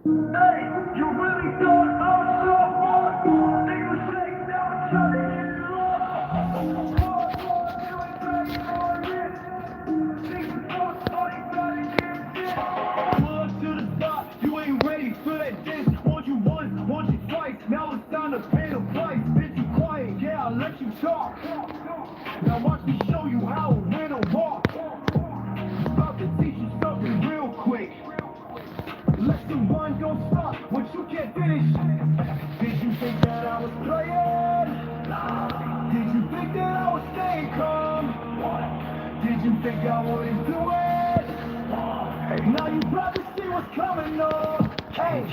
Hey, you really thought I was so far? Think it was fake, now I'm trying to get it off. You ain't ready for it. Think before, all you gotta get it. Pull up to the spot, you ain't ready for that diss. Want you once, want you twice, now it's time to pay the price. Bitch, you quiet, yeah, I'll let you talk. Now watch me show you how a winner walk. About to teach you something real quick. Lesson one, don't stop what you can't finish. Did you think that I was playing? Did you think that I was staying calm? Did you think I wouldn't do it? Now you probably see what's coming on. Hey,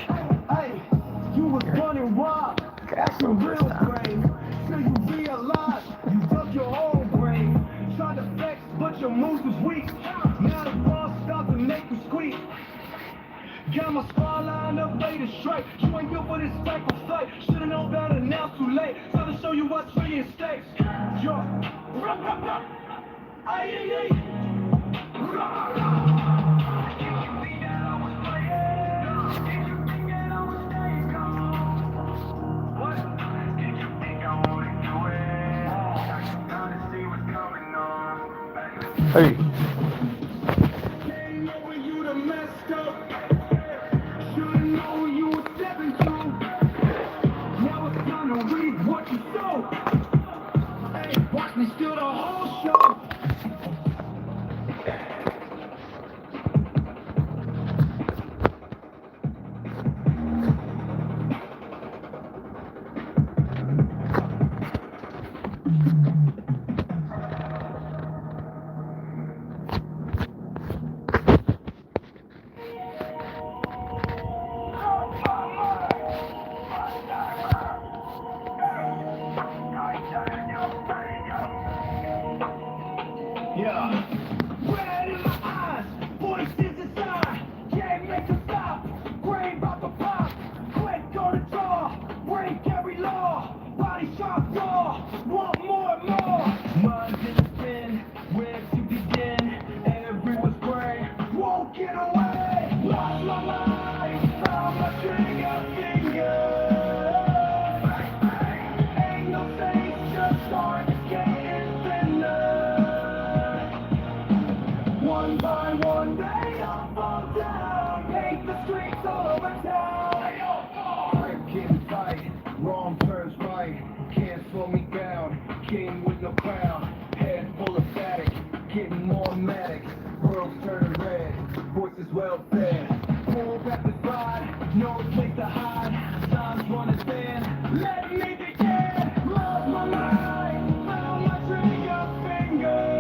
you was running wild, acting real brave. Till you realize you dumped your whole brain. Tried to flex, but your moves was weak. Now the ball starts to make you squeak. Got my squad lined up, ready to strike. You ain't good for this type of fight. Should've known better, now too late. Time to show you what's really at stake. Yo, ay. Hey. Watch me steal the whole show. Yeah. Red in my eyes, voices inside, can't make a stop. Brain about to pop, quick on the draw, break every law, body sharp raw, want more and more. Mind in the spin, where to begin? Everyone's brain won't get away. Lost my mind, found my trigger finger. Ain't no safe, just start getting thinner. One by one, they all fall down. Hate the streets all over town. Grip getting tight, wrong turns right. Can't slow me down. King with no crown, head full of static. Getting more manic, world's turning red. Voices well fed. Pull back the side, no place to hide. Time's running thin. Let me begin. Lost my mind, found my trigger finger.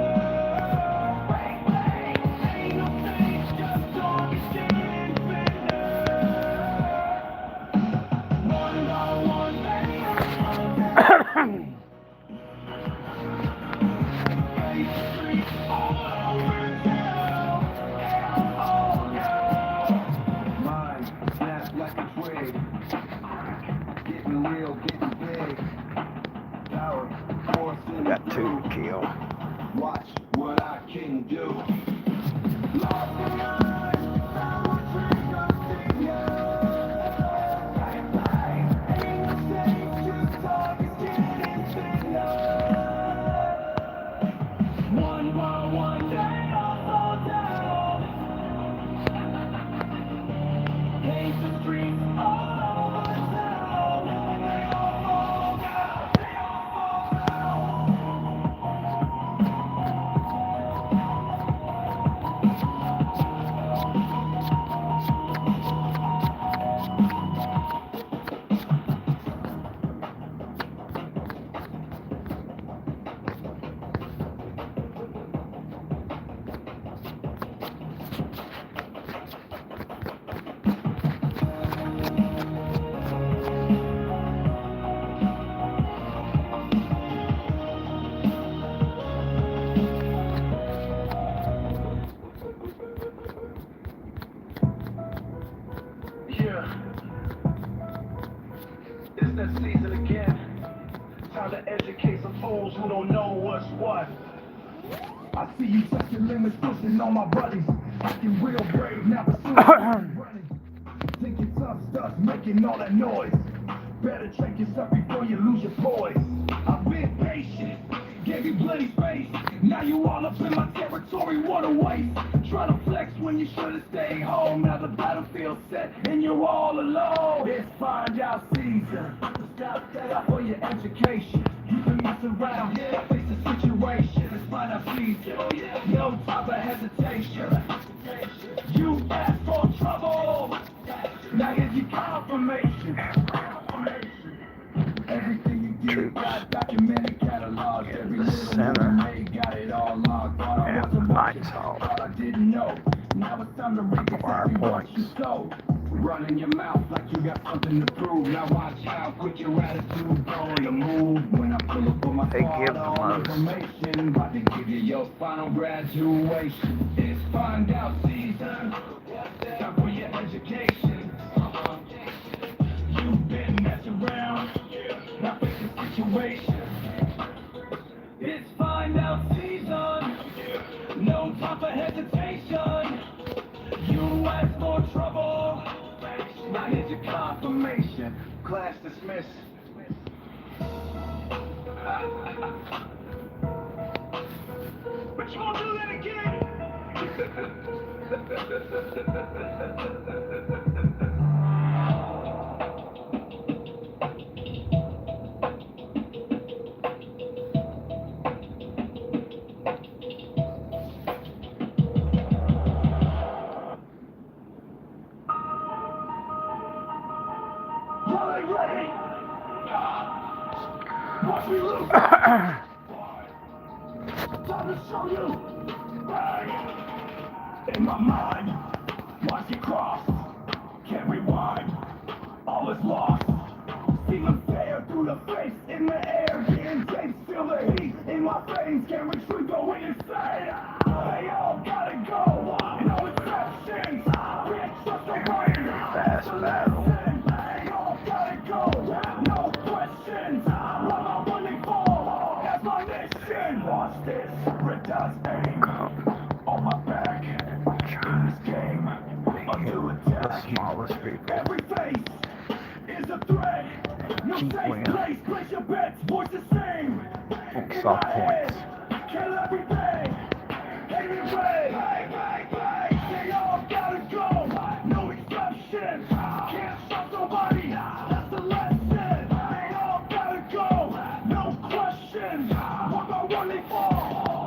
Mine snaps like a twig. Getting real, getting big. Power, force in the Got two to kill. Watch what I can do. Lost my mind, found my trigger finger. Ain't no safe, just talk is getting thinner. One by one, they all fall down. Hate the streets all over town. They all fall down. They all fall down. Yeah. It's that season again. Time to educate some fools who don't know what's what. I see you touching limits, pushing on my buddies. Acting real brave, now pursuing running. Think it's stuff starts making all that noise. Better check yourself before you lose your poise. I've been patient, gave you plenty space. Now you all up in my territory, what a waste. Try to flex when you should've stayed home. Now the battlefield's set and you're all alone. It's find out season. Stop for your education. You can mess around, face the situation. It's find out season. No time for hesitation. You asked for trouble. Now here's your confirmation. Everything you did got documented, cataloged. Every little move you made got it all logged. Thought I wasn't watching, thought I didn't know. Now it's time to reap exactly what you sowed. Running your mouth like you got something to prove. Now watch how quick your attitude going to move. When I pull up on my card, all information. About to give you your final graduation. It's find out season. Time for your education. You've been messing around. Now face the situation. It's find out season. No time for hesitation. You asked for trouble. Now here's your confirmation. Class dismissed. But you gonna do that again? Ready? Watch me lose. Time to show you. Bang. In my mind, watch it cross. Can't rewind. All is lost. See them stare through the face in the air. Getting tapes, feel the heat in my veins. Can't retreat, going insane. They all gotta go. No exceptions. Can't trust the way. Fast battle. No questions. What am I running for? That's my mission. Watch this. Red dots aim on my back. In this game, under attack. The smallest people. Every face is a threat. No safe place. Place your bets. Voice the same. Soft points. Kill everything. Hate me red. They all gotta go. No exceptions. Can't stop nobody. That's the lesson. They all gotta go. No questions. What am I running for?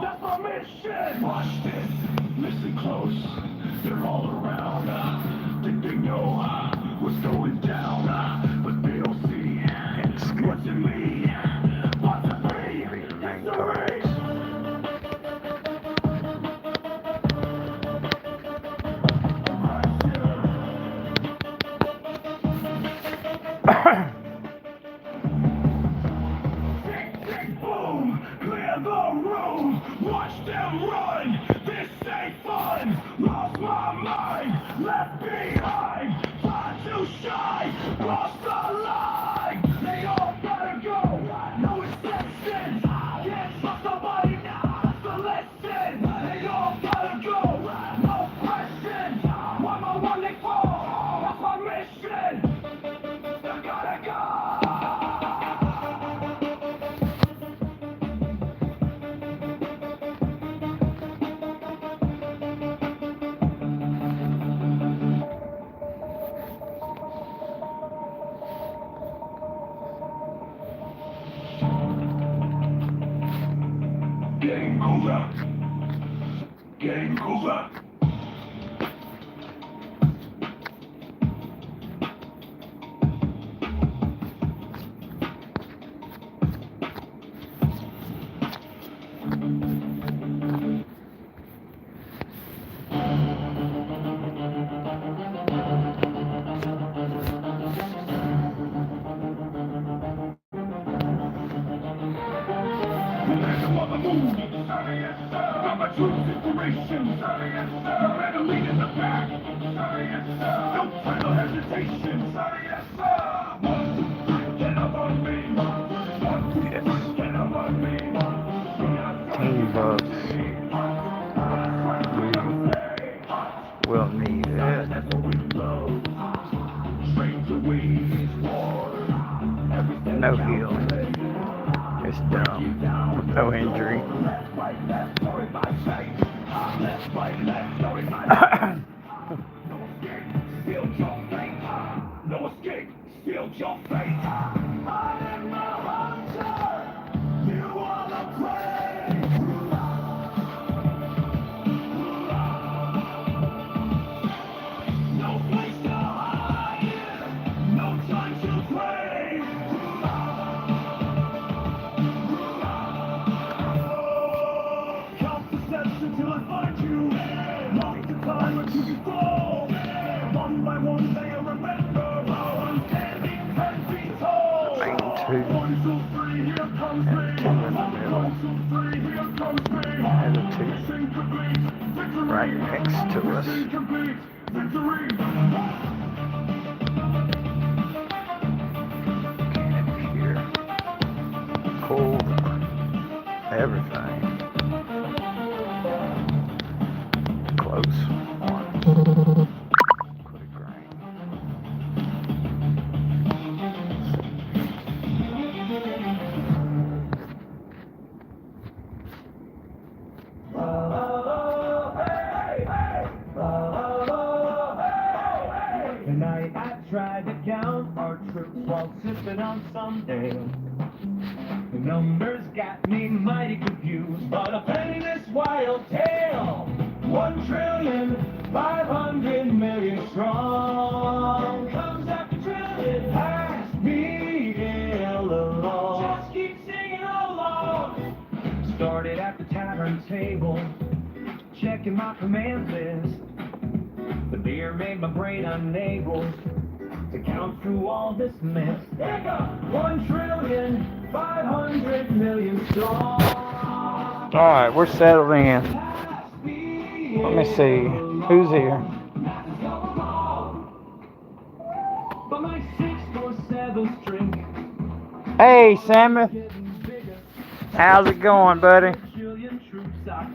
That's my mission. Watch this. Listen close. They're all around. Think they know what's going down. But they don't see what's in me. What's in me? History. Boom! Clear the room! Watch them run! This ain't fun! Lost my mind! Left behind! Tried to shine! Lost the line! They all gotta go! No exceptions! Can't trust nobody! That's the lesson! They all gotta go! No questions! What am I running for? That's my mission! I gotta go! Game over. Game over. Got my true inspiration. Better lead in the back. No time for hesitation. 1, 2, 3, get up on me. 1, 2, 3, get up on me. Team bugs. We will need it. That's what we love. until I find you. Mark the time until you fall. One by one they remember how I'm standing 10 feet tall. Main two. 1, 2, 3, here comes me. And two in the middle. 1, 2, 3, here comes me. And the two Mission complete. Victory. right next to us. Mission complete. Victory. Can't hear. Cool. Everything. Close. One. Quick grain. Tonight I tried to count our troops while sipping on some ale. The numbers got me mighty confused, but a penniless wild tale. 1,500,000,000 strong comes after trillion past me along. Just keep singing along. Started at the tavern table, checking my command list. The beer made my brain unable to count through all this mess. 1,500,000,000 strong. Alright, we're settled in. Let me see. Who's here? But my 6 or 7 string Hey, Sammy. How's it going, buddy?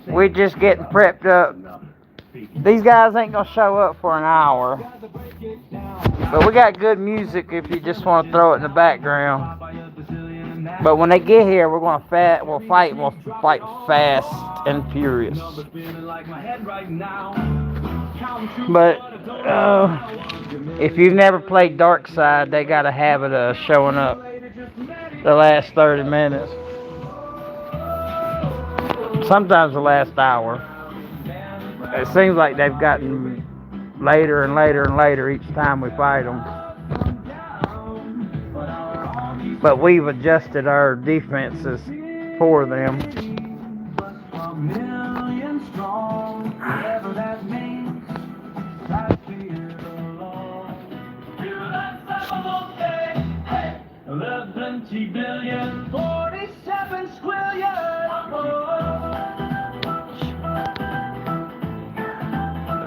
We're just getting prepped up. These guys ain't gonna show up for an hour. But we got good music if you just want to throw it in the background. But when they get here, we're gonna we'll fight fast and furious. But if you've never played Dark Side, they got a habit of showing up the last 30 minutes. Sometimes the last hour. It seems like they've gotten later and later and later each time we fight them. But we've adjusted our defenses for them.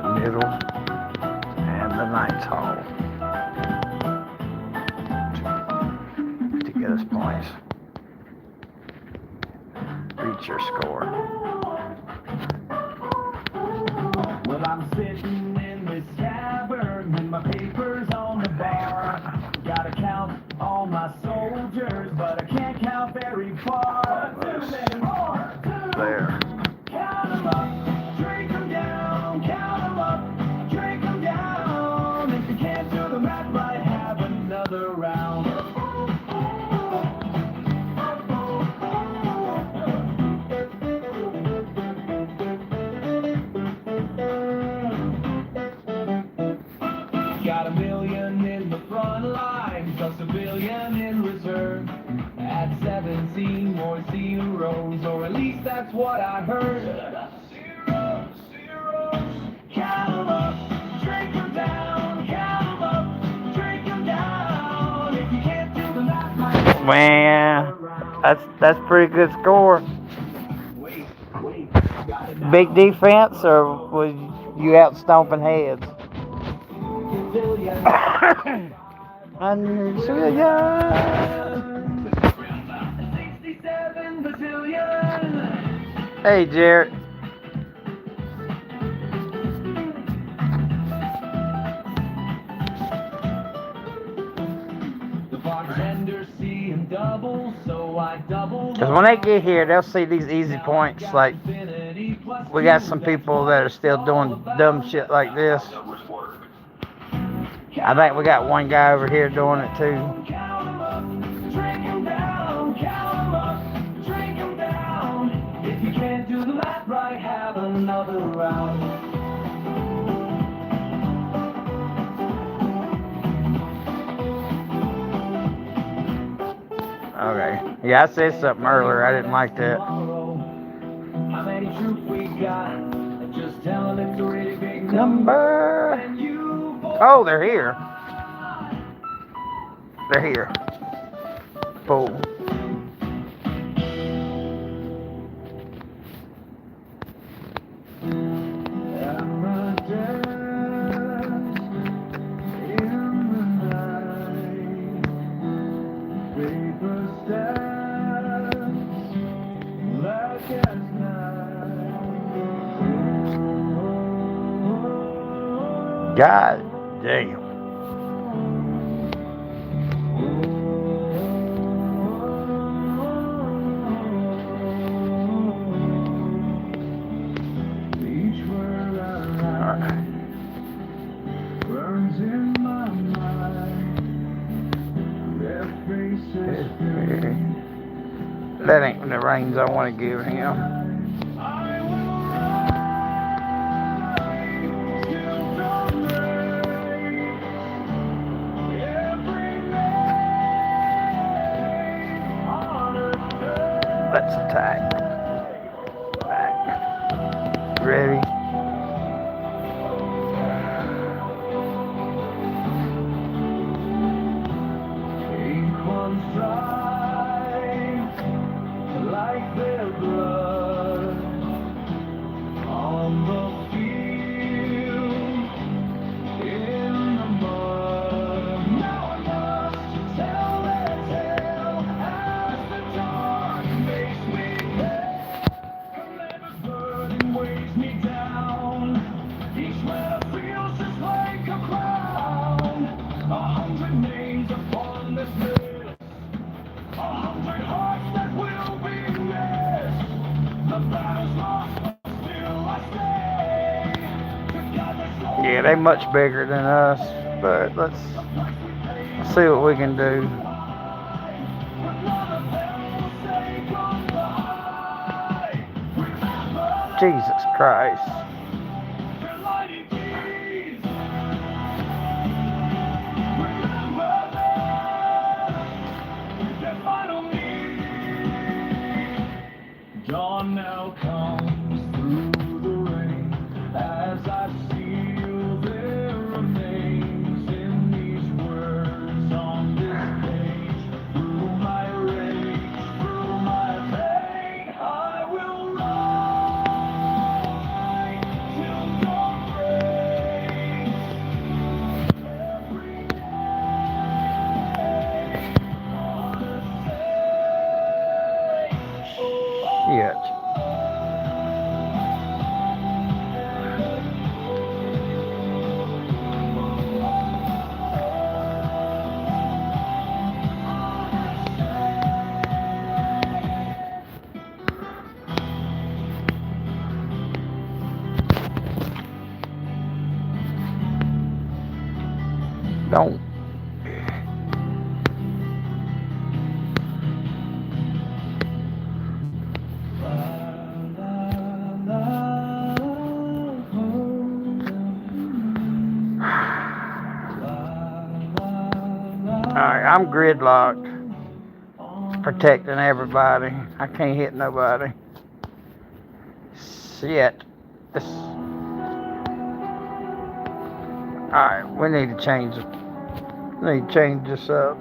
The middle and the Knights Hall to get us points. Reach your score. Well, I'm sitting in this tavern and my papers on the bar. Gotta count all my soldiers, but I can't count very far. Too many more. There. Count 'em up, drink 'em down. Count 'em up, drink 'em down. If you can't do the math right, have another round. Got 1,000,000 in the front line, plus 1,000,000,000 in reserve. At 17 more zeros, or at least that's what I heard. Zeros, count 'em up, drink 'em down. Count 'em up, drink 'em down. If you can't do the math, Man, that's pretty good score. Big defense, or was you out stomping heads? Hey, Jarrett. Because when they get here, they'll see these easy points. Like, we got some people that are still doing dumb shit like this. I think we got one guy over here doing it too. If you can't do the math right, have another round. Okay. Yeah, I said something earlier. I didn't like that. How many troops we Number. Oh, they're here. They're here. Boom. God damn. That ain't the reins I want to give him. Let's attack. Back. Ready? Like their blood on the field, in the mud. Now I must tell their tale as the dark makes me pale. Calamitous burden weighs me down. Each letter feels just like a crown. 100 names upon this list. 100 hearts that will be missed. The battle's lost, but still I stay. Yeah, they much bigger than us, but let's see what we can do. Jesus Christ. Dawn now comes through the rain as I seal their remains in these words on this page. Through my rage, through my pain, I will ride till dawn breaks. Every day on a Shit. Don't. Alright, I'm gridlocked. Protecting everybody. I can't hit nobody. Shit. This. Alright, we need to change it. We need to change this up.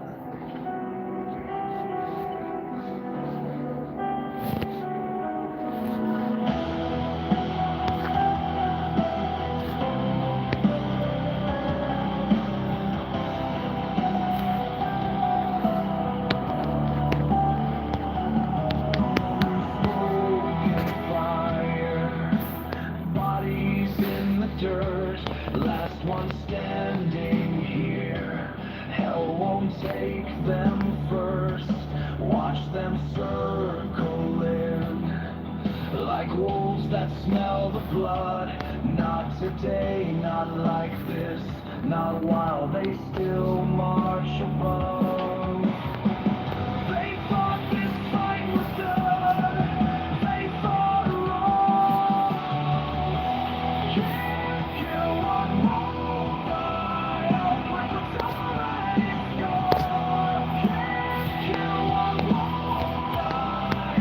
Last one standing here. Hell won't take them first. Watch them circle in like wolves that smell the blood. Not today, not like this. Not while they still march above. They thought this fight was done. They thought wrong. Can't kill one won't die. When the time is gone. Can't kill one won't die.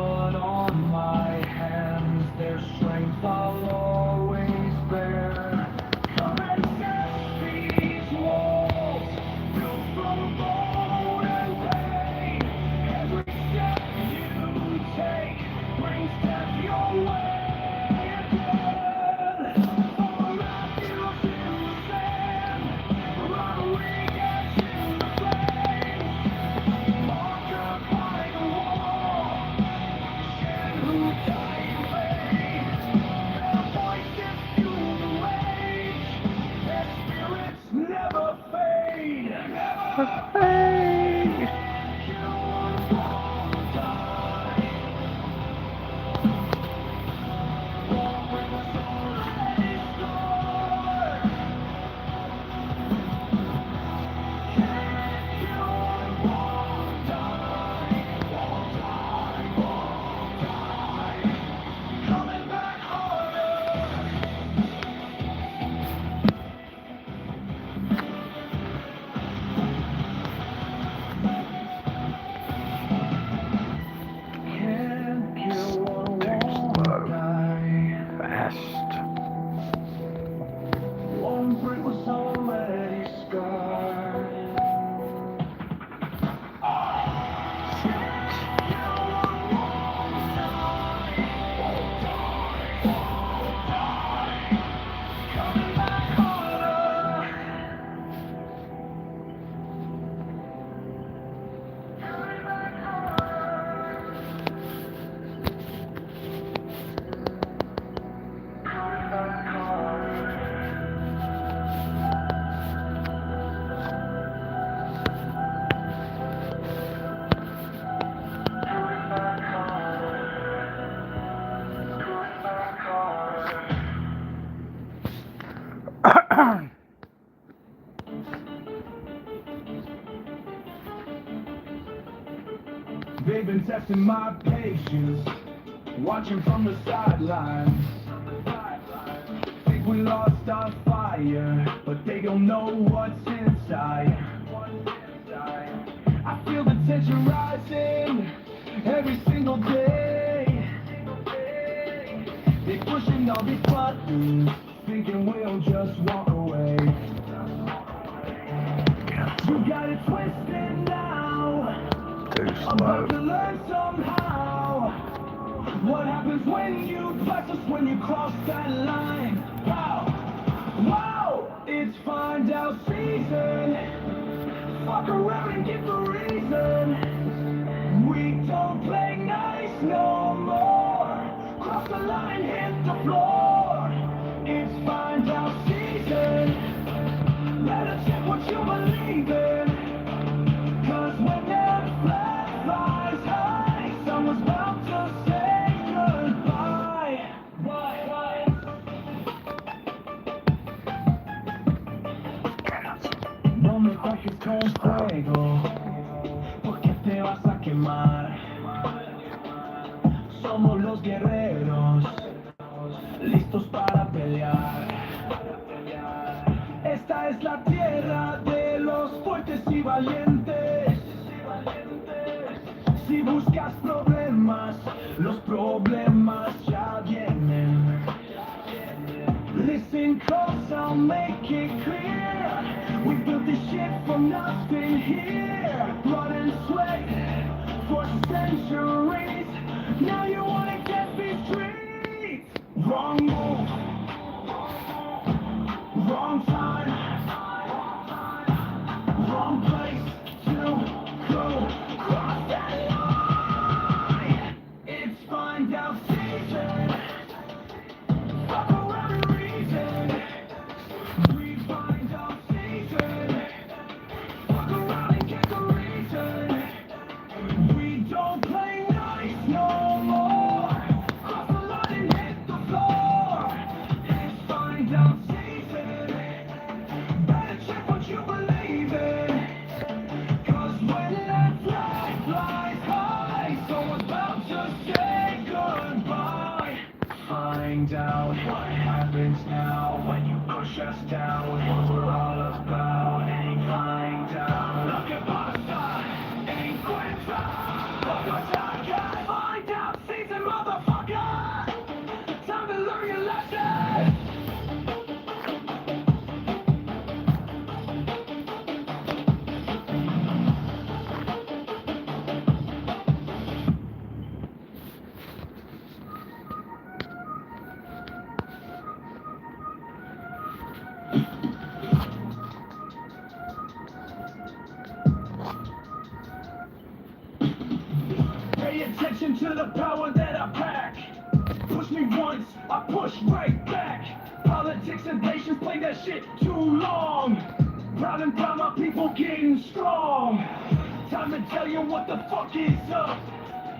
blood on my hands, their strength I'll always bear. Come and test these walls, built from bone and pain. Every step you take brings death your way again. For refuge in the sand, running in the flames. Occupy the wall, and who die in vain. Their voices fuel the rage, their spirits never fade. Never Hey. you won't die. Walk with us already scarred. Can't you won't die. Won't die, won't die. Coming back harder. Can't kill what won't die. Fast. One brick was already scarred. Coming back harder. Coming back harder. Coming back harder. Coming back harder. Coming back harder. They've been testing my patience, watching from the sidelines. Think we lost our fire, but they don't know what's inside. I feel the tension rising every single day. They pushing all these buttons, thinking we'll just walk away. You got it twisted now. Too About to slow. learn somehow what happens when you press us, when you cross that line. Wow, wow, it's find out season. Fuck around and get the reason. We don't play nice no more. Cross the line, hit the floor. It's find out season. Better check what you believe in. Cause when that flag flies high, someone's about to say goodbye. No me toques con fuego, porque te vas a quemar. Somos los guerreros, listos para pelear. Esta es la tierra de los fuertes y valientes. Si buscas problemas, los problemas ya vienen. Listen close, I'll make it clear. We built this shit from nothing here. Blood and sweat for centuries. Now you wanna get these streets. Wrong move, wrong time, wrong place to go. Cross that line. It's find out season. Fuck around and reason. We find out season. Fuck around and get the reason. We don't play nice no more. Cross the line and hit the floor. It's find out season. Better check what you believe in. Cause when that flag flies high, someone's about to say goodbye. Find out what happens now when you push us down. What we're all about. Find out. Look at pasta, ain't quit. Look what I got. Find out. to the power that I pack. Push me once, I push right back. Politics and patience play that shit too long. Proud and proud, my people getting strong. Time to tell you what the fuck is up.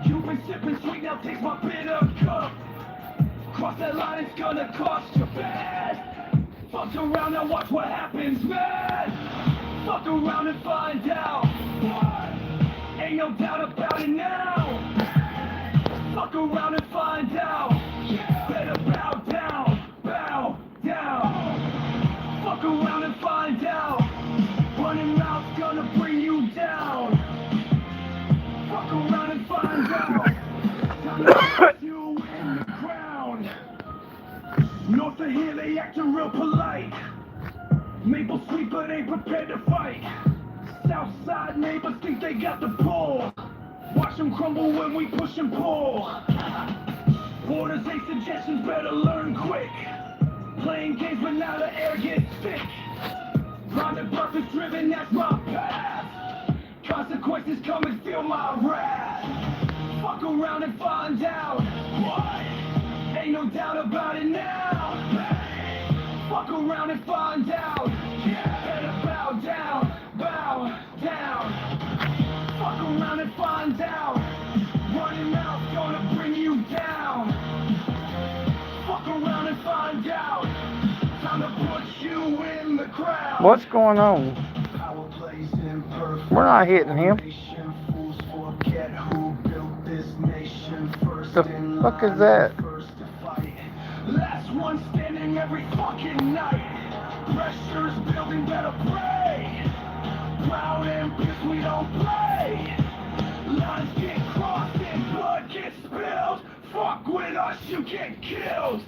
You've been sipping sweet, now taste my bitter cup. Cross that line, it's gonna cost you bad. Fuck around and watch what happens, man. Fuck around and find out. What? Ain't no doubt about it now. Fuck around and find out. Better bow down, bow down. Fuck around and find out. Running mouth's gonna bring you down. Fuck around and find out. Time to put you in the ground. North of here they actin' real polite. Maple sweet but ain't prepared to fight. Southside neighbors think they got the pull. Watch them crumble when we push and pull. Borders ain't suggestions, better learn quick. Playing games but now the air gets thick. Private purpose driven, that's my path. Consequences come and feel my wrath. Fuck around and find out. What? Ain't no doubt about it now. Fuck around and find out. Better bow down, bow down. Fuck around and find out. Running mouth's gonna bring you down. Fuck around and find out. Time to put you in the crowd. What's going on? We're not hitting him. The fuck is that? Last one standing every fucking night. Pressure's building, better pray. Proud and pissed we don't play. Lines get crossed and blood gets spilled. Fuck with us, you get killed.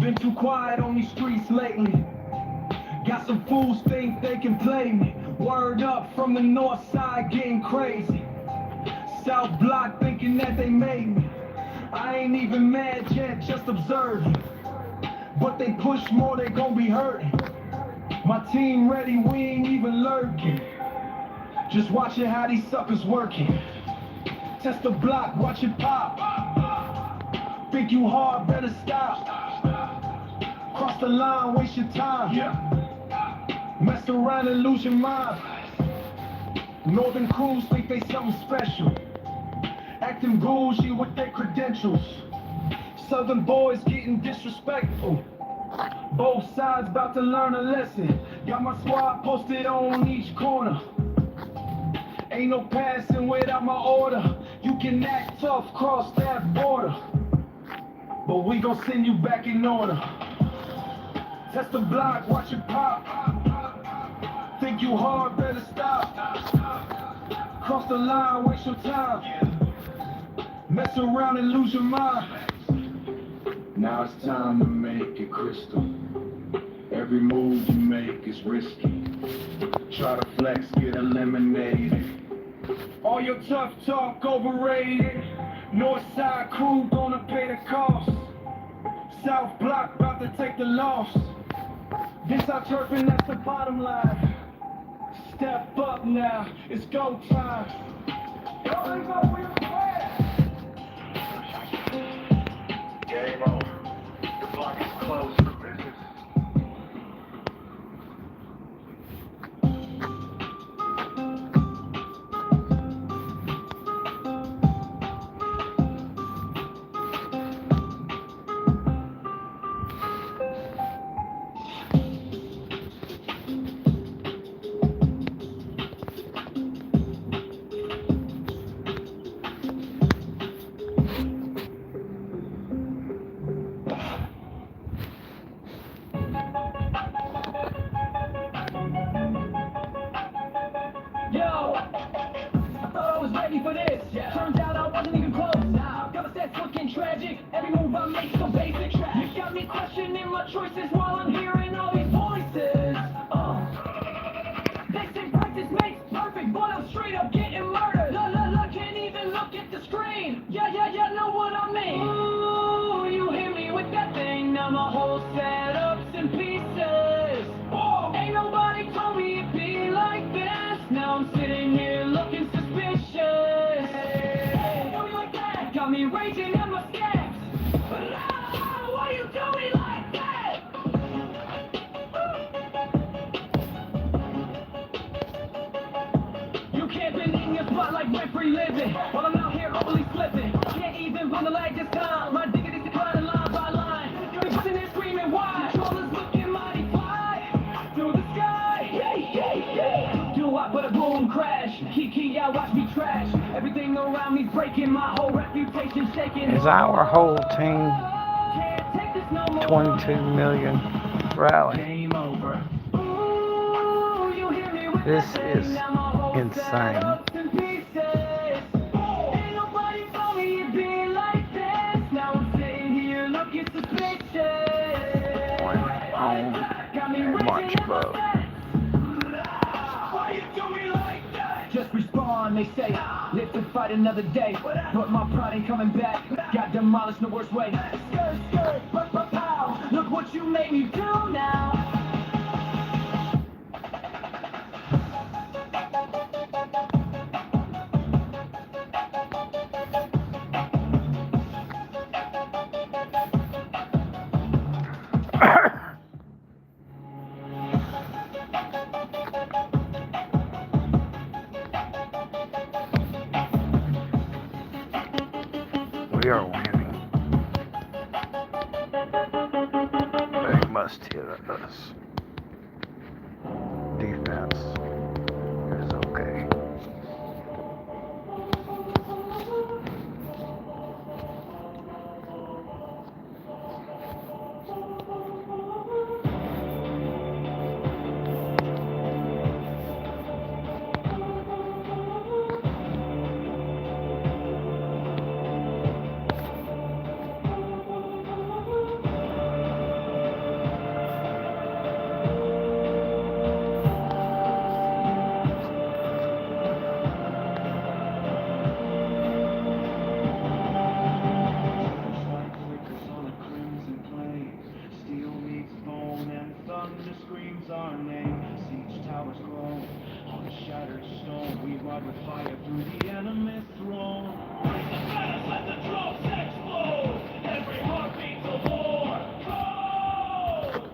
Been too quiet on these streets lately. Got some fools think they can play me. Word up from the north side getting crazy. South block thinking that they made me. I ain't even mad yet, just observing. But they push more, they gon' be hurting. My team ready, we ain't even lurking. Just watching how these suckers working. Test the block, watch it pop. Think you hard, better stop. Cross the line, waste your time. Mess around and lose your mind. Northern crews think they something special. Acting bougie with their credentials. Southern boys getting disrespectful. Both sides about to learn a lesson. Got my squad posted on each corner. Ain't no passing without my order. You can act tough, cross that border. But we gon' send you back in order. Test the block, watch it pop. Think you hard, better stop. Cross the line, waste your time. Mess around and lose your mind. Now it's time to make it crystal. Every move you make is risky. Try to flex, get eliminated. All your tough talk overrated. Northside crew gonna pay the cost. South block, about to take the loss. This our turf and that's the bottom line. Step up now, it's go time. Game over. The block is closed for business. Yo, I thought I was ready for this. Turns out I wasn't even close. Got my stats looking tragic. Every move I make so basic. You got me questioning my choices while I'm hearing all these voices. They say practice makes perfect, but I'm straight up getting murdered. Can't even look at the screen. Yeah, know what I mean. Ooh, you hit me with that thing. Now my whole setup's in pieces. Ain't nobody told me it'd be like this. Now I'm sitting here looking suspicious. Do me like that? Got me raging at my stats. Why you do me like that? You camping in your spot like rent free living, while I'm out here overly slipping. Can't even run the lag this time. My dignity's declining line by line. You be sitting there screaming why? Controllers looking mighty fly through the sky. Do I but a boom crash? Key, I watch me trash. Everything around me's breaking. My whole reputation shaking. Is our whole team Can't take this no more. 22 million rally? Game over. Ooh, you hear me with This that thing. is Now my whole insane. setup's in pieces. Ain't nobody told me it'd be like this. Now I'm sitting here looking suspicious. On Got me March raging at my above. stats. Why you do me like that? Just respond, they say. Live to fight another day. But my pride ain't coming back. Got demolished in the worst way. Skirt, pow. Look what you made me do now. We are winning. They must hit us. Defense is okay. Screams our name, siege towers grow on shattered stone. We ride with fire through the enemy's throne. Raise the banners, let the drums explode. Every heartbeat's a war. Go!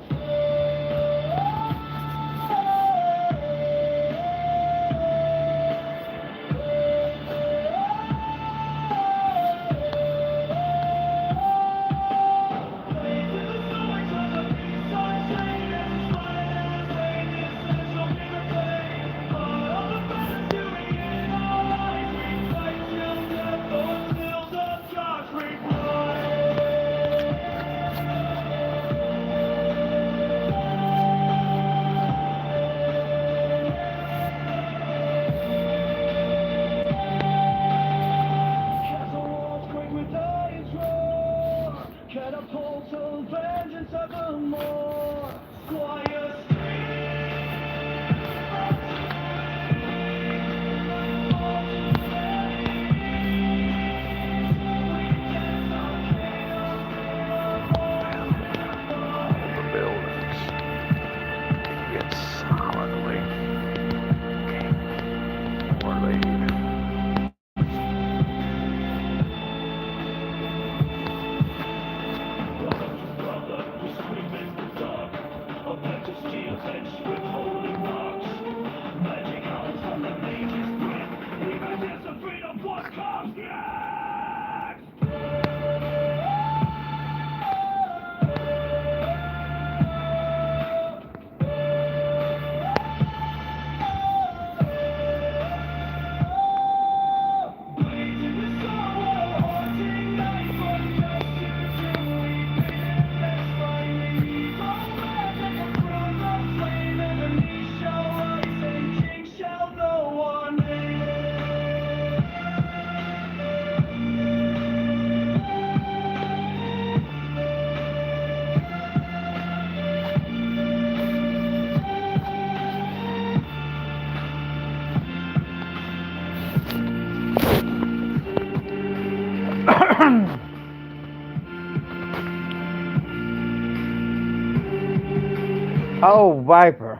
Oh, Viper.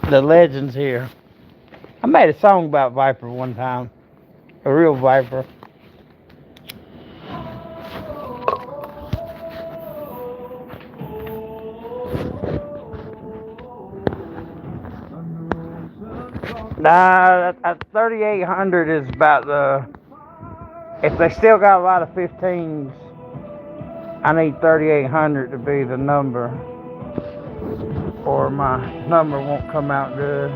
The legend's here. I made a song about Viper one time. A real Viper. Nah, 3800 is about the. If they still got a lot of 15s, I need 3800 to be the number, or my number won't come out good.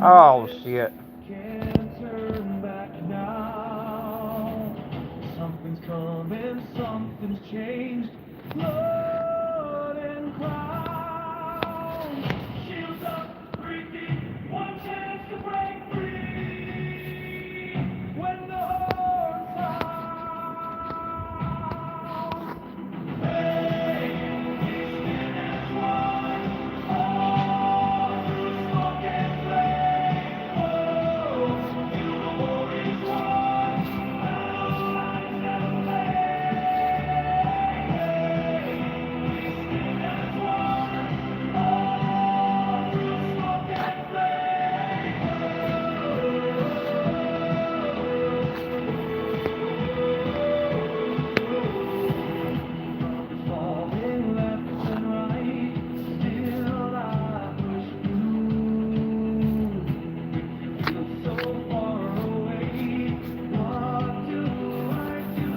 Oh shit. Can't turn back now. Something's coming, something's changed. Blood and crown. Shields up, breathing. One chance to break free. When the horn sounds. Hey, we stand as one. All through smoke and flame. Oh, till the war is won. Our lives never fade. We stand as one. All through smoke and flame. Falling left and right, still I push through. Feel so far away. What do I do?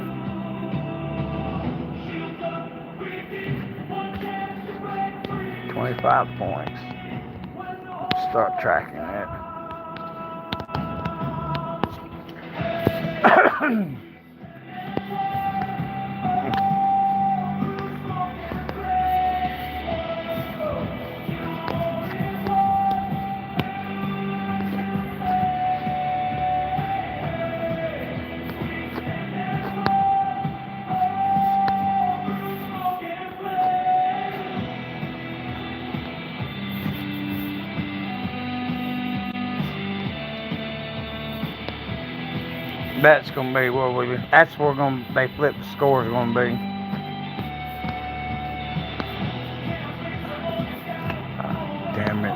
Shields up, breathing. One chance to break free. 25 points. When the Start tracking it. That's gonna be where we. That's where they flip the scores gonna be. Damn it.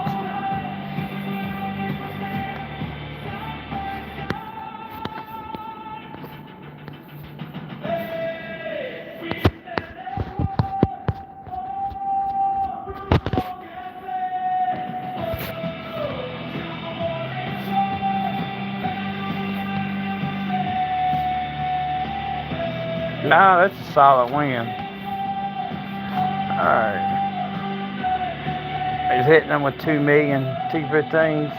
No, that's a solid win. Alright. He's hitting them with 2 million T15s.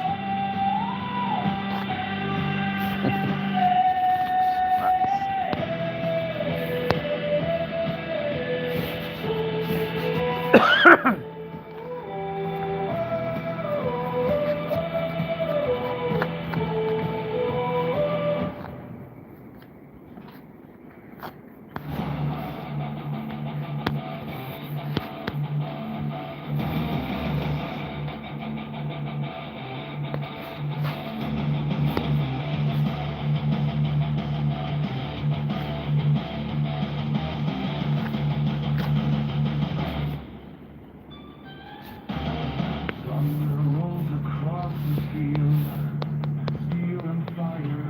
Thunder rolls across the field, steel and fire.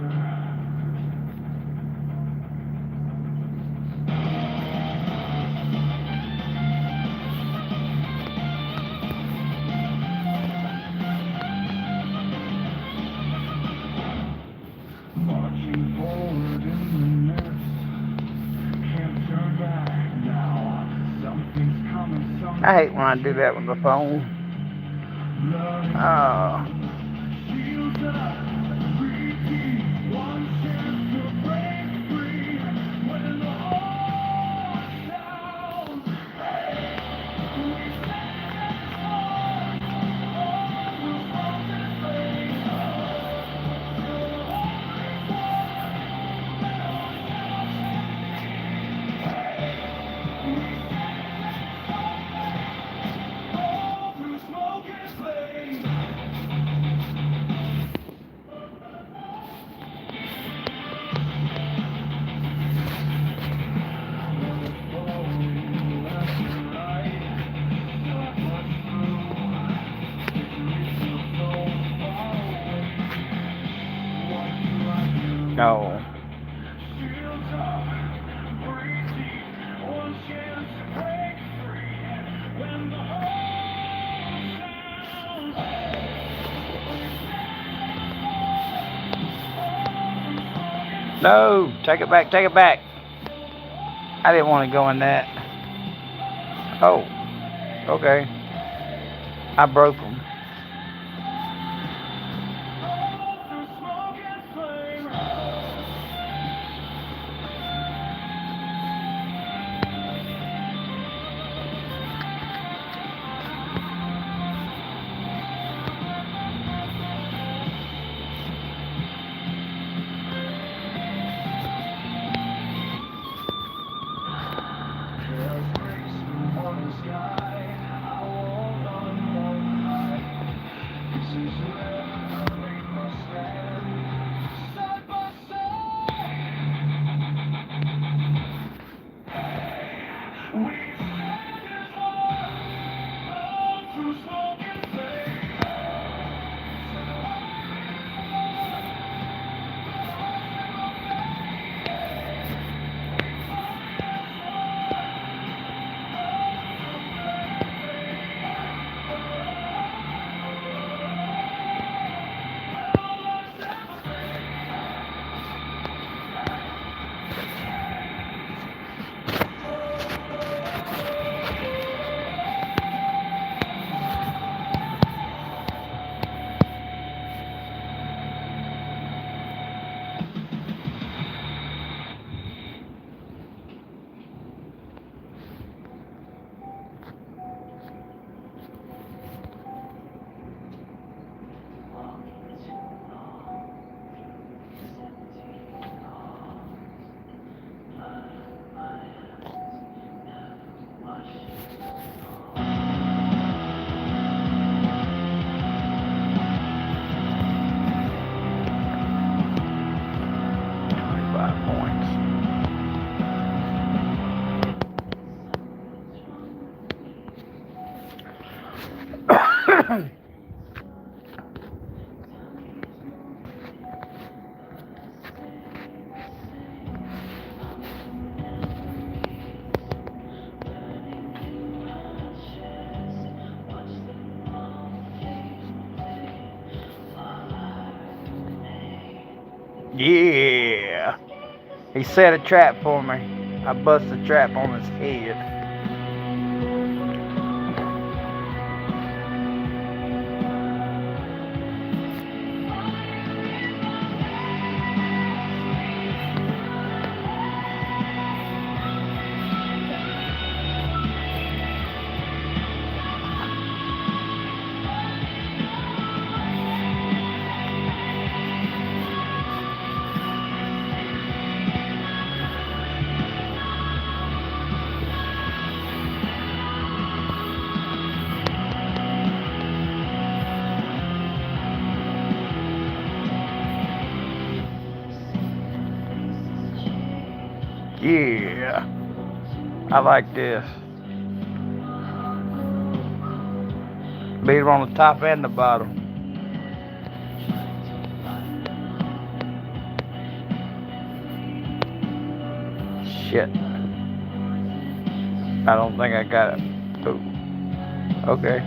Marching forward in the mist, can't turn back now. Something's coming, I hate when I do that with the phone. Oh. Shields up, breathing. One chance to break free. When the horn sounds, we stand as one. All through smoke and flame. Till the war is won. We stand as one. All through smoke and flame. No. Shields up, breathe deep, one chance to break free. When the horn sounds, No. Take it back. Take it back. I didn't want to go in that. Oh. Okay. I broke them. through smoke and flame. There's grace on the sky. I walk on high. This is where we must stand, side by side. We stand as one, all through smoke and flame. Yeah. He set a trap for me. I bust the trap on his head. Yeah. I like this. Beat on the top and the bottom. Shit. I don't think I got it. Ooh. Okay.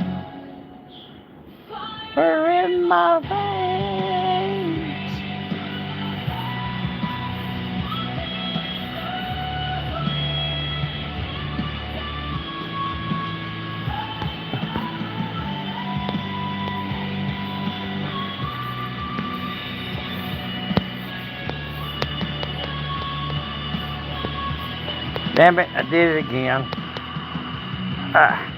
Fire in my veins. Damn it, I did it again. Ah.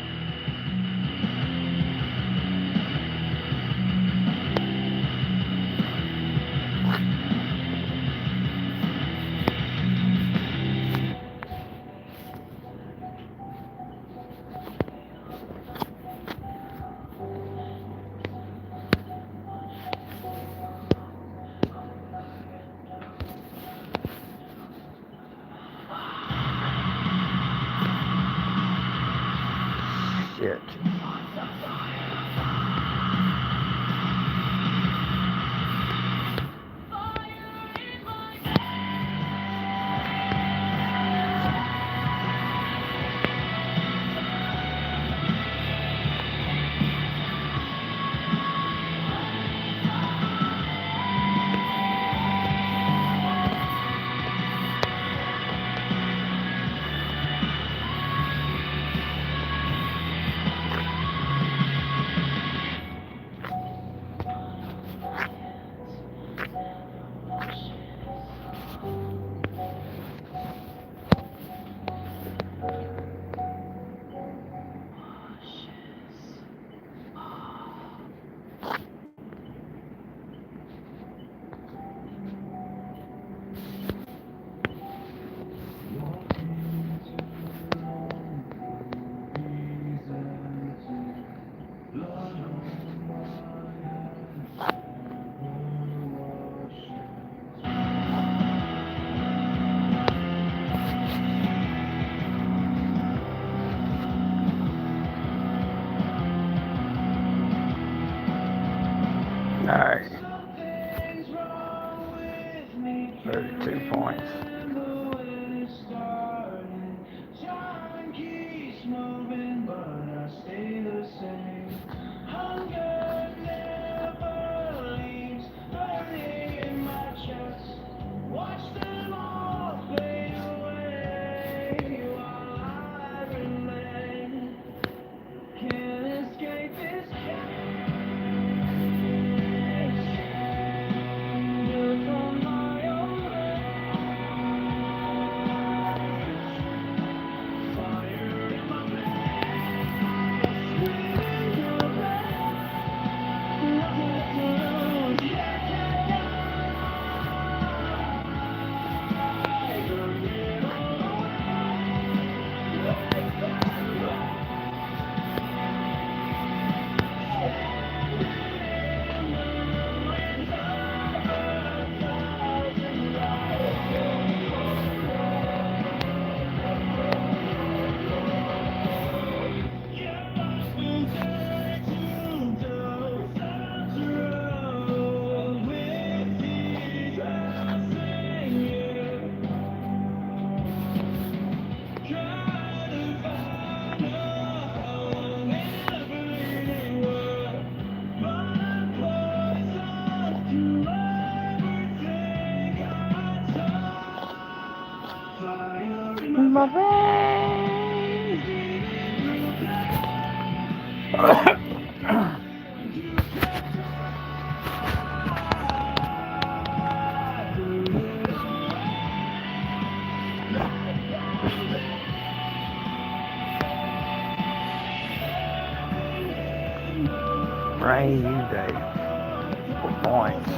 points. Time keeps moving, but I stay the same. Hunger never leaves, burning in my chest. Watch them all fade away while I remain. Can't escape this cage. Built on my own fire in my veins. Screaming your breath. Nothing to lose. My veins. Rain you day for points.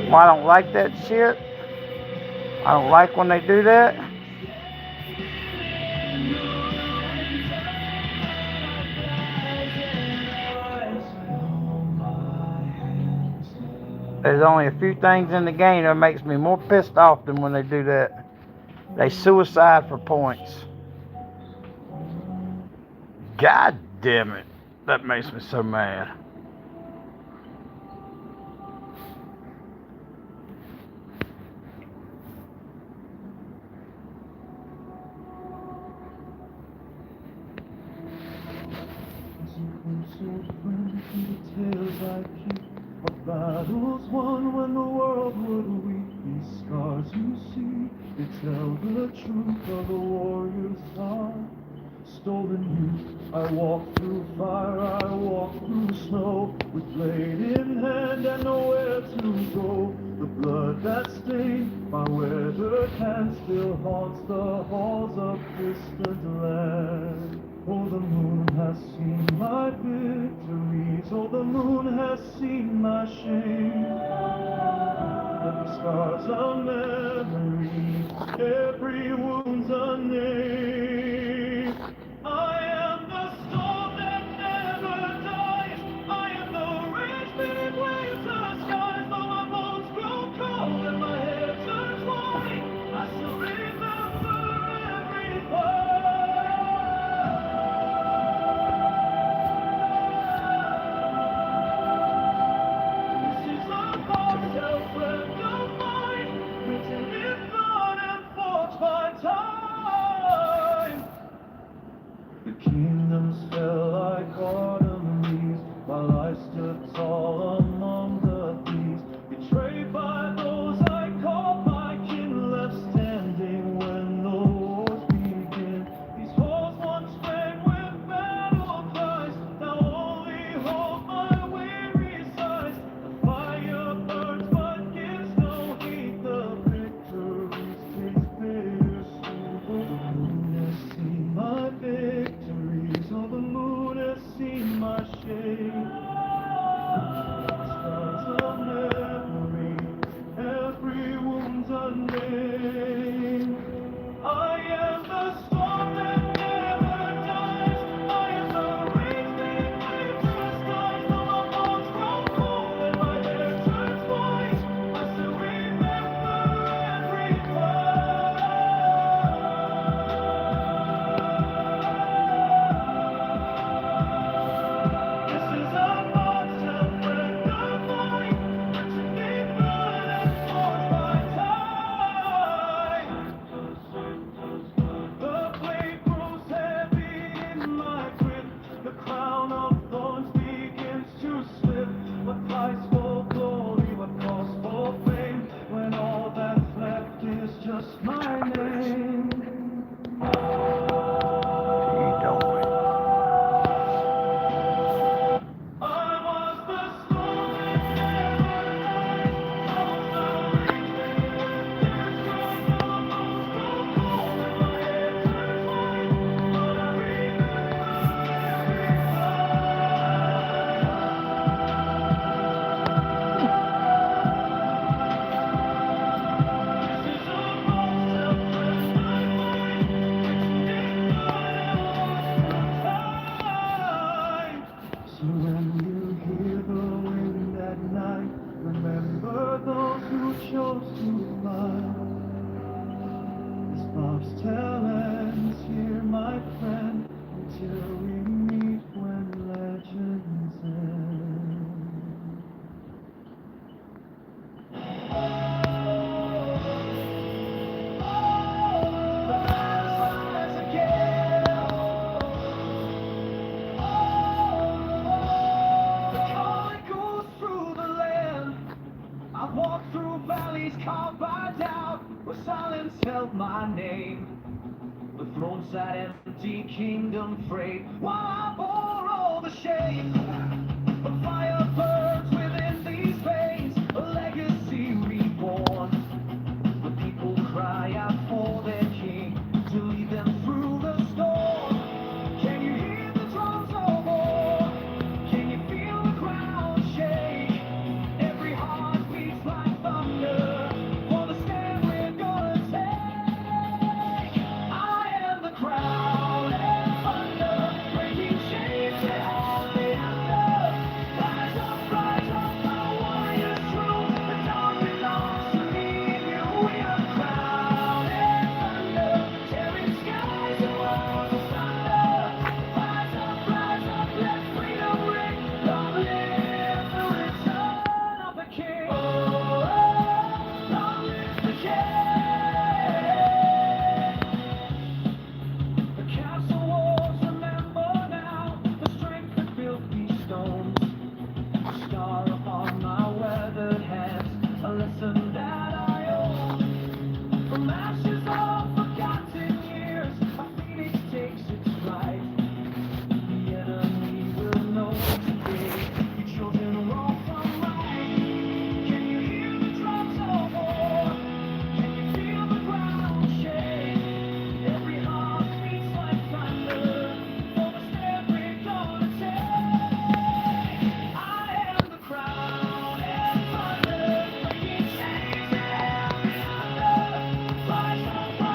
Well, I don't like that shit. I don't like when they do that. There's only a few things in the game that makes me more pissed off than when they do that. They suicide for points. God damn it. That makes me so mad. Battles won when the world would weep. These scars you see, they tell the truth of a warrior's heart. Stolen youth, I walk through fire, I walk through snow, with blade in hand and nowhere to go. The blood that stained my weathered hand still haunts the halls of distant land. Oh, the moon has seen my victories, oh, the moon has seen my shame. The scars of memory, every wound's a name. I am the storm that never dies. I am the rage that waves the skies. Though my bones grow cold and my hair turns white, I still remember every part. This is a heartfelt friend of mine, written in blood and forged by time. my name. The throne sat empty, kingdom frayed, while I bore all the shame. The fire burns within these veins, a legacy reborn. The people cry out for their king to lead them through the storm. Can you hear the drums of war? Can you feel the ground shake? Every heart beats like thunder for the stand we're gonna take. I am the crown and thunder, breaking chains and only under. Rise up, my warriors true. The dawn belongs to me and you. We are the crown and thunder, tearing skies and walls asunder. Rise up, let freedom ring. Long live the return of the king. Oh, long live the king. The castle walls remember now the strength that built these stones. A scar upon my weathered hands, a lesson that I own. From ashes of forgotten years, a phoenix takes its flight. The enemy will know today. Your children roll from right. Can you hear the drums of war? Can you feel the ground shake? Every heart beats like thunder for the stand we're gonna take. I am the crown and thunder, breaking chains and every under. Rise up, my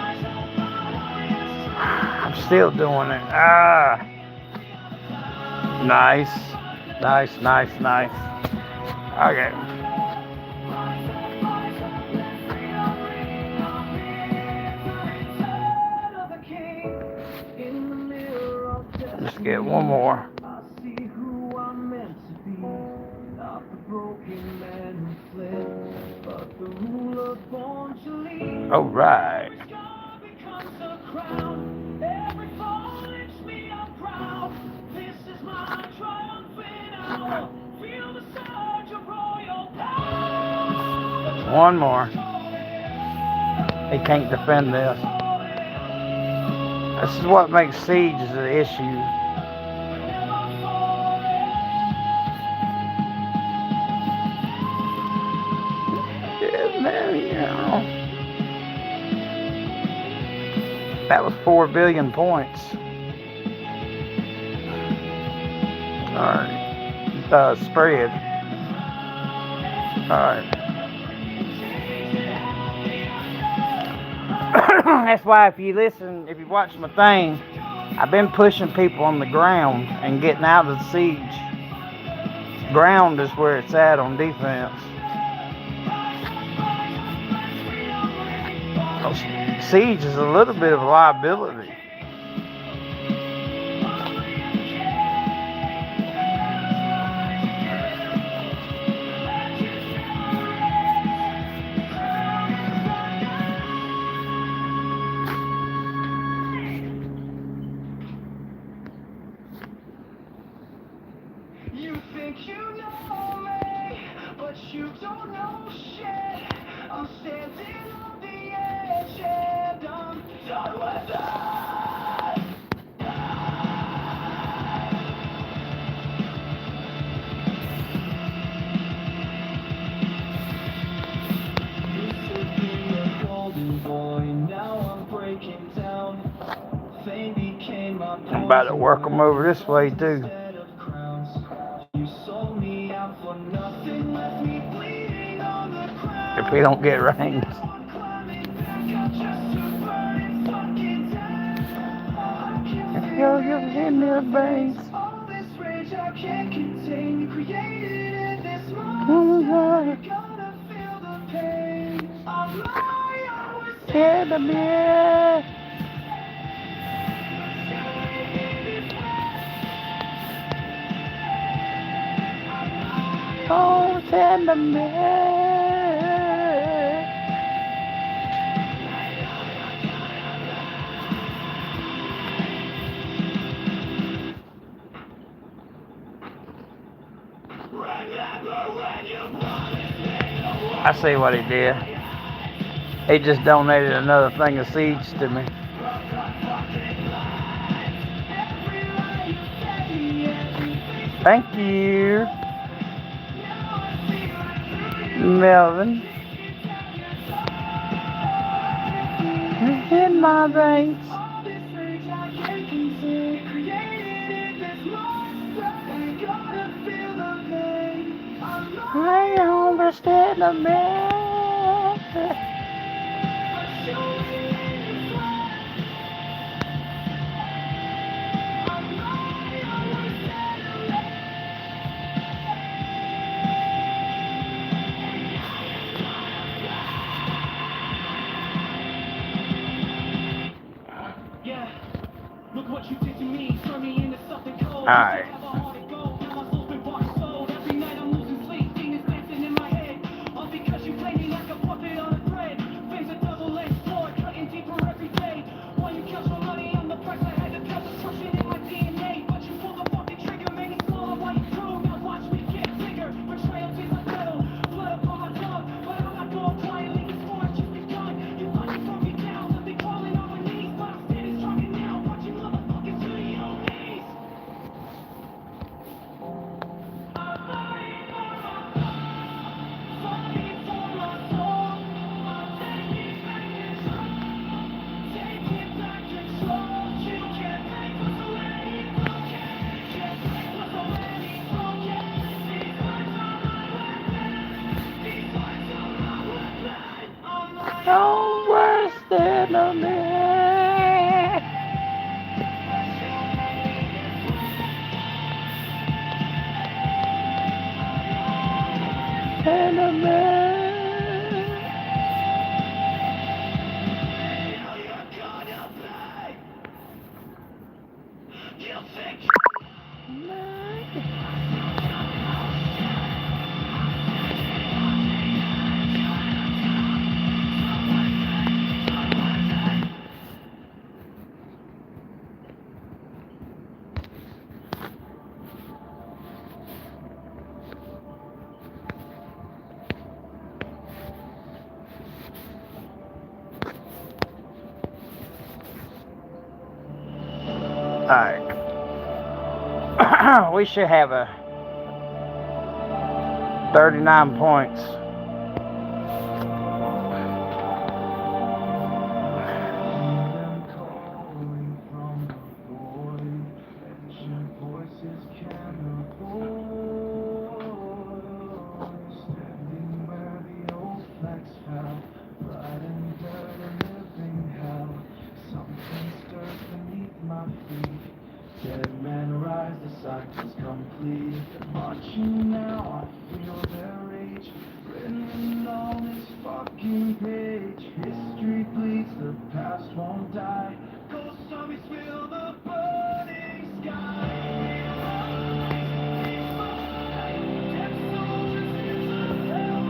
warriors true. I'm still doing it. Nice. Nice. Okay. Let's get one more. I see who I'm meant to be, not the broken man who fled, but the ruler born to lead. All right. Every scar becomes a crown, every fall lifts me up proud. This is my triumphant hour. Feel the surge of royal power. One more. He can't defend this. This is what makes siege an issue. Yeah, man, you know. That was 4 billion points. Alright. Spread. Alright. That's why if you watch my thing, I've been pushing people on the ground and getting out of the siege. Ground is where it's at on defense. Siege is a little bit of a liability. You think you know me, but you don't know shit. I'm standing on the edge and I'm done with it. Used to be a golden boy, now I'm breaking down. Fame became my I'm about to work them over this way too. instead of crowns. You sold me out for nothing, left me bleeding on the ground. If we don't get rains. Climbing back out just to burn it fucking down. You're in their veins. All this rage I can't contain, you created in this Oh, monster. God. You're gonna feel the pain. I'm lying, I was Tell me. Oh, tell me. I see what he did. He just donated another thing of seeds to me. Thank you, Melvin. In my veins. I understand the man. Look what you did to me, turn me into something cold. Alright. Now my soul's been bought and sold. Every night I'm losing sleep, demons dancing in my head. All because you play me like a puppet on a thread. Things a double-edged sword, cutting deeper every day. While you count your money on the price, I had to cut destruction in my DNA. But you pulled the fucking trigger, made me swallow while you threw. Now watch me get bigger. Betrayal tastes like metal, blood upon my tongue. But I'm not going quietly, this war has just begun. You thought you broke me down, left me crawling on my knees. But I'm standing stronger now, watching motherfuckers to your knees. I'm fighting for my soul, fighting for my soul. I'm taking back control, taking back control. You can't break what's already broken, can't break what's already broken. These words are my weapon, these words are my weapon. I'm like Oh, worst enemy. Enemy. Alright. We should have a 39 points. Dead man rise, the cycle's complete. Marching now, I feel their rage. Written on this fucking page. History bleeds, the past won't die. Ghost armies fill the burning sky. Dead soldiers into hell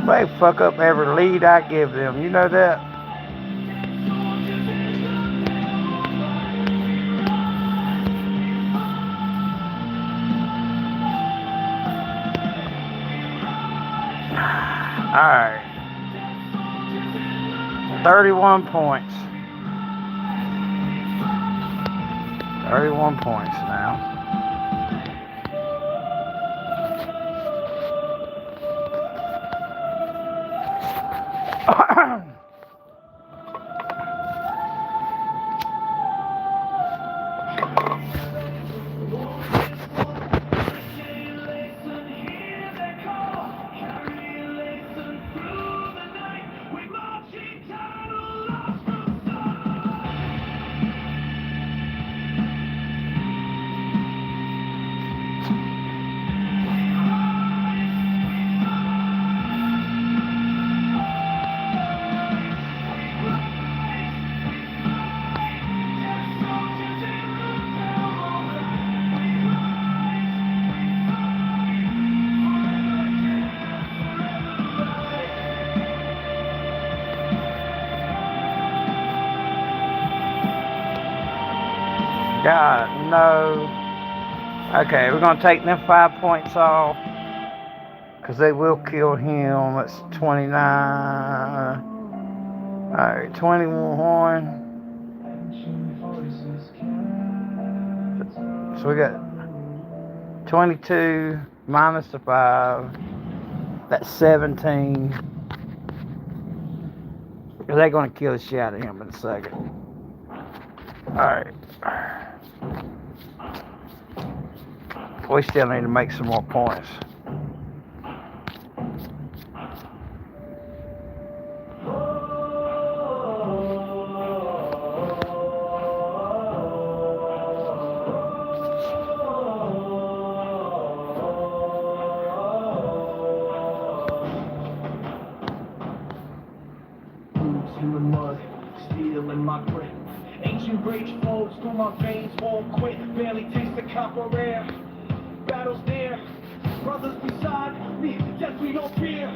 They fuck up every lead I give them. You know that? Alright. 31 points. 31 points now. no. Okay, we're gonna take them 5 points off. Because they will kill him. That's 29. Alright, 21. So we got 22 minus the 5. That's 17. They're going to kill the shit out of him in a second. Alright. We still need to make some more points. Human mud, steel in my grip. Ancient rage flows through my veins, won't quit. Barely taste the copper air. Battles there, brothers beside me, yes we don't fear.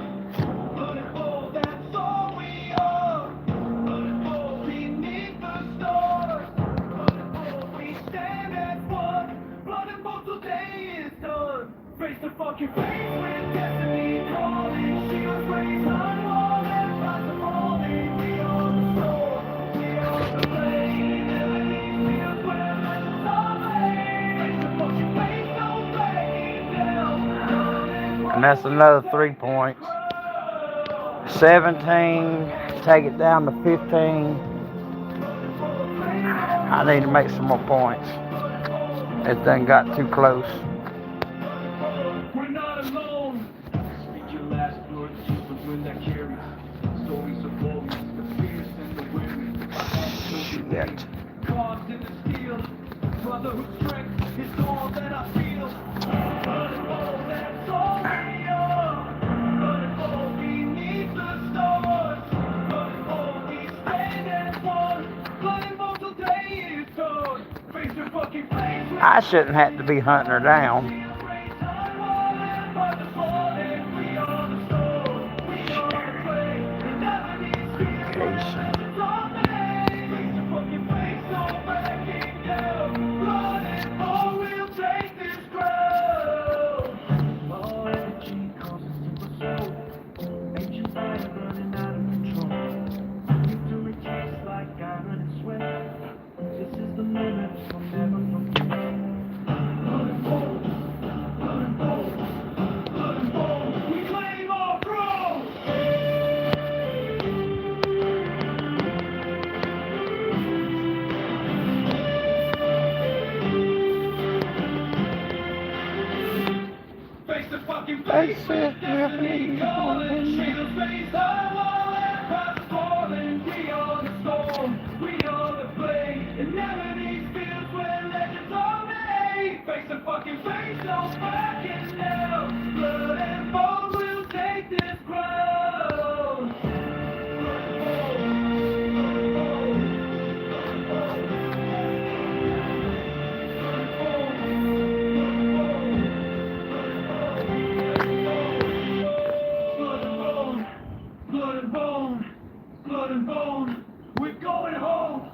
Blood and blood, that's all we are. Blood and blood beneath the stars. Blood and blood, we stand as one. Blood and blood till day is done. Face to fucking face with destiny calling. Shields raised high, wall and rise to falling. We are the storm, we are the flame. Enemies feel where legends are made. Face to fucking face, no backing down. And that's another 3 points. 17. Take it down to 15. I need to make some more points. It done got too close. We're not alone. Speak your last words, use the wind that carries stories of warriors, the fierce and the weary. Shit. Carved in the steel, brotherhood strength is all that I feel. Blood and bone, that's all we are. Blood and bone beneath the stars. Blood and bone, we stand as one. Blood and bone till day is done. Face your fucking face. I shouldn't have to be hunting her down. This is the moment from never forget. Blood and bone, blood and bone, blood and bone. We claim our throne. Face the fucking face with destiny calling. Shields raised high, wall and past falling. We are the storm, we are the flame. And enemies feels where legends are made. Face the fucking face, no backing down. Blood and bone will take this crown. Blood and bone, blood and bone, blood and bone, blood and bone. We're going home.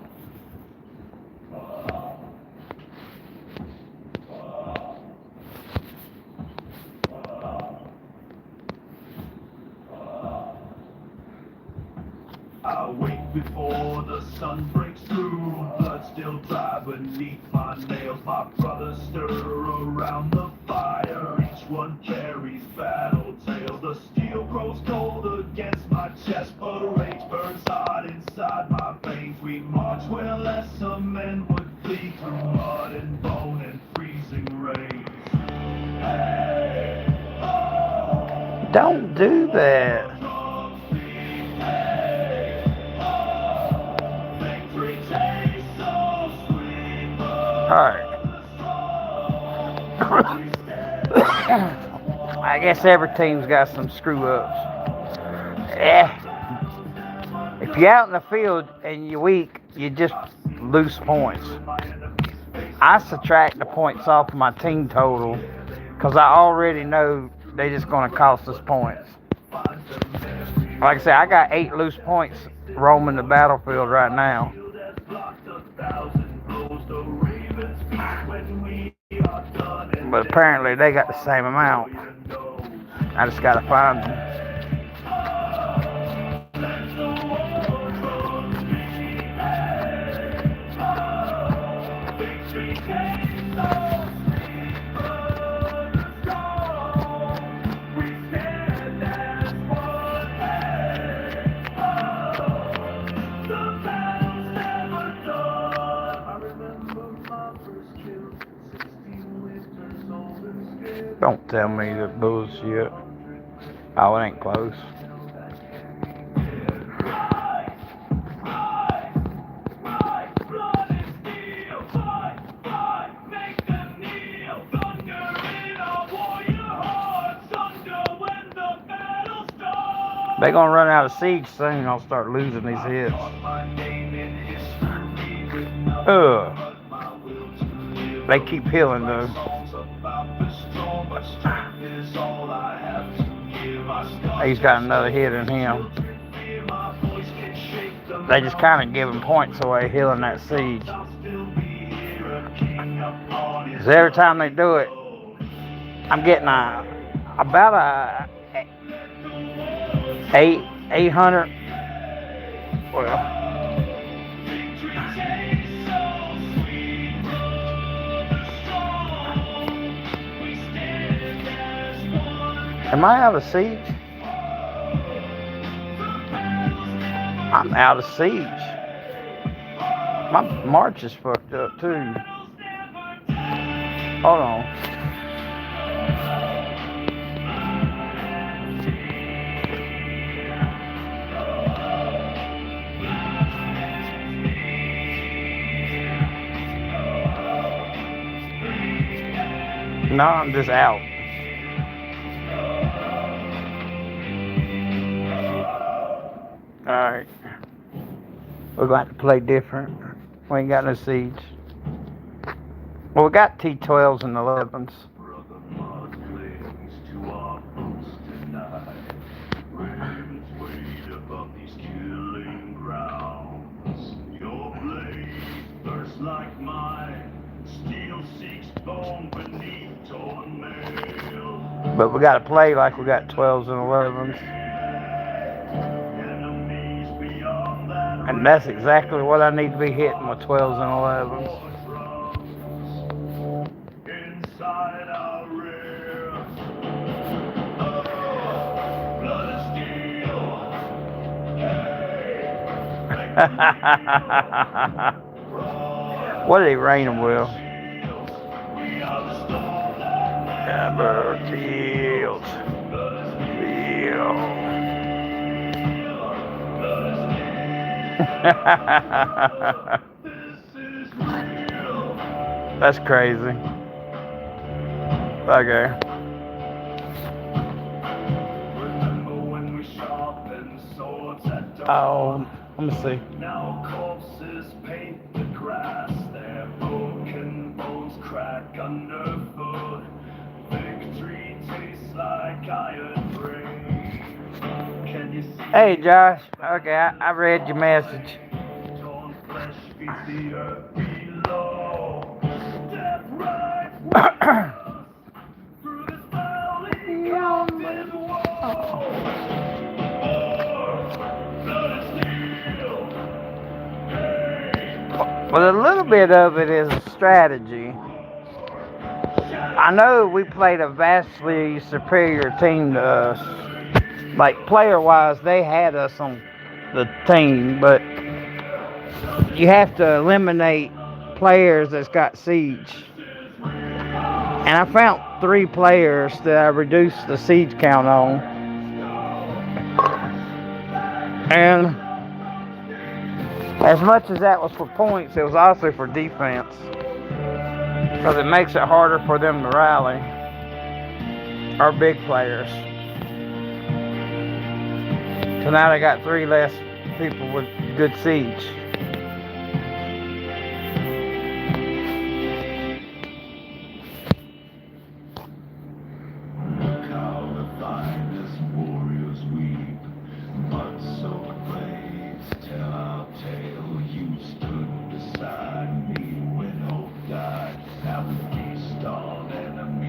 I wake before the sun breaks through. Blood still dry beneath my nails. My brothers stir around the fire. Each one carries battle tales. The steel grows cold against my chest, but rage burns hot inside my veins. We march where lesser men would flee through mud and bone and freezing rains. Hey, oh, Don't do that. Alright. I guess every team's got some screw ups. If you're out in the field and you're weak, you just lose points. I subtract the points off my team total because I already know they're just going to cost us points. Like I said, I got 8 loose points roaming the battlefield right now. But apparently they got the same amount. I just gotta find them. Don't tell me that bullshit. Oh, it ain't close. They gonna run out of siege soon. I'll start losing these hits. Ugh. They keep healing though. He's got another hit in him. They just kind of give him points away healing that siege. Cause every time they do it, I'm getting about a 800. Well, am I out of siege? I'm out of siege. My march is fucked up too. Hold on. No, I'm just out. Alright. We're going to have to play different. We ain't got no siege. Well, we got T12s and 11s. Like mine, steel seeks bone beneath torn mail. But we gotta play like we got 12s and 11s. And that's exactly what I need to be hitting with 12s and 11s. Inside our rear, blood and steel. What did he rain him with? Fields. That's crazy. Okay. Oh, let me see. Now corpses paint the grass, their broken bones crack underfoot. Victory tastes like iron brain. Can you see? Hey, Josh. Okay, I read your message. Torn flesh beats the earth below. Step right through this valley covered wall. Well, a little bit of it is strategy. I know we played a vastly superior team to us. Like, player-wise, they had us on the team, but you have to eliminate players that's got siege. And I found 3 players that I reduced the siege count on. And as much as that was for points, it was also for defense. Because it makes it harder for them to rally. Our big players. So now they got 3 less people with good siege. Now we feast on enemy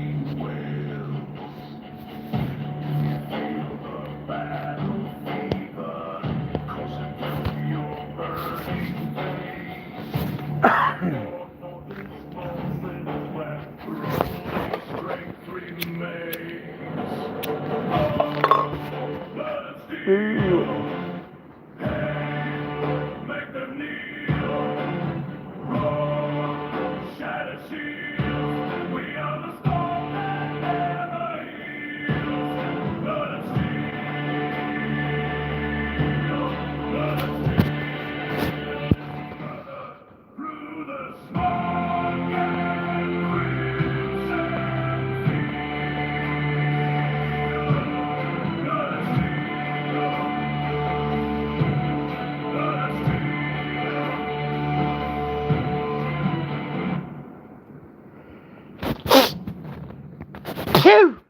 Phew!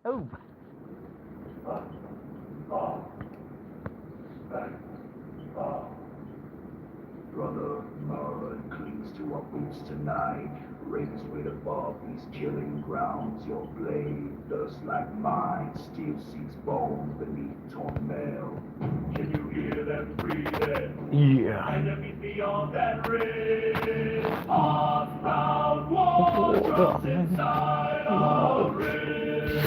Oh. Brother, Mara clings to our boots tonight. Raven's weight above these killing grounds. Your blade, dust like mine, still seeks bones beneath torn mail. Can you hear them breathing? Yeah. Enemies beyond that ridge. On round wall, drops inside our ribs.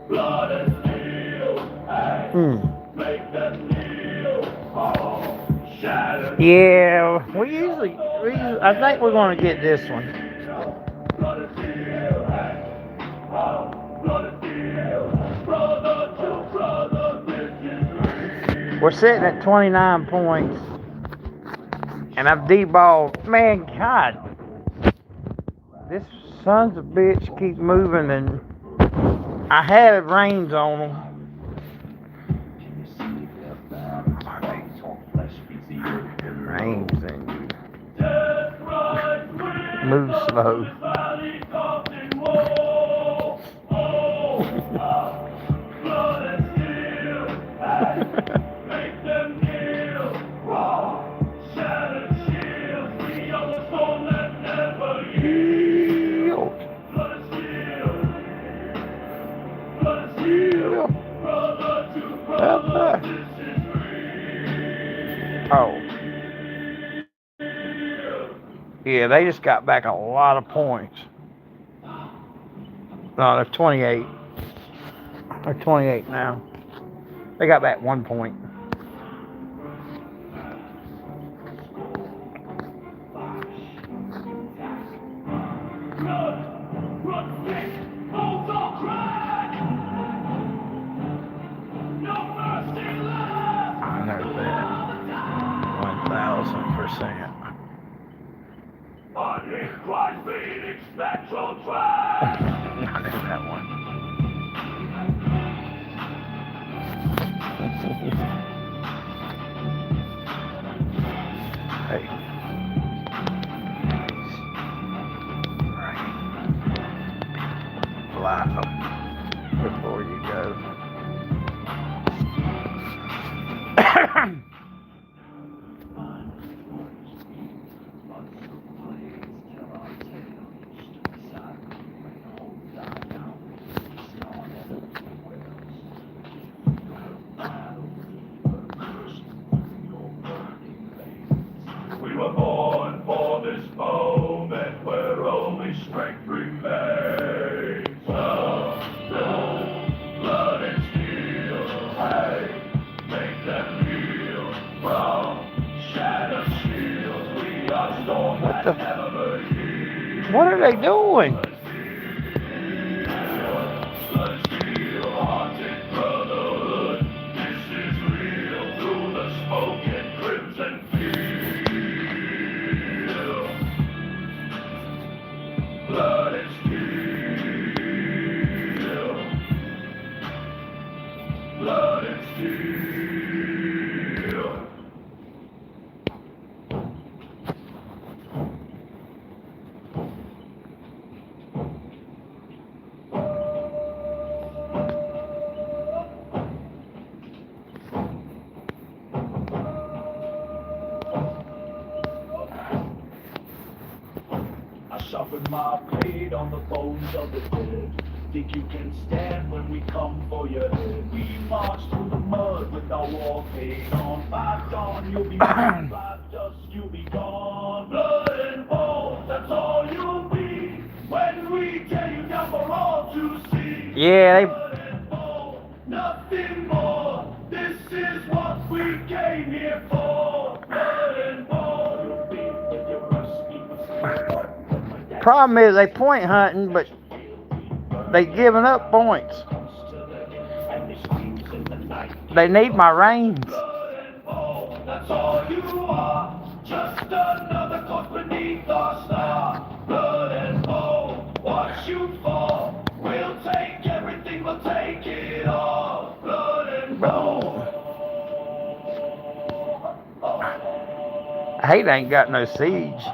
Blood and steel, hey, make them kneel. Shattered. Yeah, we usually, I think we're going to get this one. Blood and steel, hey, blood and steel. Brother to brother, this is real. We're sitting at 29 points. And I've deballed. Man, God. This sons of bitch keep moving, and I had reins on them. Reins and move slow. Oh. Yeah, they just got back a lot of points. No, they're 28. They're 28 now. They got back 1 point. I know that. 1,000%. I know that one. Hey. Right. Fly before you go. We were born for this moment where only strength remains. Blood and steel, hey, make them heal from shattered shields. We are storms that never heal. What are they doing? Blood and steel, haunted brotherhood. This is real through the smoke and crimson field. Blood and steel. Blood and steel. I sharpen my blade on the bones of the dead. Think you can stand when we come for your head? We march through the mud with our war paint on. By dawn you'll be gone, by dusk you'll be gone. Blood and bones, that's all you'll be when we tear you down for all to see. Yeah, Blood and bones, nothing more. This is what we came here for. Blood and bones, you'll be with your rusty. Problem is they point hunting, but they giving up points. They need my reins. That's all you are, just another corpse beneath our star. Blood and bone, what you for? We'll take everything, we'll take it all. Blood and bone. I hate they ain't got no siege.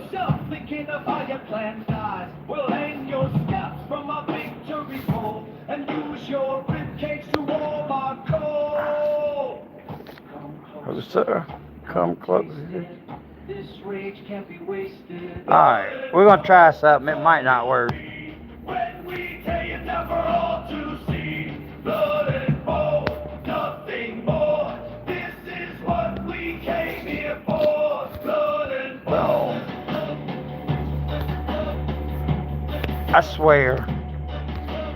yourself thinking of how your plan dies. We'll hang your scalps from our victory pole and use your ribcage to warm our coal. Oh, sir. Come close. This rage can't be wasted. Alright, we're gonna try something. It might not work. When we tell you never all to see blood and bone, nothing more. This is what we came here for. Blood and bone. I swear,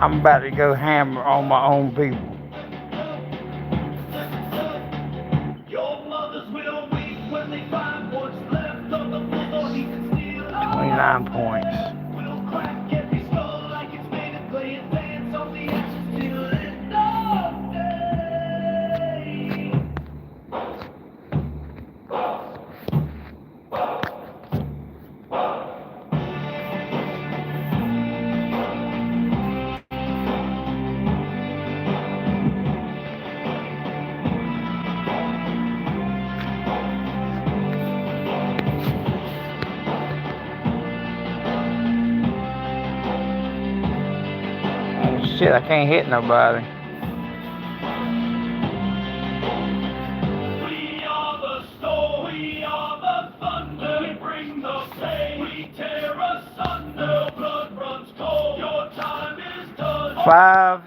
I'm about to go hammer on my own people. Your mothers will weep when they find what's left on the floor. He can steal 29 points. We'll crack every skull like it's made of clay and dance on the ashes till it's all day. Oh, shit, I can't hit nobody. We are the storm, we are the thunder, we bring the pain, we tear asunder, blood runs cold, your time is done. 5,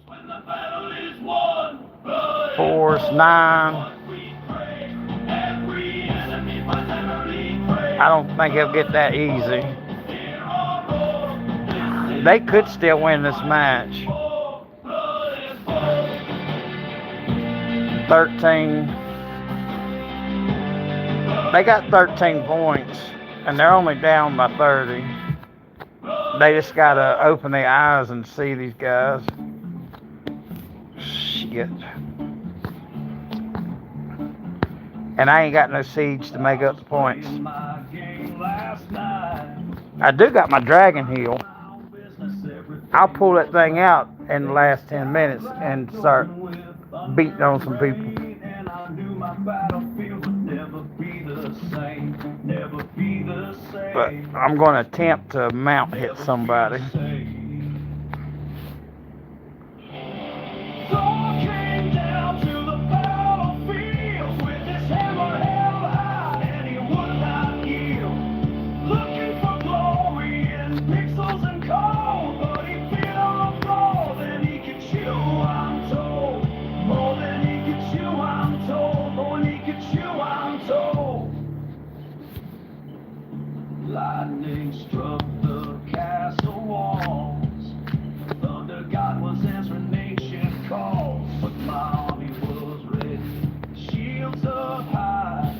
When the battle is won, blood 4, 9. we pray, every enemy finds every prey. I don't think it'll get that easy. Hear our roar, They could still win this match. blood and bone. 13. They got 13 points, and they're only down by 30. They just gotta open their eyes and see these guys. Shit. And I ain't got no siege to make up the points. My game last night. I do got my dragon heal. I'll pull that thing out in the last 10 minutes and start beating on some people. And I knew my battlefield would never be the same, never be the same. But I'm going to attempt to mount hit somebody. Thor came down to the battlefield with his hammer held high, and he would not yield. Looking for glory in pixels and cold, but he bit off more than he could chew, I'm told. More than he could chew, I'm told. More than he could chew, I'm told. Lightning struck the castle walls. Thunder God was answering nation calls, but my army was ready, shields up high,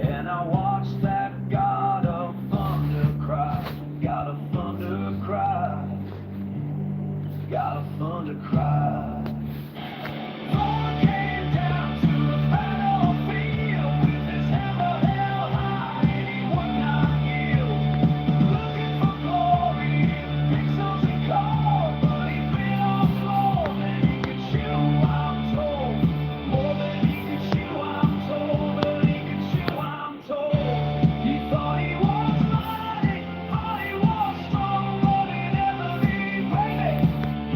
and I watched that God of thunder cry, God of thunder cry, God of thunder cry. Thor came down to the battlefield with his hammer held high, and he would not yield. Looking for glory in pixels and cold, but he bit off more than he could chew, I'm told. More than he could chew, I'm told. More than he could chew, I'm told. He thought he was mighty, thought he was strong, but he never did pay.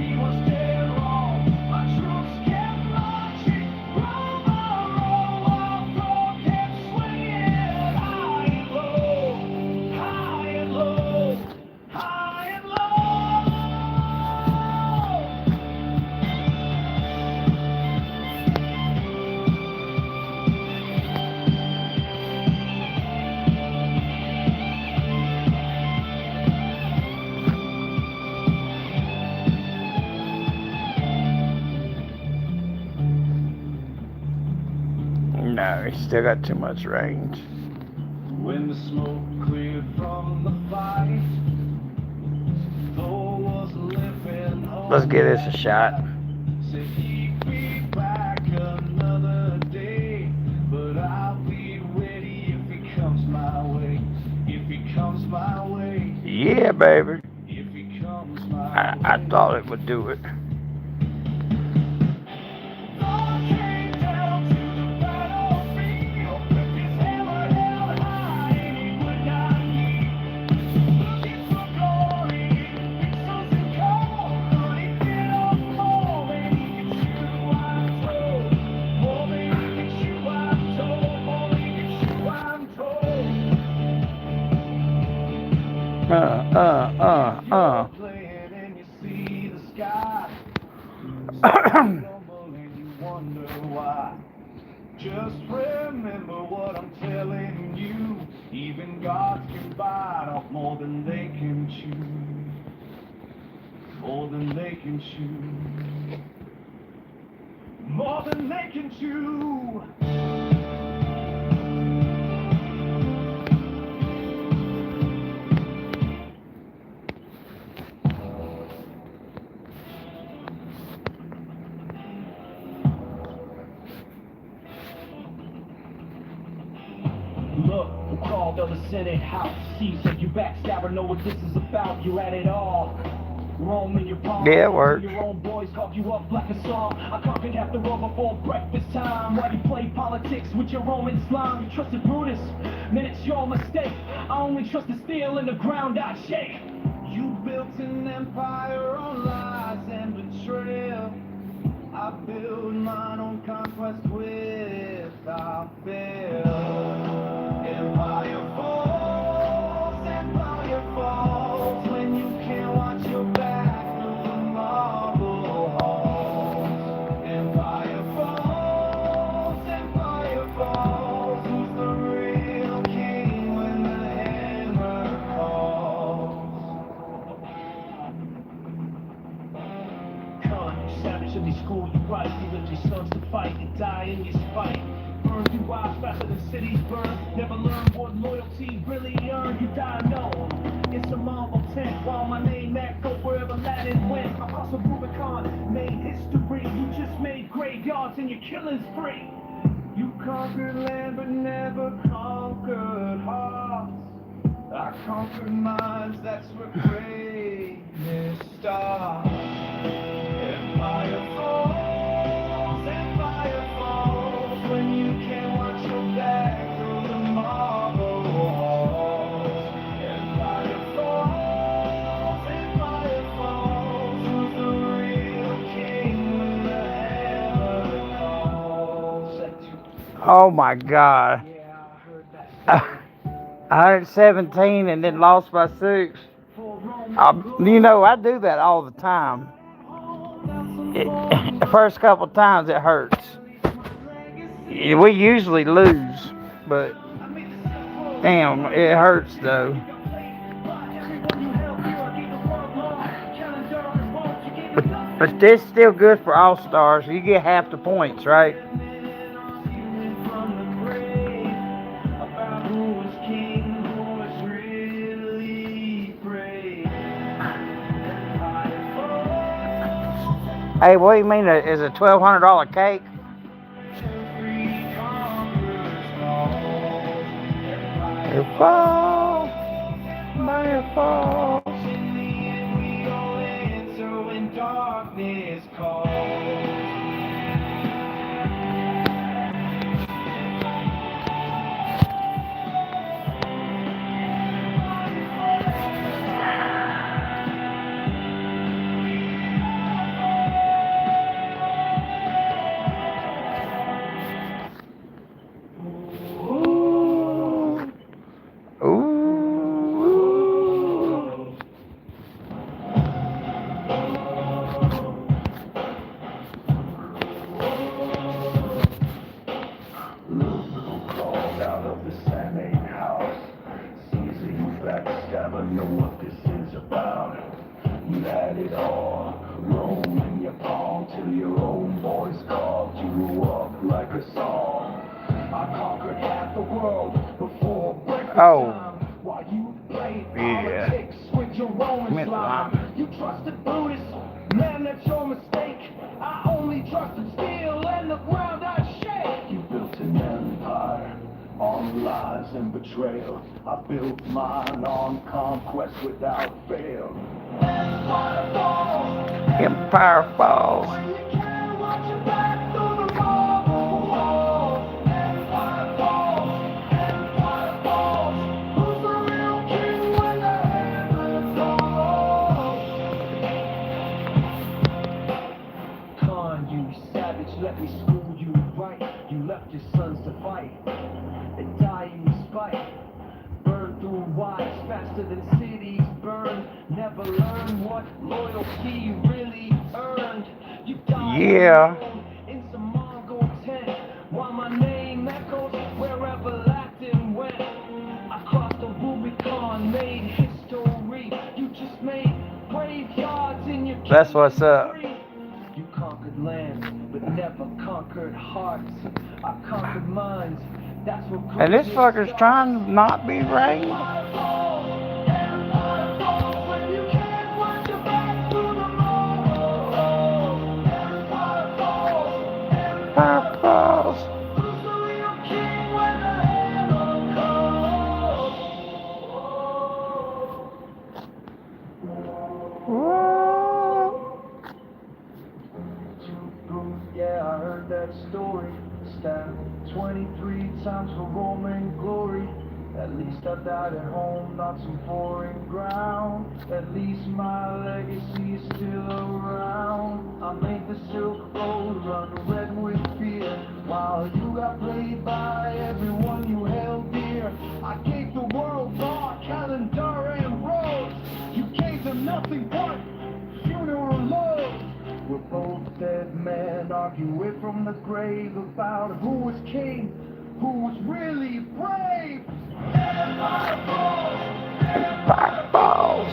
He was dead wrong. My troops kept marching, row by row, while Thor kept swinging high and low, high and low, high and low. No, he's still got too much range. When the smoke cleared from the fight, Thor was limping home. Let's give this a shot. Said he'd be back another day, but I'll be ready if he comes my way. If he comes my way. Yeah, baby. If he comes my way. I thought it would do it. Thor came down to the battlefield with his hammer held high, and he would not Playing and you see the sky. Stumble and you wonder why. Just remember what I'm telling you. Even gods can bite off more than they can chew. More than they can chew. More than they can chew. Look, who called of the Senate House? Caesar, you backstabber, know what this is about. You had it all. Rome in your palm. Yeah, it works. Your own boys called you up like a song. I conquered half the world before breakfast time. While you play politics with your Roman slime, you trusted Brutus. Man, it's your mistake. I only trust the steel in the ground I shake. You built an empire on lies and betrayal. I build mine on conquest without fail. Empire falls when you can't watch your back through the marble halls. Empire falls. Who's the real king when the hammer falls? Con, you savage of these schools, you right. You lift your sons to fight and die in your spite. Burn through wives faster than cities burn. Never learn what loyalty really earned. You die alone. It's a marble tent while my name echoes wherever Latin went. Across the Rubicon, made history. You just made graveyards and your killing's free. You conquered land but never conquered hearts. I conquered minds, that's where greatness starts. Empire falls when you can't watch your back through the marble walls. Empire falls. Who's the real king when the hammer falls? Oh my God. Yeah, I heard that story. 117 and then lost by 6. You know, I do that all the time. The first couple times it hurts. We usually lose, but damn, it hurts though. But this is still good for all stars. You get half the points, right? Hey, what do you mean? Is a $1,200 cake? It falls, by it falls. Know what this is about. You had it all, Rome in your palm till your own voice carved you up like a song. I conquered half the world before breakfast time. While you played politics with your Roman slime. You trusted Brutus, man, that's your mistake. I only trusted steel and the ground I shake. You built an empire on lies and betrayal. I built mine on conquest without fail. Empire falls. Empire falls. When you can't watch your back through the marble walls. Empire falls. Empire falls. Who's the real king when the hammer falls? Con, you savage, let me school you right. You left your sons to fight and die in your spite. Burn through wives faster than cities never learn what loyalty really earned. You died Yeah. alone in some Mongol tent, while my name echoes wherever Latin went. I crossed the Rubicon, made history. You just made graveyards in your That's what's up. You conquered lands, but never conquered hearts. I conquered minds. That's what And this greatness fucker's starts. trying to not be raped. Purples. Whoa. Yeah, I heard that story. Stabbed 23 times for Roman glory. At least I died at home, not some foreign ground. At least my legacy is still around. I made the Silk Road run red with fear, while you got played by everyone you held dear. I gave the world our calendar and rose. You gave them nothing but funeral loads. We're both dead men arguing from the grave about who was king, who was really brave. Fireballs.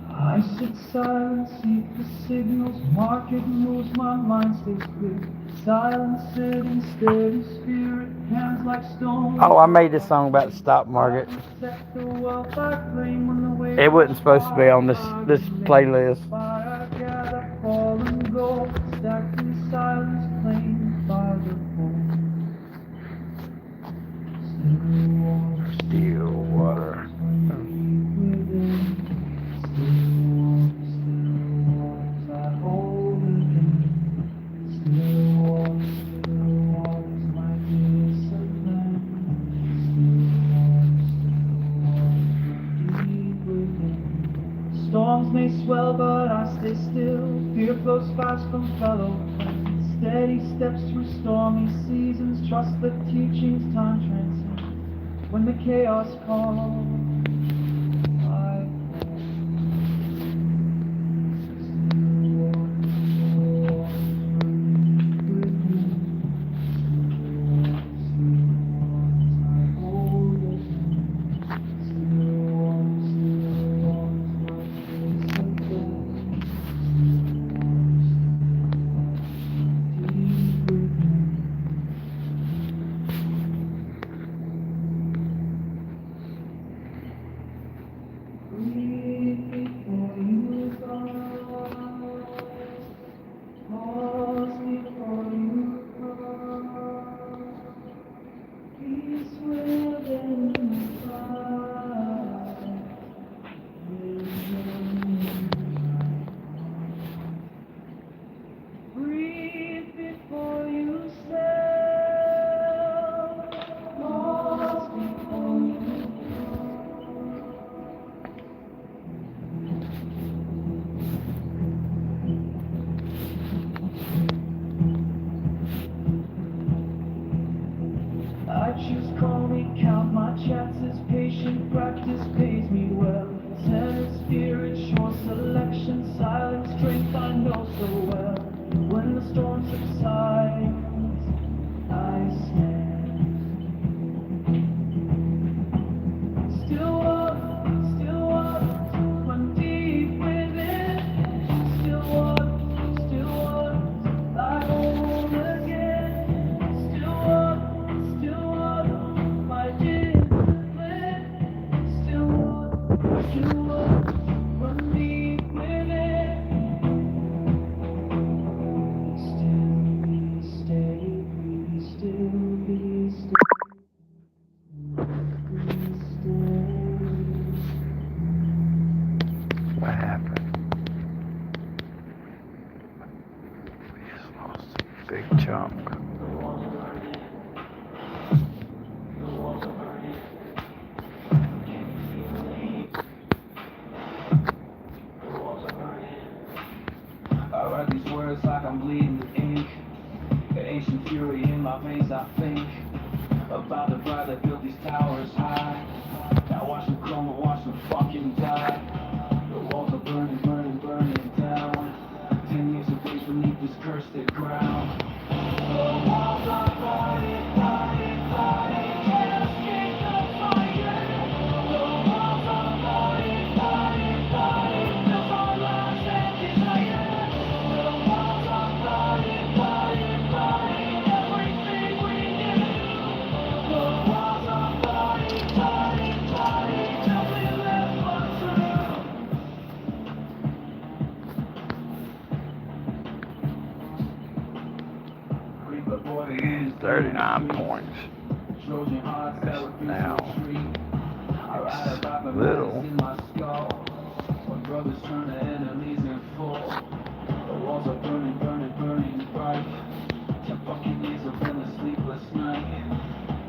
I sit silent, seek the signals, market moves, my mind stays clear. Silent, sitting, steady spirit, hands like stone. Oh, I made this song about the stock market. Set the wealth I claim when the waves It wasn't supposed to be on this playlist. fire gather, fall and go, stacked in silence, claimed by the fold. Still water. Storms may swell, but I stay still. Fear flows fast from fellow friends. Steady steps through stormy seasons. Trust the teachings time transcends. When the chaos calls, I Creeper boy is 39 points. Trojan hearts that refuse Now, to retreat. I ride about the little. madness in my skull. When brothers turn to enemies in full. The walls are burning, burning, burning bright. 10 fucking years have been a sleepless night.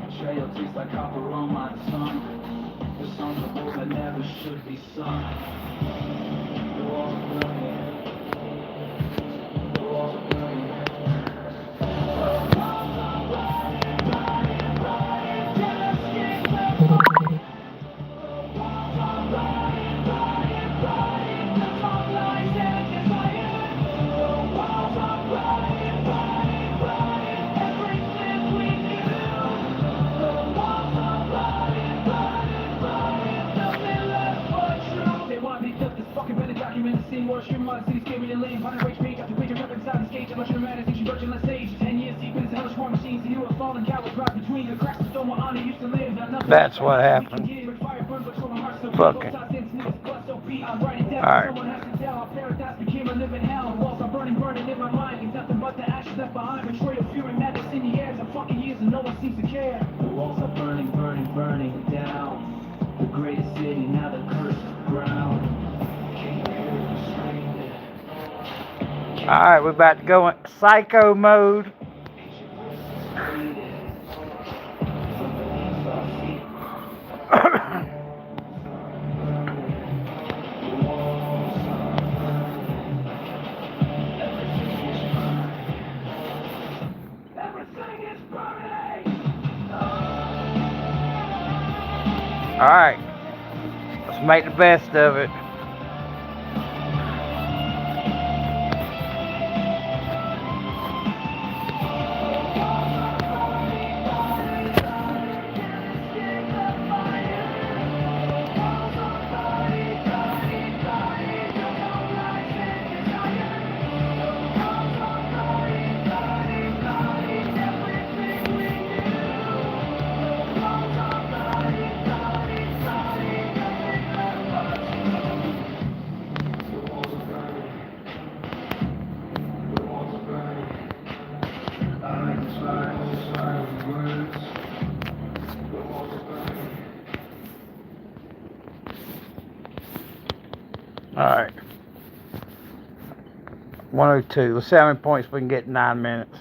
Betrayal tastes like copper on my tongue. The songs of war that never should be sung. The walls are burning. The walls are burning. They want me to flip this fucking better document the scene. More stream on the city, scary and lame. Behind a rage page after page, I'm up inside the skate. I'm much dramatic, teaching virgin less age. 10 years deep into hellish war machines. You a fallen coward, right between the cracks of stone where honor used to live. That's what happened. Fucking. Alright. Someone has to tell how paradise became a living hell. Walls are burning, burning in my mind. It's nothing but the ashes left behind. Betrayal, fury, madness in the air. The fucking years and no one seems to care. The walls are burning, burning, burning down. The greatest city, now the cursed ground. Can't hear the screaming. Alright, we're about to go in psycho mode. Alright, let's make the best of it. Alright. 102. Let's see how many points we can get in 9 minutes.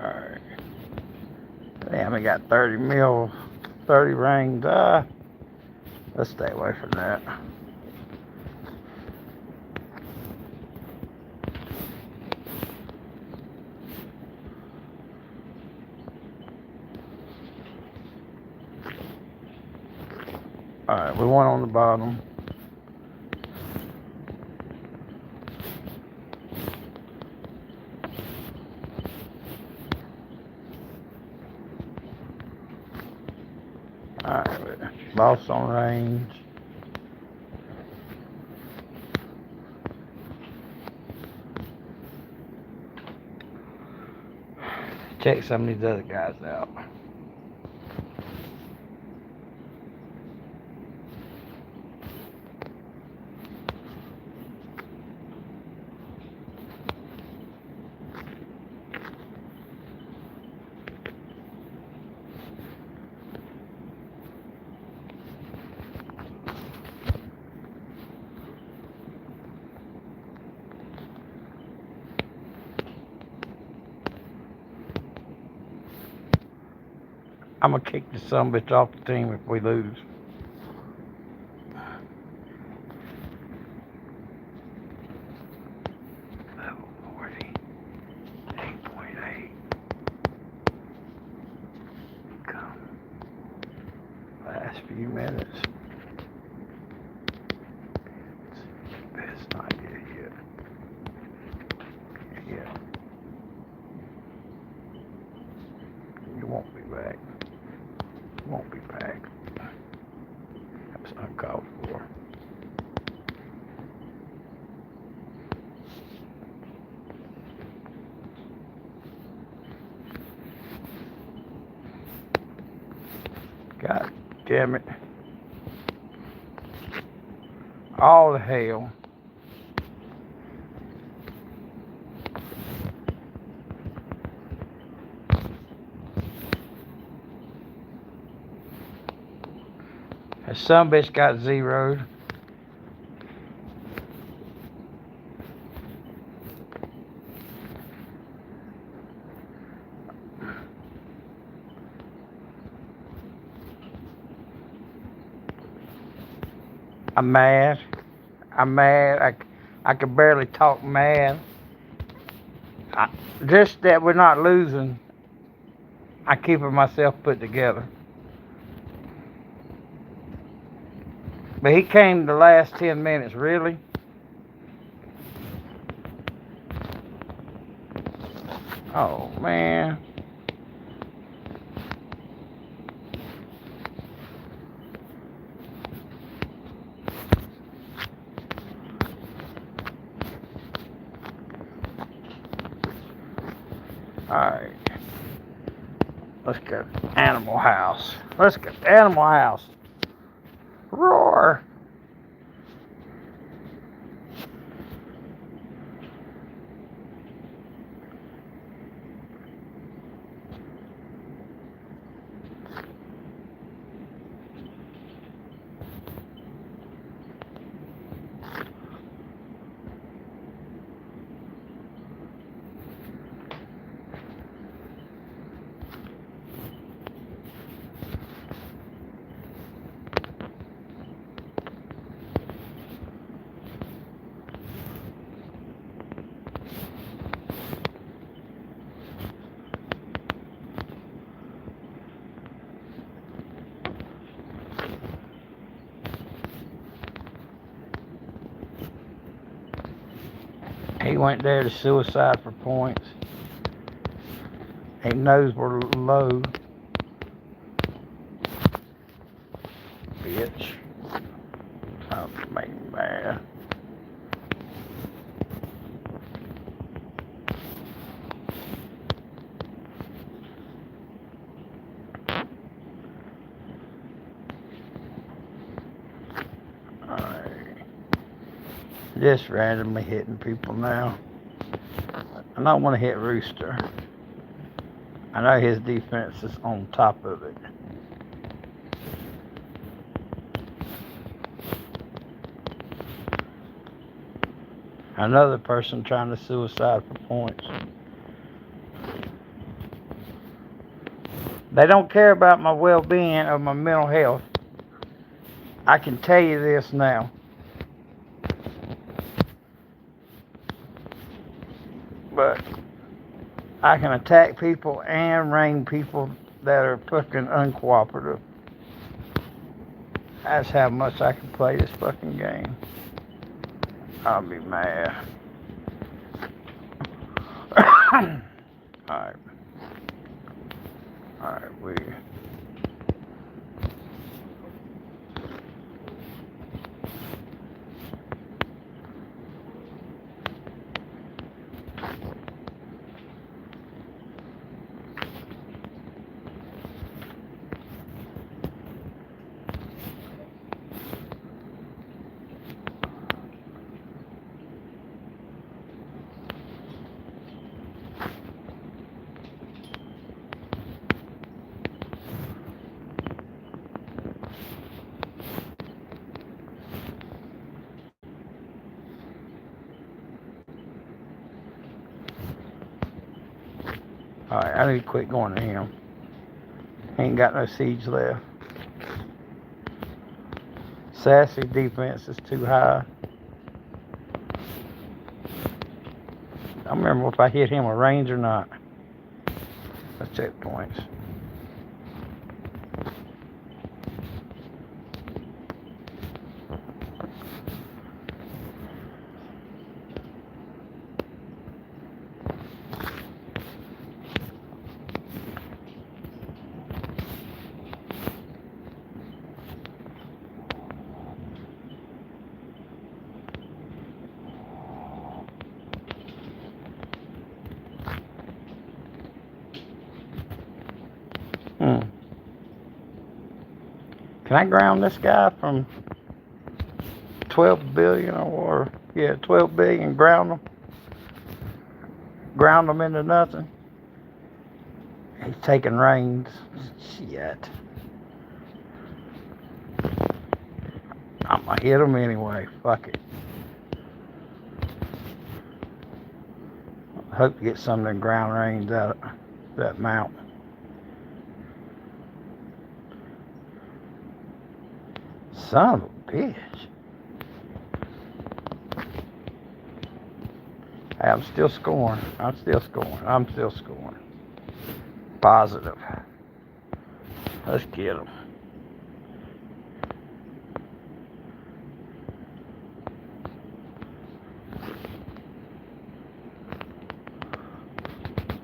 Alright. Damn, we got 30 mil, 30 rings. Let's stay away from that. Alright, we want on the bottom. Alright, lost on range. Check some of these other guys out. I'm gonna kick this sumbitch off the team if we lose. Level 40, 8.8. Come. Last few minutes. Best It's not here yet. Yeah. You won't be back. You won't be back. That's uncalled for. God damn it. All the hell. That some bitch got zeroed. I'm mad. I'm mad. I can barely talk mad. Just that we're not losing, I keeping myself put together. But he came the last 10 minutes, really? Oh, man. Alright. Let's go to Animal House. Let's go to Animal House. Roar. He went there to suicide for points. He knows we're low. Bitch. Oh, make me mad. Alright. Just randomly hitting people now. I don't want to hit Rooster. I know his defense is on top of it. Another person trying to suicide for points. They don't care about my well-being or my mental health. I can tell you this now. But I can attack people and ring people that are fucking uncooperative. That's how much I can play this fucking game. I'll be mad. Alright. Alright, we... Alright, I need to quit going to him. He ain't got no siege left. Sassy defense is too high. I don't remember if I hit him with range or not. Let's check points. Can I ground this guy from 12 billion or yeah, 12 billion? Ground him into nothing. He's taking reins. Shit. I'm gonna hit him anyway. Fuck it. Hope to get some of them ground reins out of that mount. Son of a bitch. Hey, I'm still scoring. Positive. Let's get him.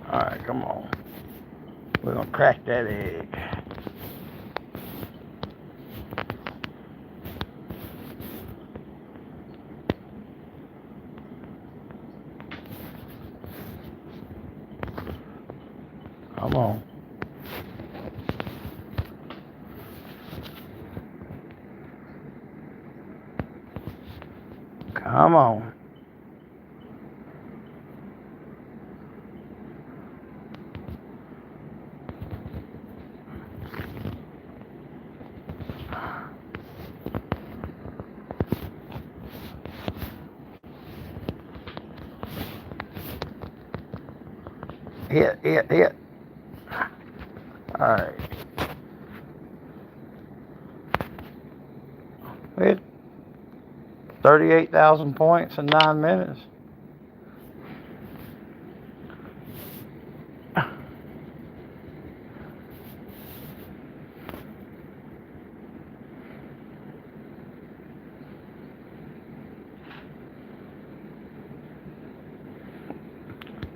Alright, come on. We're gonna crack that egg. Come on. Come on. Hit. Alright. We had 38,000 points in 9 minutes.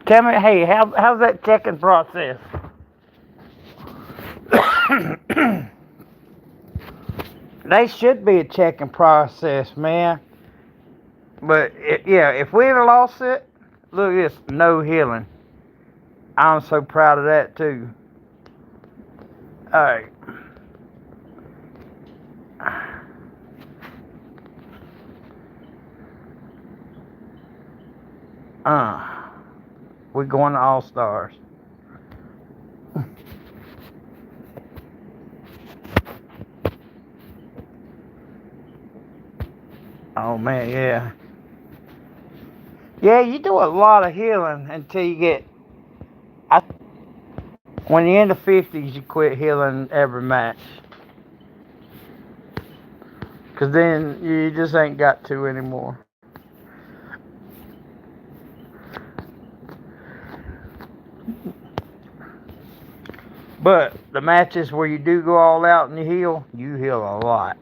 Tell me, hey, how's that checking process? They should be a checking process, man. But if we'd have lost it, look at this, no healing. I'm so proud of that too. All right. We're going to All Stars. Oh man, yeah. Yeah, you do a lot of healing until you get. When you're in the 50s, you quit healing every match. Because then you just ain't got to anymore. But the matches where you do go all out and you heal a lot.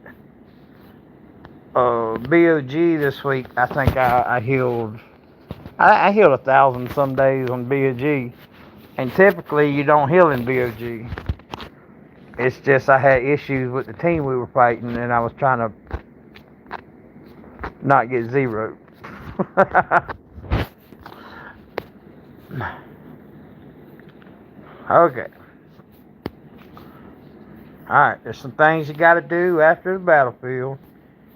BOG this week, I think I healed. I healed 1,000 some days on BOG. And typically you don't heal in BOG. It's just I had issues with the team we were fighting and I was trying to not get zeroed. Okay. Alright, there's some things you gotta do after the battlefield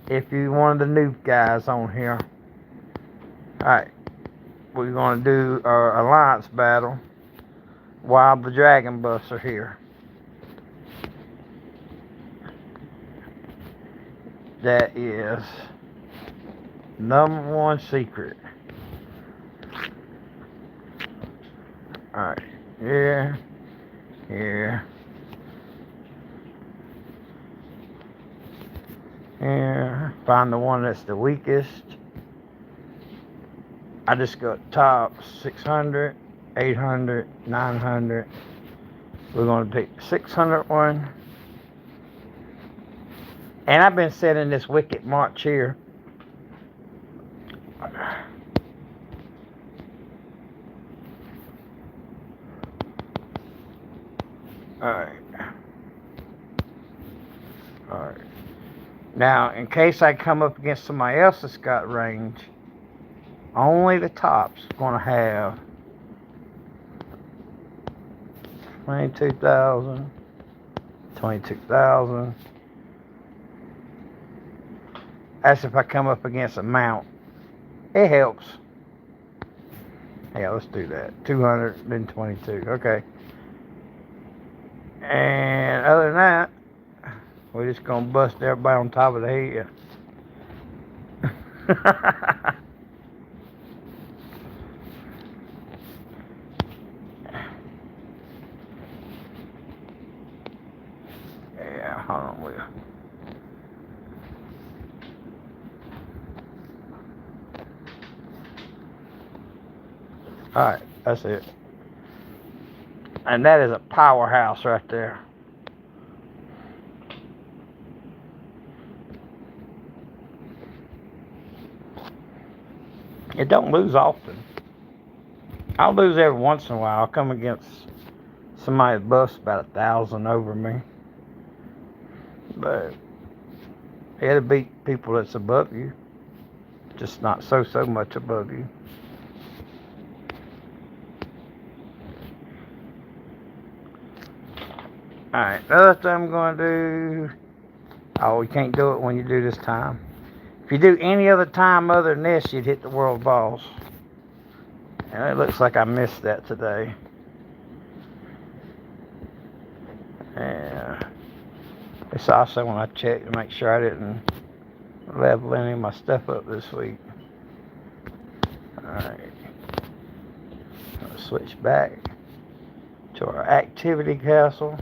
if you're one of the new guys on here. Alright. We're gonna do our alliance battle while the dragon buffs are here. That is #1 secret. Alright, here. Here, find the one that's the weakest. I just got top 600, 800, 900. We're going to pick 600 one. And I've been setting this wicked march here. Alright. Now, in case I come up against somebody else that's got range, only the top's going to have 22,000, 22,000, That's if I come up against a mount. It helps. Yeah, let's do that. 200, then 22. Okay. And other than that, we're just going to bust everybody on top of the head. Yeah, hold on, Will. Alright, that's it. And that is a powerhouse right there. It don't lose often. I'll lose every once in a while. I'll come against somebody that busts about 1,000 over me. But it'll beat people that's above you. Just not so much above you. Alright, the other thing I'm going to do... Oh, we can't do it when you do this time. If you do any other time other than this, you'd hit the world boss. And it looks like I missed that today. And it's also when I check to make sure I didn't level any of my stuff up this week. Alright. I'll switch back to our activity castle.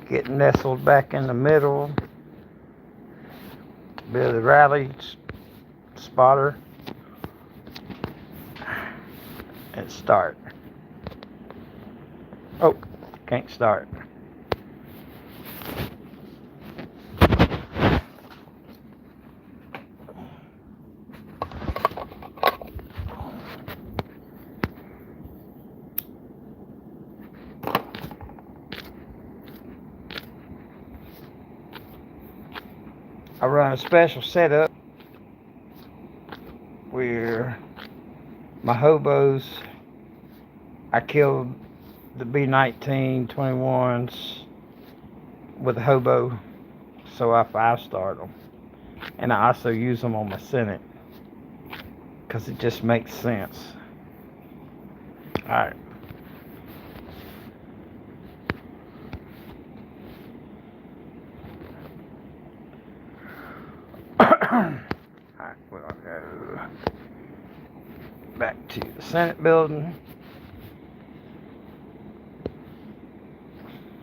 Get nestled back in the middle. Bit of the rally spotter. And start. Oh, can't start. I run a special setup where my hobos, I killed the B-19 21s with a hobo, so I 5-starred them. And I also use them on my Senate because it just makes sense. Alright. Alright, we're gonna go back to the Senate building.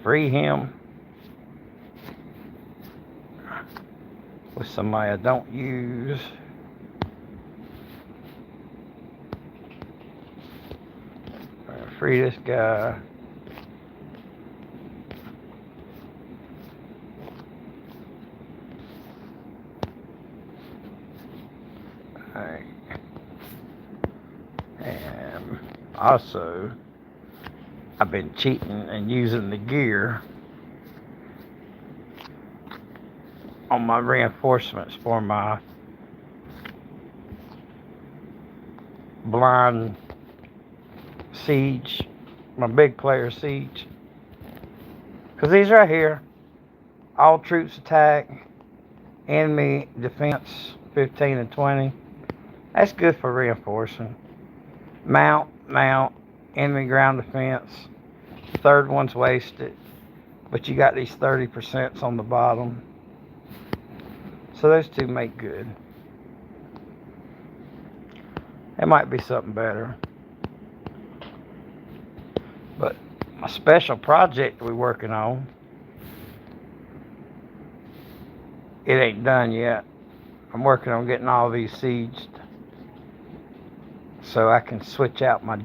Free him with somebody I don't use. Free this guy. Alright. And also, I've been cheating and using the gear on my reinforcements for my blind siege, my big player siege. Because these right here, all troops attack, enemy defense 15 and 20. That's good for reinforcing. Mount, enemy ground defense. Third one's wasted, but you got these 30% on the bottom. So those two make good. It might be something better. But my special project we're working on, it ain't done yet. I'm working on getting all these sieged so I can switch out my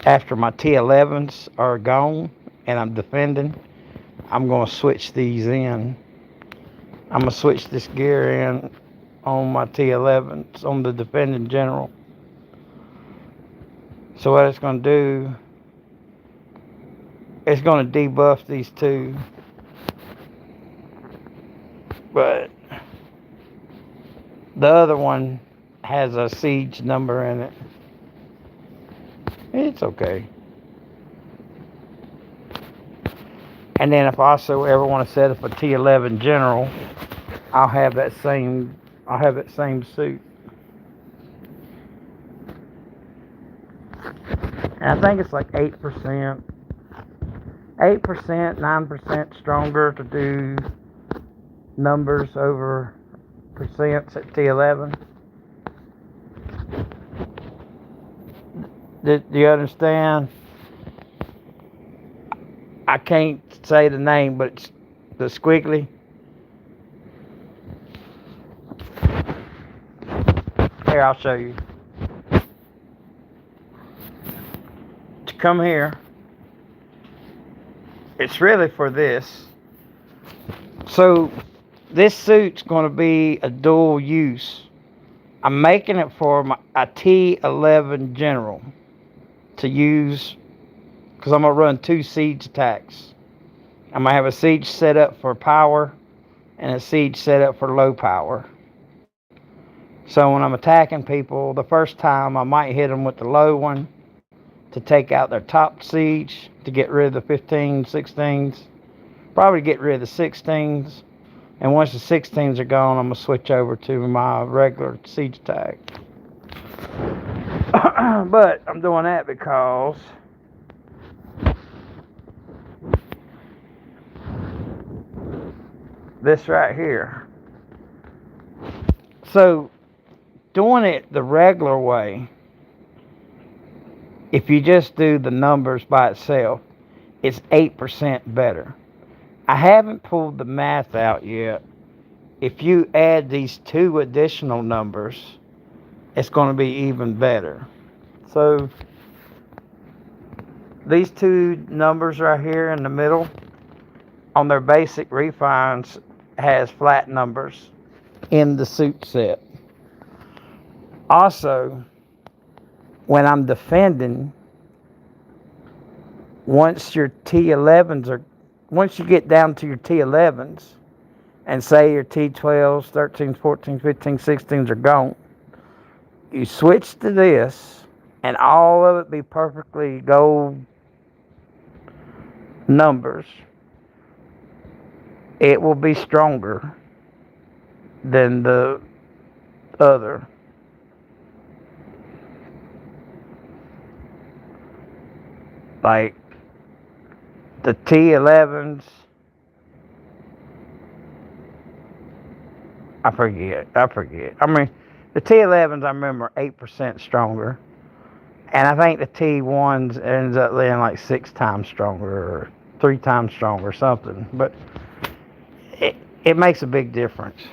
after my T11s are gone and I'm defending, I'm going to switch these in. I'm going to switch this gear in on my T11s on the defending general. So what it's going to do, it's going to debuff these two. But the other one has a siege number in it. It's okay. And then if I also ever want to set up a T11 General, I'll have that same suit. And I think it's like 8%, 9% stronger to do numbers over percents at T11. Do you understand? I can't say the name, but it's the squiggly. Here, I'll show you. To come here, it's really for this. So this suit's going to be a dual use. I'm making it for a T11 General to use because I'm going to run 2 siege attacks. I'm going to have a siege set up for power and a siege set up for low power. So when I'm attacking people, the first time I might hit them with the low one to take out their top siege, to get rid of the 15, 16s. Probably get rid of the 16s. And once the 16s are gone, I'm going to switch over to my regular siege attack. But I'm doing that because this right here. So doing it the regular way, if you just do the numbers by itself, it's 8% better. I haven't pulled the math out yet. If you add these 2 additional numbers, it's going to be even better. So these 2 numbers right here in the middle, on their basic refines, has flat numbers in the suit set. Also, when I'm defending, once you get down to your T11s, and say your T12s, 13s, 14s, 15s, 16s are gone, you switch to this, and all of it be perfectly gold numbers. It will be stronger than the other. Like the T11s, I forget. I mean, the T11s I remember are 8% stronger. And I think the T1s ends up being like 6 times stronger or 3 times stronger or something. But it makes a big difference.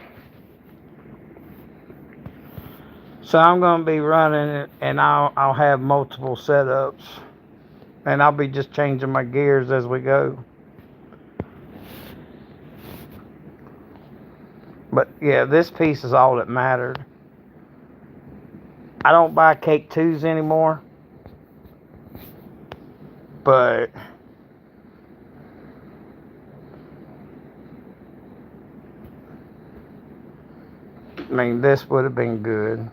So I'm going to be running it, and I'll have multiple setups. And I'll be just changing my gears as we go. But yeah, this piece is all that mattered. I don't buy Cake 2s anymore. But I mean, this would have been good.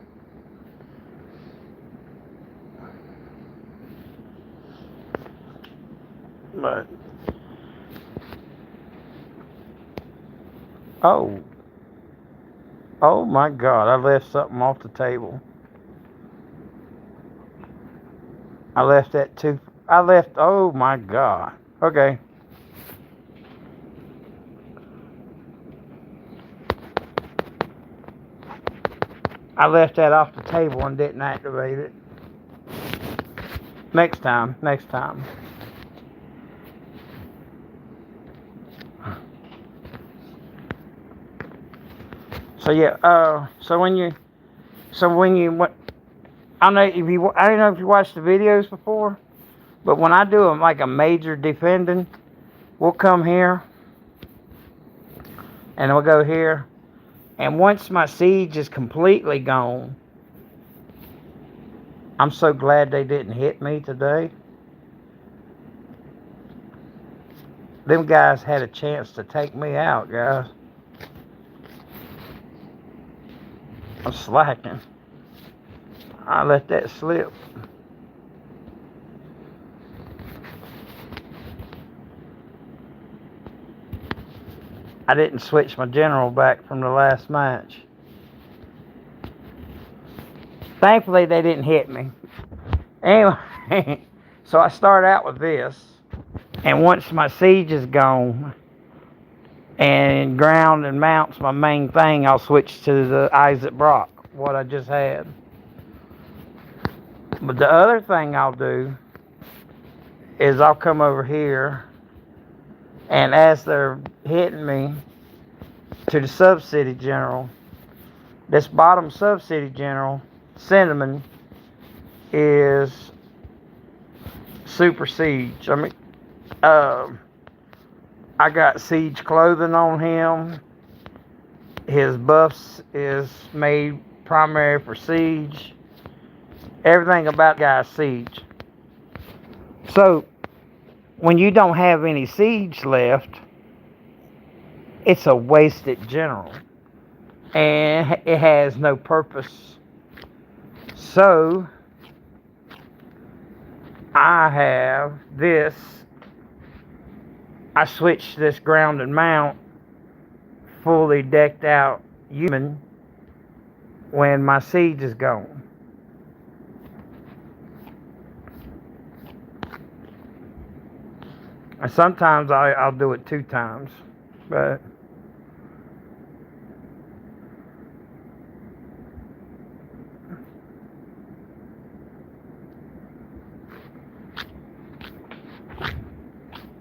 But oh my God, I left something off the table. I left that too. Oh my God. Okay. I left that off the table and didn't activate it. Next time. So yeah, so when you I don't know if you watched the videos before, but when I do like a major defending, we'll come here and we'll go here, and once my siege is completely gone, I'm so glad they didn't hit me today. Them guys had a chance to take me out, guys. I'm slacking. I let that slip. I didn't switch my general back from the last match. Thankfully, they didn't hit me. Anyway, so I start out with this, and once my siege is gone, and ground and mount's my main thing, I'll switch to the Isaac Brock, what I just had. But the other thing I'll do is I'll come over here, and as they're hitting me, to the sub-city general. This bottom sub-city general, Cinnamon, is super siege. I mean, I got siege clothing on him. His buffs is made primary for siege. Everything about guy's siege. So, when you don't have any siege left, it's a wasted general. And it has no purpose. So, I have this. I switched this ground and mount fully decked out human when my siege is gone. And sometimes I'll do it 2 times, but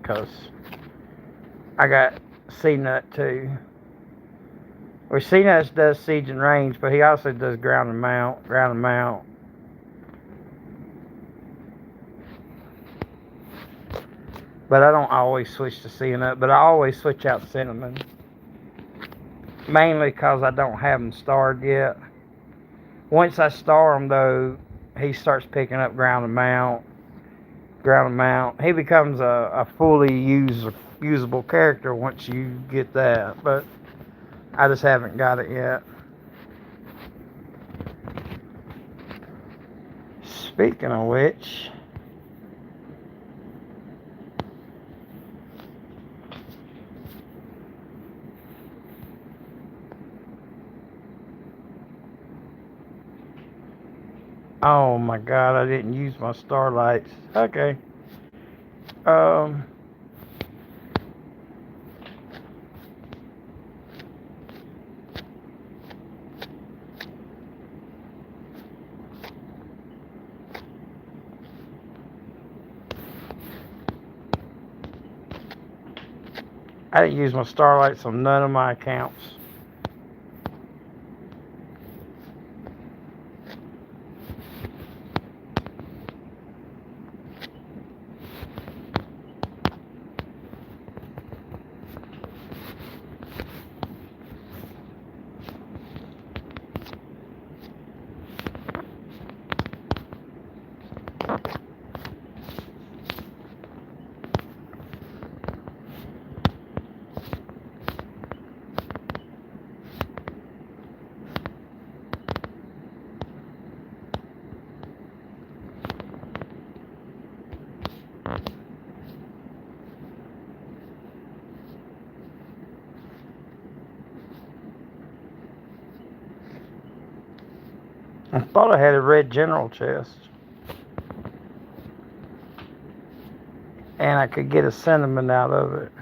because I got C-Nut too. Well, C-Nut does siege and range, but he also does ground and mount. But I don't always switch to C-Nut, but I always switch out Cinnamon. Mainly because I don't have him starred yet. Once I star him, though, he starts picking up ground and mount. He becomes a fully usable character once you get that, but I just haven't got it yet. Speaking of which, oh my god, I didn't use my starlights. Okay. I didn't use my starlights on none of my accounts. I thought I had a red general chest. And I could get a Cinnamon out of it.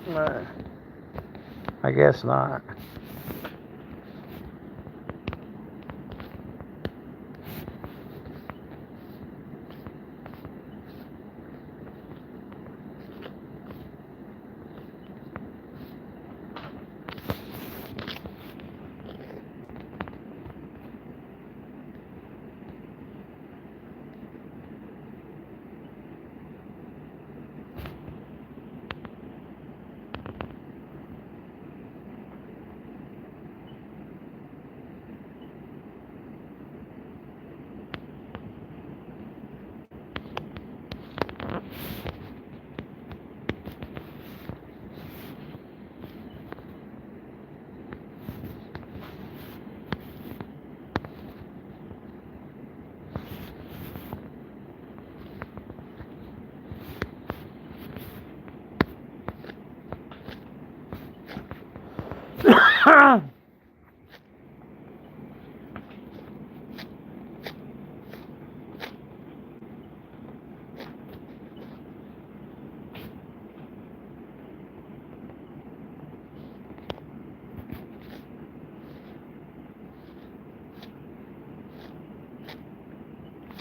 But I guess not.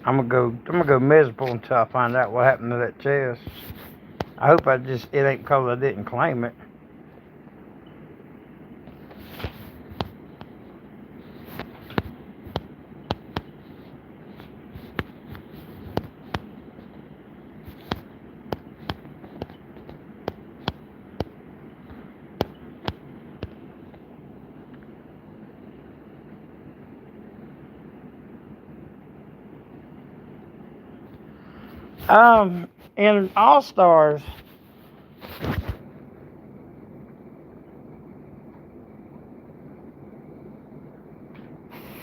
I'm gonna go miserable until I find out what happened to that chest. I hope it ain't because I didn't claim it. In All Stars,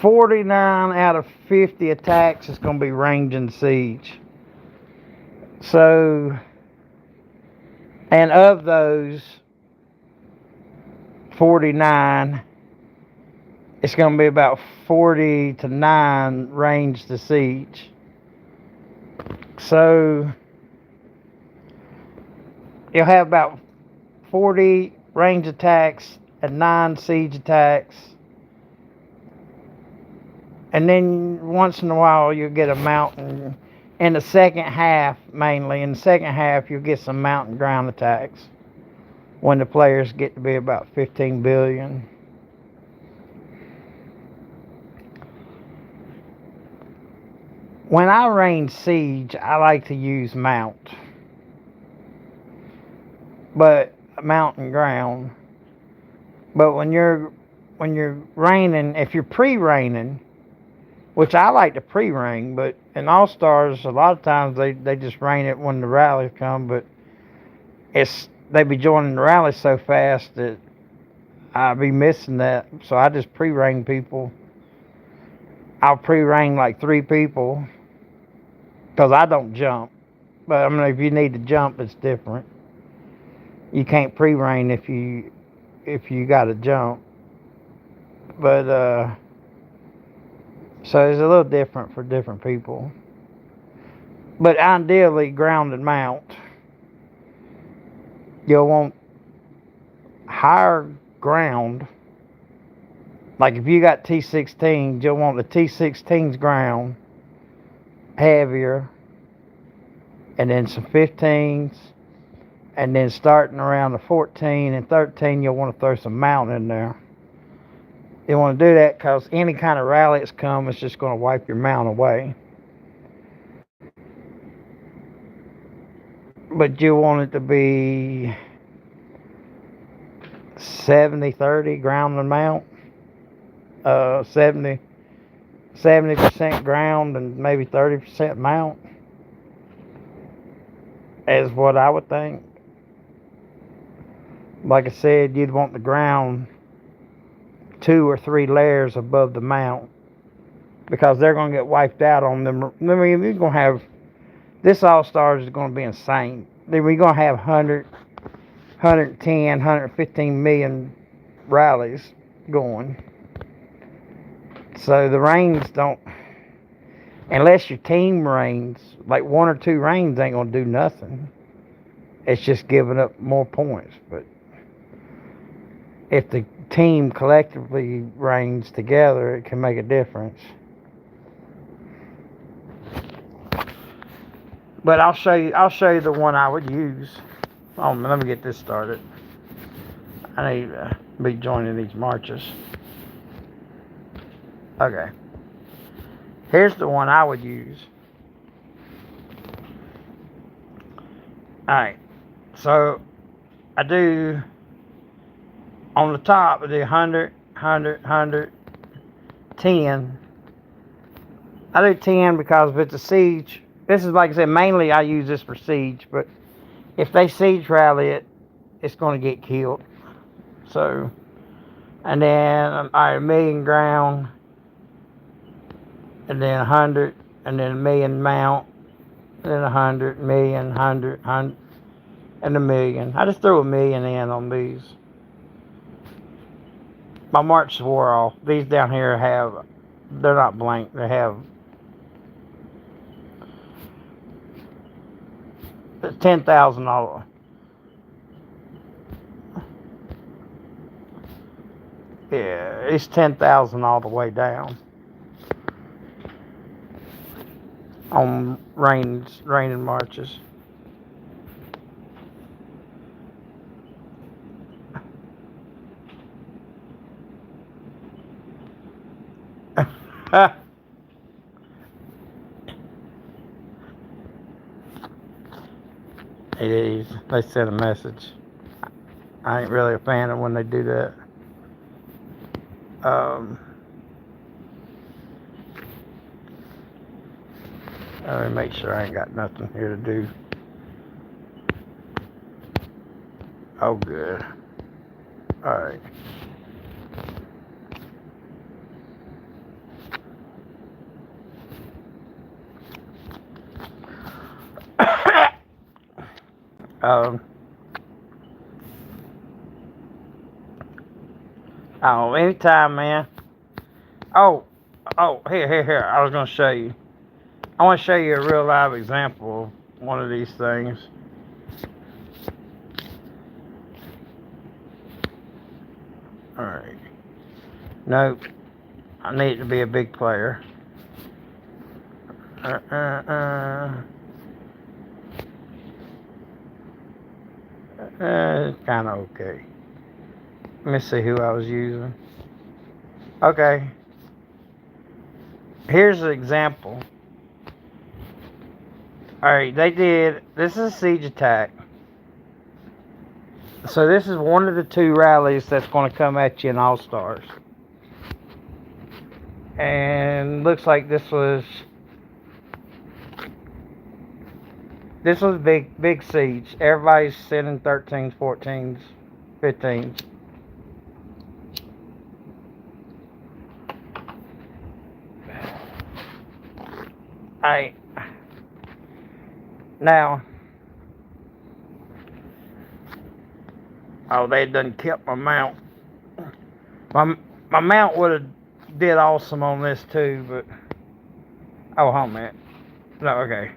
$49 out of 50 attacks is going to be range and siege. So, and of those 49, it's going to be about 40 to 9 range to siege. So, you'll have about 40 range attacks and 9 siege attacks. And then once in a while you'll get a mountain. In the second half, mainly, in the second half you'll get some mountain ground attacks when the players get to be about 15 billion. When I range siege, I like to use mount. But mountain ground. But when you're raining, if you're pre-raining, which I like to pre-rain, but in All Stars, a lot of times they just rain it when the rallies come, but they be joining the rally so fast that I'll be missing that. So I just pre-rain people. I'll pre-rain like 3 people, because I don't jump. But I mean, if you need to jump, it's different. You can't pre-rain if you got to jump. But so it's a little different for different people. But ideally, ground and mount. You'll want higher ground. Like if you got T16s, you'll want the T16's ground heavier. And then some 15s. And then starting around the 14 and 13, you'll want to throw some mount in there. You want to do that because any kind of rally that's come, it's just going to wipe your mount away. But you want it to be 70-30 ground and mount. 70% ground and maybe 30% mount. Is what I would think. Like I said, you'd want the ground 2 or 3 layers above the mount, because they're going to get wiped out on them. I mean, you're going to have, this All Stars is going to be insane. We're going to have 100, 110, 115 million rallies going. So the rains don't, unless your team rains, like 1 or 2 rains ain't going to do nothing. It's just giving up more points. But if the team collectively rains together, it can make a difference. But I'll show you the one I would use. Oh, let me get this started. I need to be joining these marches. Okay. Here's the one I would use. Alright. So I do, on the top, I do 100, 100, 100, 10. I do 10 because if it's a siege, this is, like I said, mainly I use this for siege, but if they siege rally it, it's going to get killed. So, and then a million ground, and then 100, and then a million mount, and then 100, million, 100, 100, and a million. I just throw a million in on these. My marches wore off. These down here they're not blank. They have 10,000 all. Yeah, it's 10,000 all the way down on raining marches. They sent a message. I ain't really a fan of when they do that. Let me make sure I ain't got nothing here to do. Oh, good. All right. Oh, anytime, man. Oh, here. I was gonna show you. I want to show you a real live example of one of these things. All right. Nope. I need to be a big player. It's kind of okay. Let me see who I was using. Okay. Here's an example. Alright, this is a siege attack. So this is one of the two rallies that's going to come at you in All-Stars. And looks like this was big siege. Everybody's sending 13s, 14s, 15s. Alright. Now, they done kept my mount. My mount would have did awesome on this too, but hold on a minute. No, okay.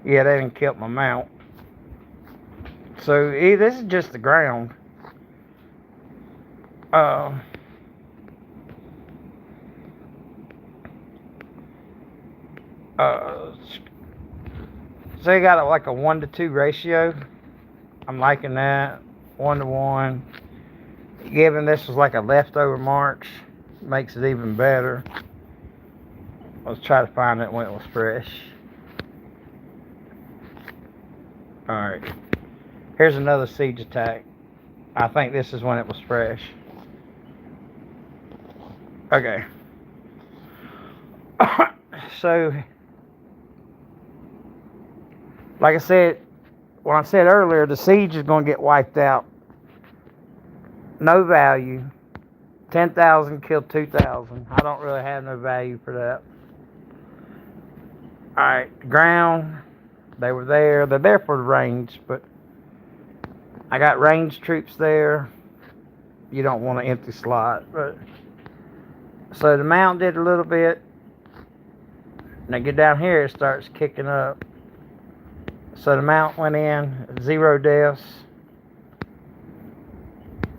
Yeah, they didn't kept my mount. So this is just the ground. So you got like a 1-to-2 ratio. I'm liking that. 1-to-1. Given this was like a leftover march, makes it even better. Let's try to find it when it was fresh. Alright. Here's another siege attack. I think this is when it was fresh. Okay. So, like I said, when I said earlier, the siege is going to get wiped out. No value. 10,000 killed 2,000. I don't really have no value for that. Alright, ground. They were there. They're there for the range, but I got range troops there. You don't want an empty slot, but so the mount did a little bit. And I get down here, it starts kicking up. So the mount went in, 0 deaths.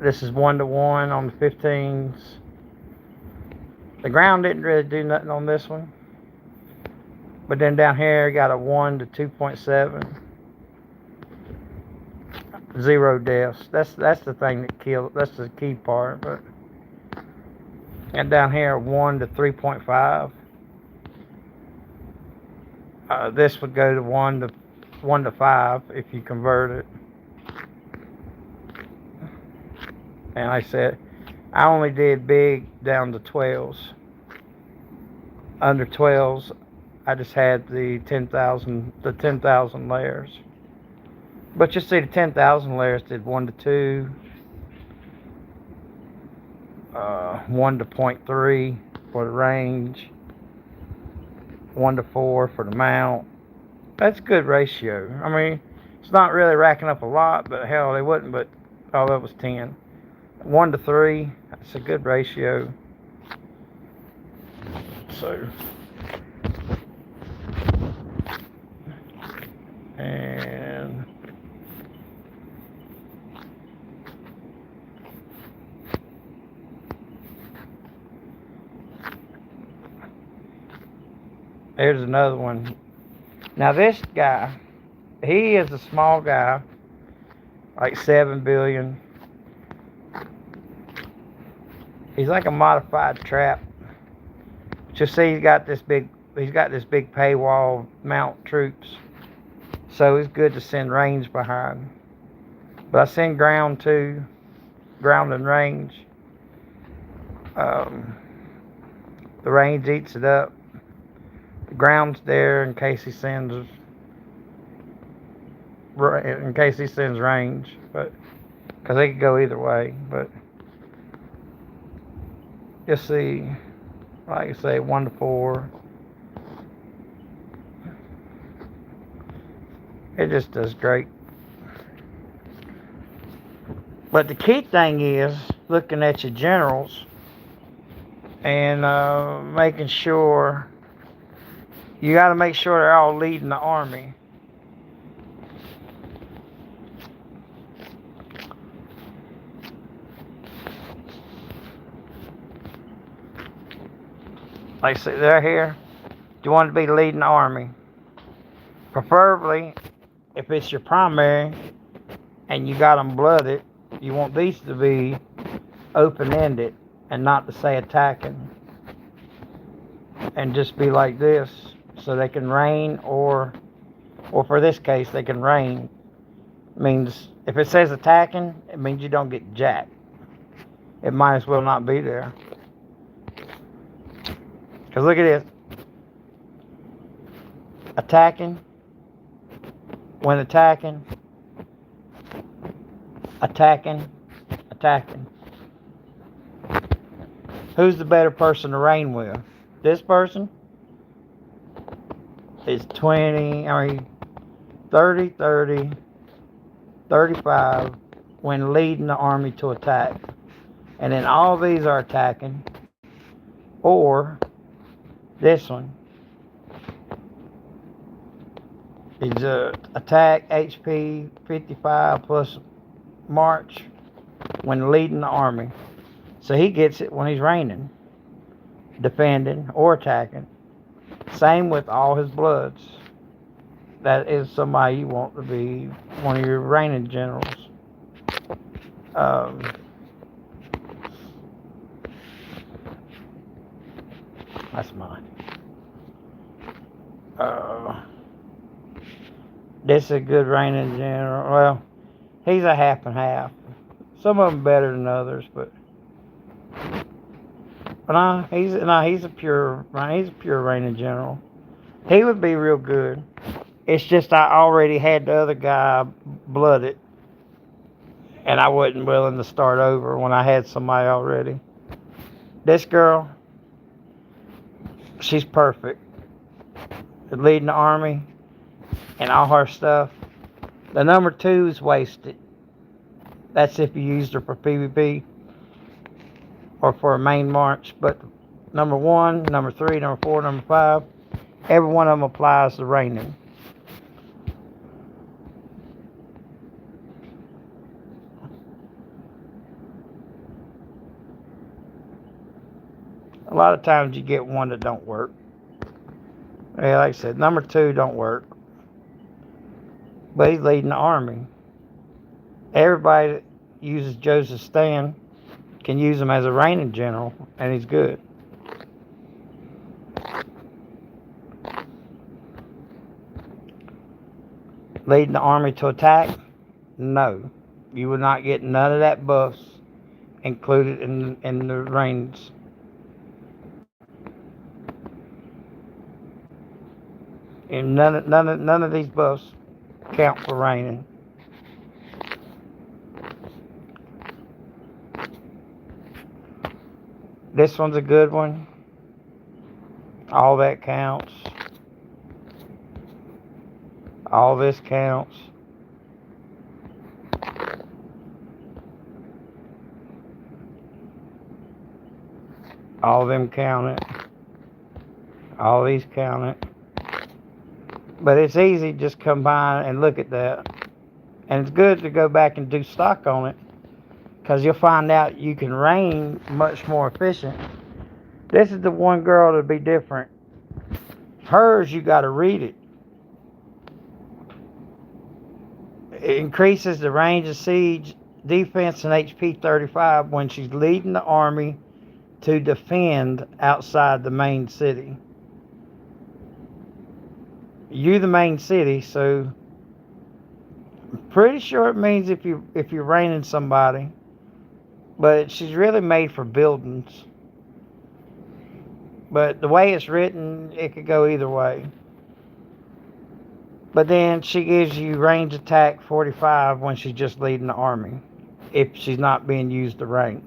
This is 1-to-1 on the 15s. The ground didn't really do nothing on this one. But then down here, got a 1-to-2.7. 0 deaths. That's the thing that killed. That's the key part. But and down here, 1-to-3.5. This would go to 1-to-5 if you convert it. And like I said, I only did big down to 12s. Under 12s, I just had the 10,000 layers. But you see the 10,000 layers did 1-to-2, 1-to-0.3 for the range, 1-to-4 for the mount. That's a good ratio. I mean, it's not really racking up a lot, but hell, they wouldn't, but that was 10. 1-to-3, It's a good ratio. So, and there's another one. Now this guy, he is a small guy, like 7 billion. He's like a modified trap. Just see, he's got this big paywall mount troops, so it's good to send range behind. But I send ground too, ground and range. The range eats it up. The ground's there in case he sends range, but because they could go either way. But just see, like I say, 1 to 4. It just does great. But the key thing is looking at your generals and making sure, you got to make sure they're all leading the army. Like I say, they're here. You want to be leading the army. Preferably, if it's your primary and you got them blooded, you want these to be open-ended and not to say attacking. And just be like this, so they can rain, or for this case, they can rain. Means if it says attacking, it means you don't get jack. It might as well not be there. Because look at this. Attacking. When attacking. Attacking. Attacking. Who's the better person to rain with? This person is 30, 30, 35 when leading the army to attack. And then all these are attacking. Or this one is attack HP 55 plus March when leading the army. So he gets it when he's raining, defending, or attacking. Same with all his bloods. That is somebody you want to be one of your reigning generals. That's mine. This is a good reigning general. Well, he's a half and half. Some of them better than others, but he's a pure reigning general. He would be real good. It's just I already had the other guy blooded, and I wasn't willing to start over when I had somebody already. This girl, she's perfect. Leading the army and all her stuff. The number 2 is wasted. That's if you used her for PvP or for a main march. But number 1, number 3, number 4, number 5, every one of them applies to raining. A lot of times you get one that don't work. Yeah, like I said, number 2 don't work. But he's leading the army. Everybody that uses Joseph Stan can use him as a reigning general, and he's good. Leading the army to attack? No. You will not get none of that buffs included in the reigns. And none of these buffs count for reigning. This one's a good one. All that counts. All this counts. All of them count it. All these count it. But it's easy to just come by and look at that. And it's good to go back and do stock on it, because you'll find out you can rein much more efficient. This is the one girl that'll be different. Hers, you got to read it. It increases the range of siege, defense, and HP 35 when she's leading the army to defend outside the main city. You the main city, so I'm pretty sure it means if you're raining somebody, but she's really made for buildings. But the way it's written, it could go either way. But then she gives you range attack 45 when she's just leading the army, if she's not being used to rank.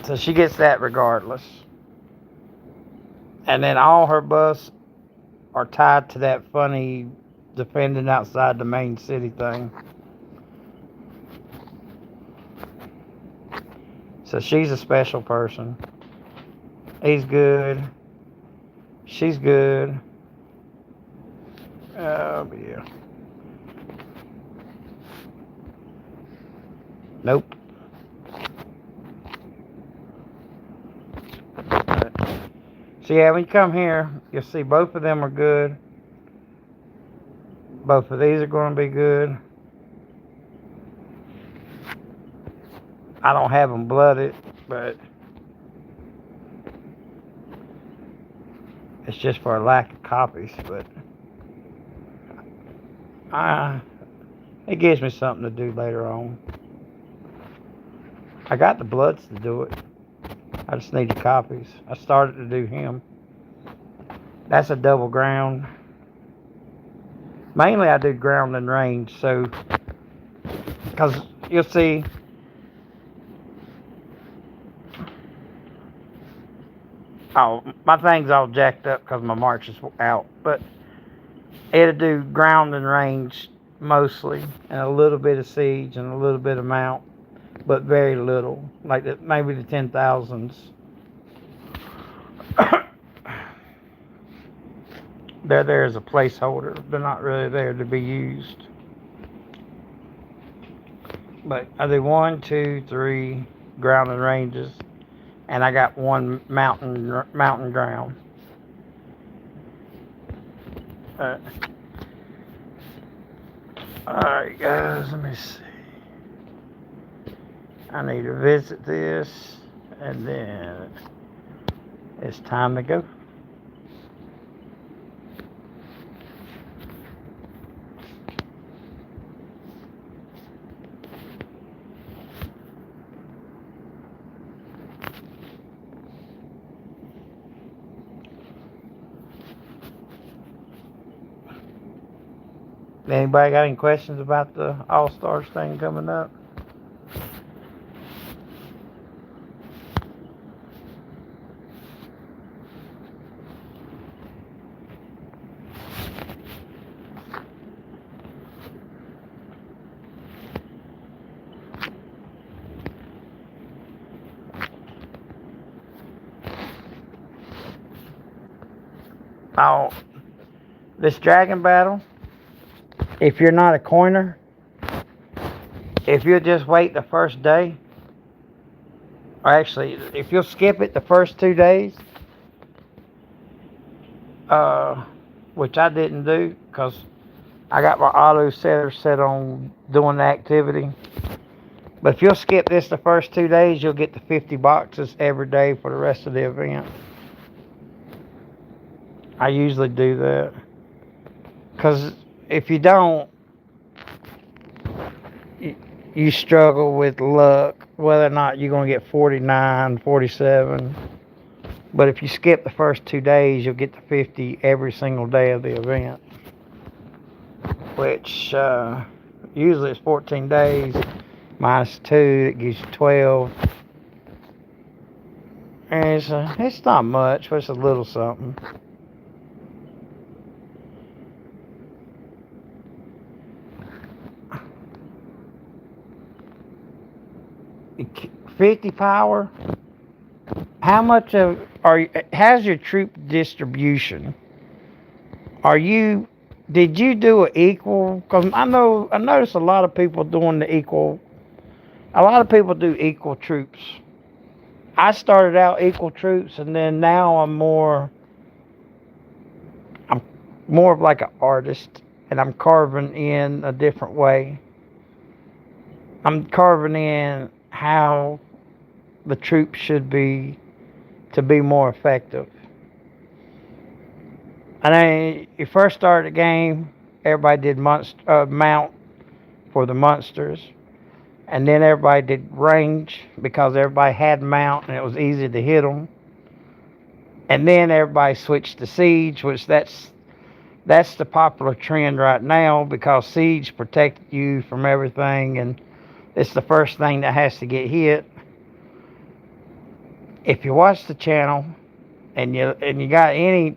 So she gets that regardless. And then all her buffs are tied to that funny defending outside the main city thing. So she's a special person. He's good. She's good. Oh, yeah. Nope. So yeah, when you come here, you'll see both of them are good. Both of these are going to be good. I don't have them blooded, but it's just for a lack of copies. But it gives me something to do later on. I got the bloods to do it. I just need the copies. I started to do him. That's a double ground. Mainly I do ground and range, so because you'll see my thing's all jacked up because my march is out, but it'll do ground and range mostly, and a little bit of siege and a little bit of mount, but very little, like maybe the 10,000s. They're there as a placeholder. They're not really there to be used. But I do 1, 2, 3 ground and ranges, and I got 1 mountain ground. Alright guys, let me see. I need to visit this, and then it's time to go. Anybody got any questions about the All-Stars thing coming up? Oh, this dragon battle, if you're not a coiner, if you'll just wait the first day, or actually, if you'll skip it the first 2 days, which I didn't do because I got my auto setter set on doing the activity. But if you'll skip this the first 2 days, you'll get the 50 boxes every day for the rest of the event. I usually do that. Because if you don't, you struggle with luck, whether or not you're going to get 49, 47. But if you skip the first 2 days, you'll get the 50 every single day of the event. Which usually it's 14 days. Minus 2, it gives you 12. And it's not much, but it's a little something. 50 power, how much of how's your troop distribution? Are you did you do an equal? Because I notice a lot of people doing the equal. A lot of people do equal troops. I started out equal troops, and then now I'm more of like an artist, and I'm carving in a different way. I'm carving in how the troops should be to be more effective. And then you first started the game, everybody did mount for the monsters, and then everybody did range because everybody had mount and it was easy to hit them. And then everybody switched to siege, which that's the popular trend right now because siege protects you from everything, and it's the first thing that has to get hit. If you watch the channel and you got any,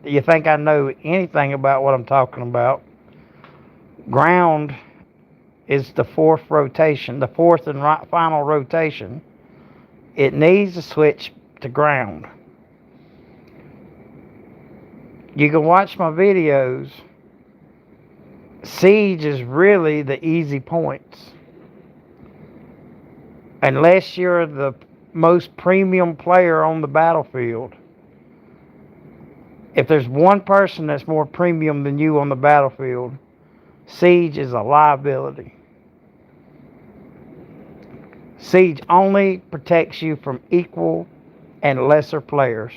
you think I know anything about what I'm talking about, ground is the fourth rotation, the fourth and final rotation. It needs to switch to ground. You can watch my videos. Siege is really the easy points. Unless you're the most premium player on the battlefield. If there's one person that's more premium than you on the battlefield, siege is a liability. Siege only protects you from equal and lesser players.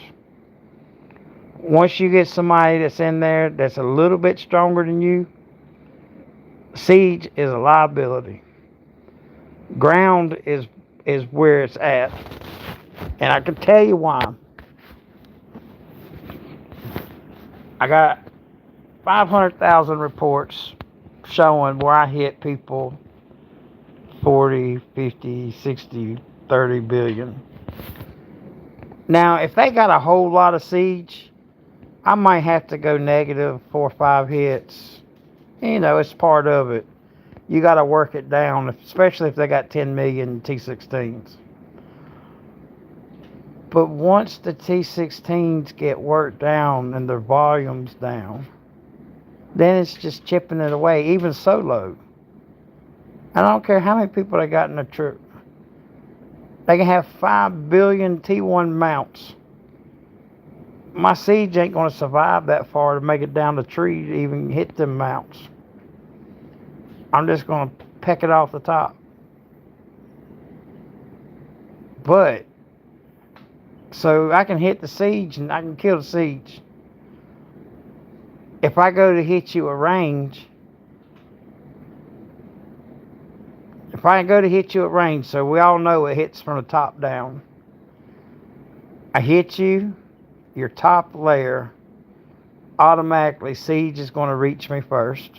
Once you get somebody that's in there that's a little bit stronger than you, siege is a liability. Ground is where it's at. And I can tell you why. I got 500,000 reports showing where I hit people 40, 50, 60, 30 billion. Now, if they got a whole lot of siege, I might have to go negative 4 or 5 hits. You know, it's part of it. You got to work it down, especially if they got 10 million T16s. But once the T16s get worked down and their volume's down, then it's just chipping it away, even solo. I don't care how many people they got in the troop. They can have 5 billion T1 mounts. My siege ain't going to survive that far to make it down the tree to even hit them mounts. I'm just going to peck it off the top. But, so I can hit the siege and I can kill the siege. If I go to hit you at range, so we all know it hits from the top down. I hit you, your top layer, automatically siege is going to reach me first.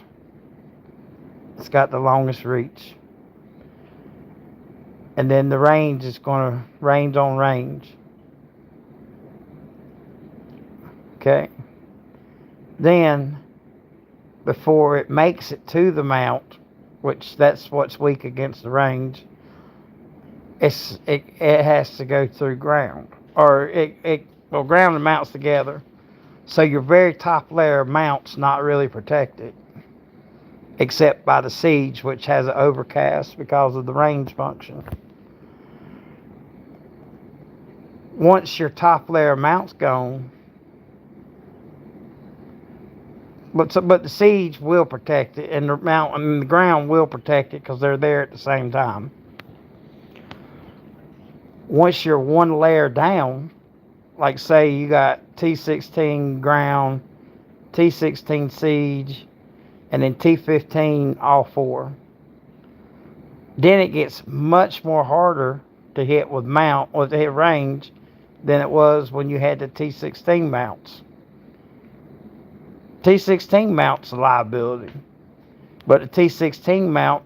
It's got the longest reach. And then the range is going to range on range. Okay. Then, before it makes it to the mount, which that's what's weak against the range, it has to go through ground. Or ground and mounts together. So your very top layer of mounts not really protected. Except by the siege, which has an overcast because of the range function. Once your top layer of mount's gone, but the siege will protect it, and the ground will protect it because they're there at the same time. Once you're one layer down, like say you got T16 ground, T16 siege, and then T15 all 4. Then it gets much more harder to hit with mount or to hit range than it was when you had the T16 mounts. T16 mount's a liability, but the T16 mount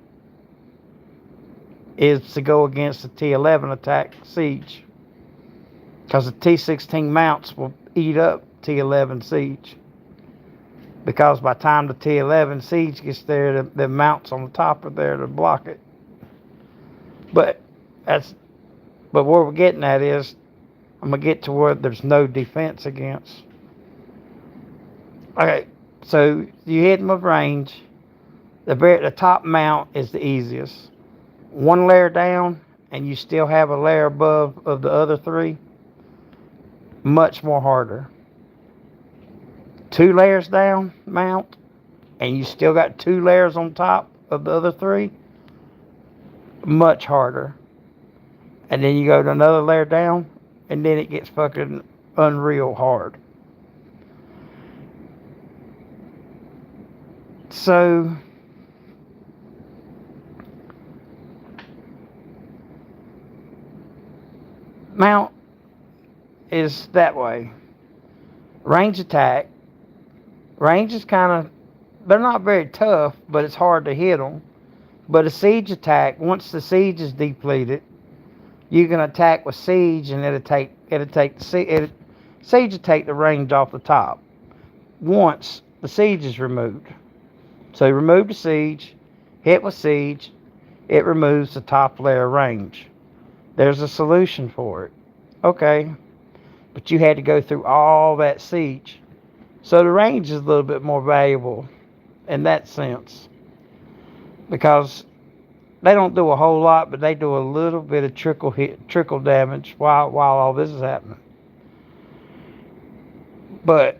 is to go against the T11 attack siege, because the T16 mounts will eat up T11 siege. Because by the time the T11 siege gets there, the mounts on the top are there to block it. But But where we're getting at is, I'm going to get to where there's no defense against. Okay, so you hit them with range. The top mount is the easiest. One layer down, and you still have a layer above of the other three. Much more harder. 2 layers down mount, and you still got 2 layers on top of the other 3. Much harder. And then you go to another layer down, and then it gets fucking unreal hard. So mount is that way. Range attack. Range is kind of, they're not very tough, but it's hard to hit them. But a siege attack, once the siege is depleted, you can attack with siege, and siege will take the range off the top once the siege is removed. So you remove the siege, hit with siege, it removes the top layer range. There's a solution for it. Okay, but you had to go through all that siege. So the range is a little bit more valuable in that sense, because they don't do a whole lot, but they do a little bit of trickle damage while all this is happening. But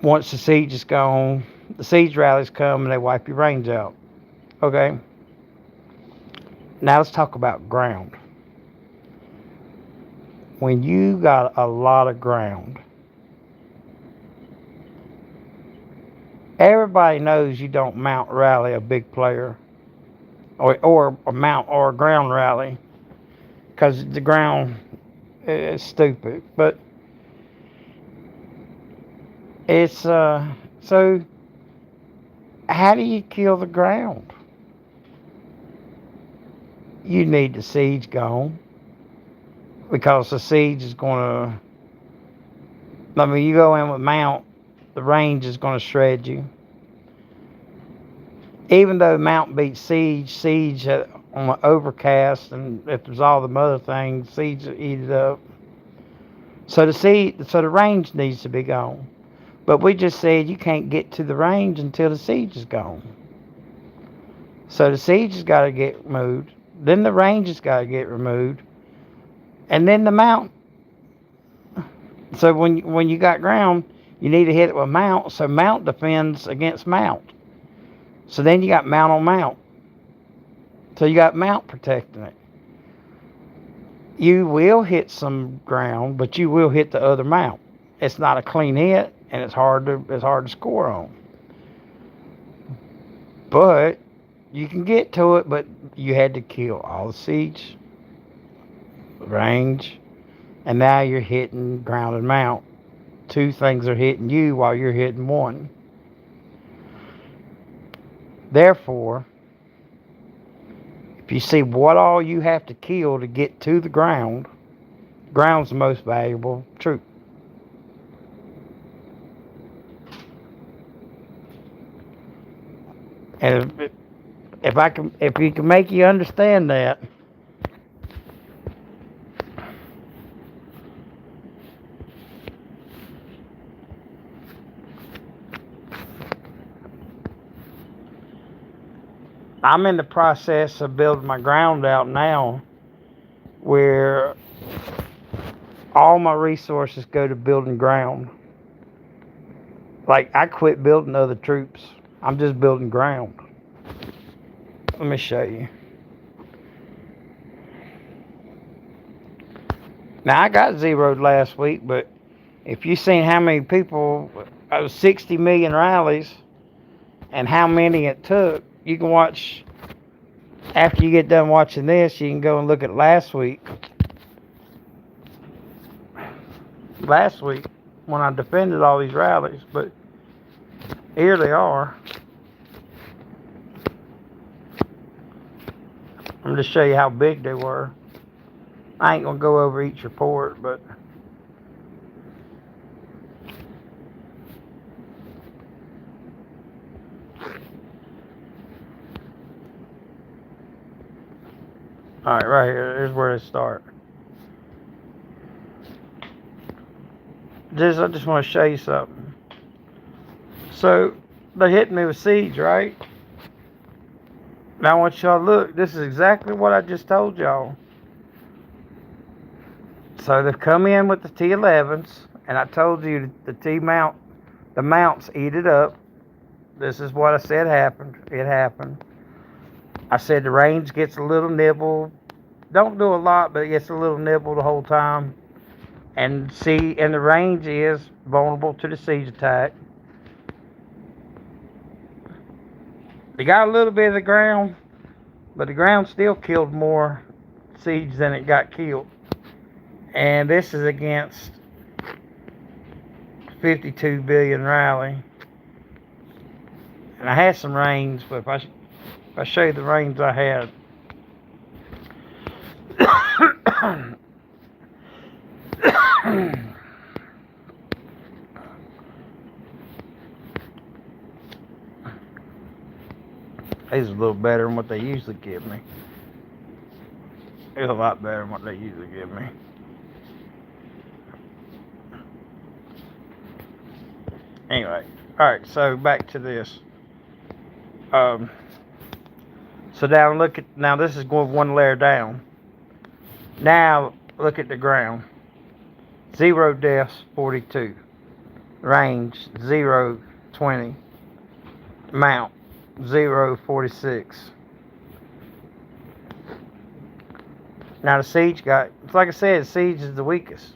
once the siege is gone, the siege rallies come and they wipe your range out. Okay. Now let's talk about ground. When you got a lot of ground, everybody knows you don't mount rally a big player, or a mount or a ground rally, because the ground is stupid. But it's so how do you kill the ground? You need the siege gone, because the siege is going to, I mean, you go in with mount, the range is going to shred you. Even though mount beats siege on an overcast, and if there's all the other things, siege will eat it up. So the range needs to be gone. But we just said you can't get to the range until the siege is gone. So the siege has got to get removed. Then the range has got to get removed. And then the mount. So when you got ground, you need to hit it with mount. So mount defends against mount. So then you got mount on mount. So you got mount protecting it. You will hit some ground, but you will hit the other mount. It's not a clean hit, and it's hard to score on. But you can get to it, but you had to kill all the siege, range, and now you're hitting ground and mount. 2 things are hitting you while you're hitting 1. Therefore, if you see what all you have to kill to get to the ground, ground's the most valuable troop. And if you can make you understand that, I'm in the process of building my ground out now, where all my resources go to building ground. Like, I quit building other troops. I'm just building ground. Let me show you. Now, I got zeroed last week, but if you seen how many people, 60 million rallies, and how many it took, you can watch, after you get done watching this, you can go and look at last week. Last week, when I defended all these rallies, but here they are. I'm going to show you how big they were. I ain't going to go over each report, but Alright, right here. Here's where they start. I just want to show you something. So, they hit me with seeds, right? Now I want y'all to look. This is exactly what I just told y'all. So they've come in with the T11s, and I told you the mounts eat it up. This is what I said happened. It happened. I said the range gets a little nibble. Don't do a lot, but it gets a little nibble the whole time. And the range is vulnerable to the siege attack. They got a little bit of the ground, but the ground still killed more siege than it got killed. And this is against 52 billion rally. And I had some range, but if I show you the range I had. These are a little better than what they usually give me. It's a lot better than what they usually give me. Anyway, alright, so back to this. So now this is going one layer down. Now look at the ground. 0 deaths, 42. Range, 0, 20. Mount, 0, 46. Now the siege like I said, siege is the weakest.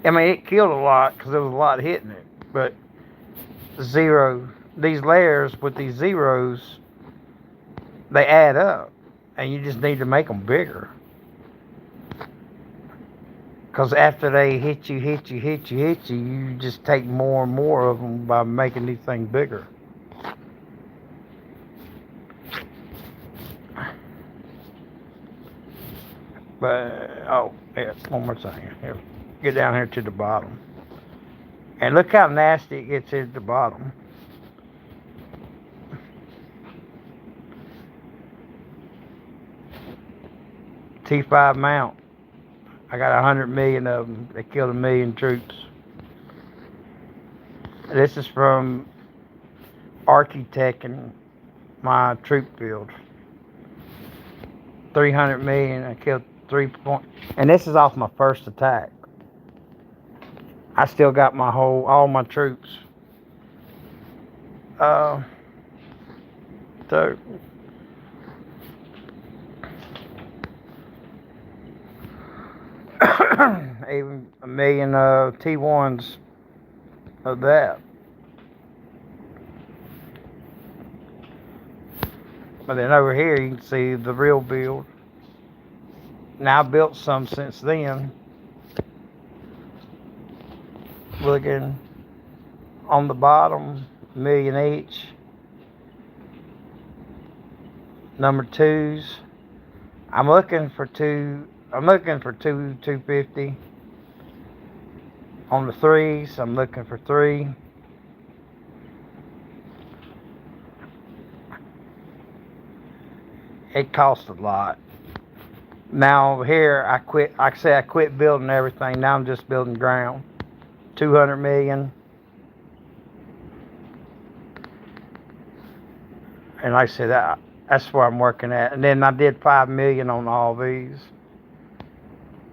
I mean, it killed a lot because there was a lot hitting it, but these layers with these zeros, they add up, and you just need to make them bigger. Because after they hit you, you just take more and more of them by making these things bigger. But, oh, yeah, one more thing. Here, get down here to the bottom. And look how nasty it gets here at the bottom. T5 mount. I got 100 million of them. They killed 1 million troops. This is from architecting my troop build. 300 million. I killed 3 point. And this is off my first attack. I still got all my troops. So even 1 million T1s of that. But then over here you can see the real build. Now I built some since then. Looking on the bottom, 1 million each. Number 2s. I'm looking for 250. On the 3s, I'm looking for 3. It costs a lot. Now over here, I quit building everything. Now I'm just building ground. 200 million. And like I said, that's where I'm working at. And then I did 5 million on all these.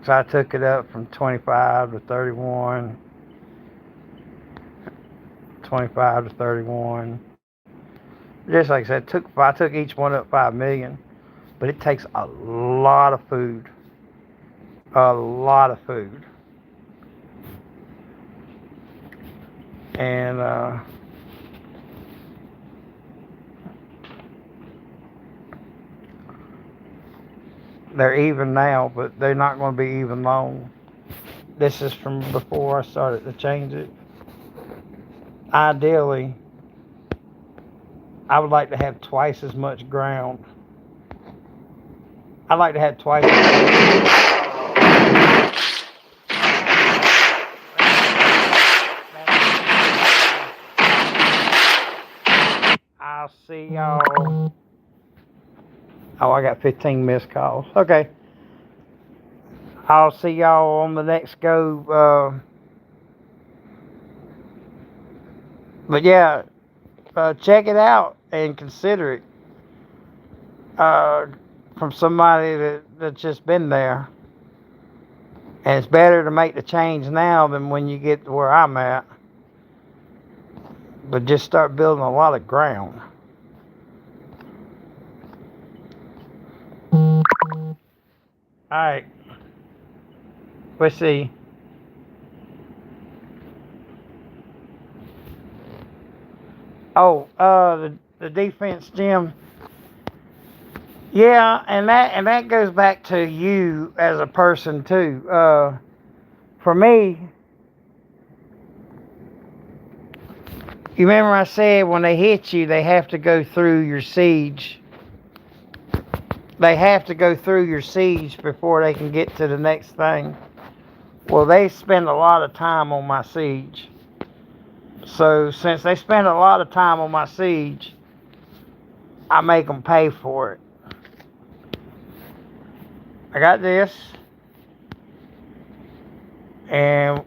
So I took it up from 25 to 31. 25 to 31. Just like I said, I took each one up 5 million. But it takes a lot of food. A lot of food. And they're even now, but they're not going to be even long. This is from before I started to change it. Ideally, I would like to have twice as much ground. I'd like to have twice as much. I'll see y'all Oh, I got 15 missed calls. Okay. I'll see y'all on the next go. But yeah, check it out and consider it. From somebody that's just been there. And it's better to make the change now than when you get to where I'm at. But just start building a lot of ground. Alright. Let's see. Oh, the defense, Jim. Yeah, and that goes back to you as a person too. For me, you remember I said when they hit you, they have to go through your siege. They have to go through your siege before they can get to the next thing. Well, they spend a lot of time on my siege. So since they spend a lot of time on my siege, I make them pay for it. I got this. And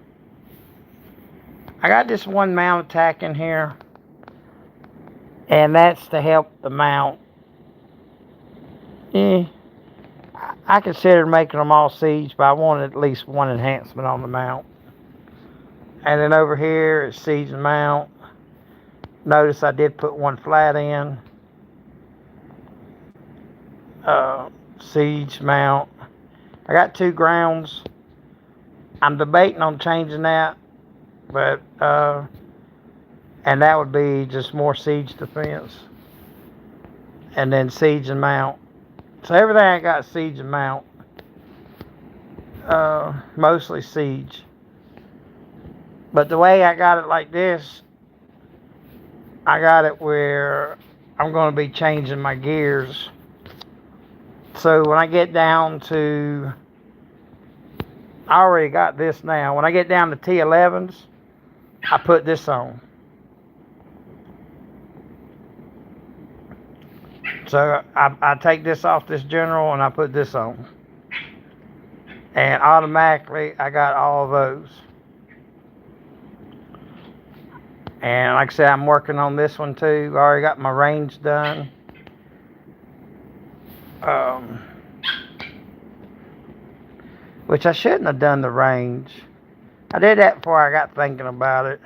I got this one mount attack in here. And that's to help the mount. I considered making them all siege, but I wanted at least one enhancement on the mount. And then over here is siege and mount. Notice I did put one flat in. Siege mount. I got 2 grounds. I'm debating on changing that, but and that would be just more siege defense. And then siege and mount. So everything I got siege and mount. Mostly siege. But the way I got it like this, I got it where I'm going to be changing my gears. So when I get down to, I already got this now. When I get down to T11s, I put this on. So I take this off this general and I put this on. And automatically I got all of those. And like I said, I'm working on this one too. I already got my range done. Which I shouldn't have done the range. I did that before I got thinking about it.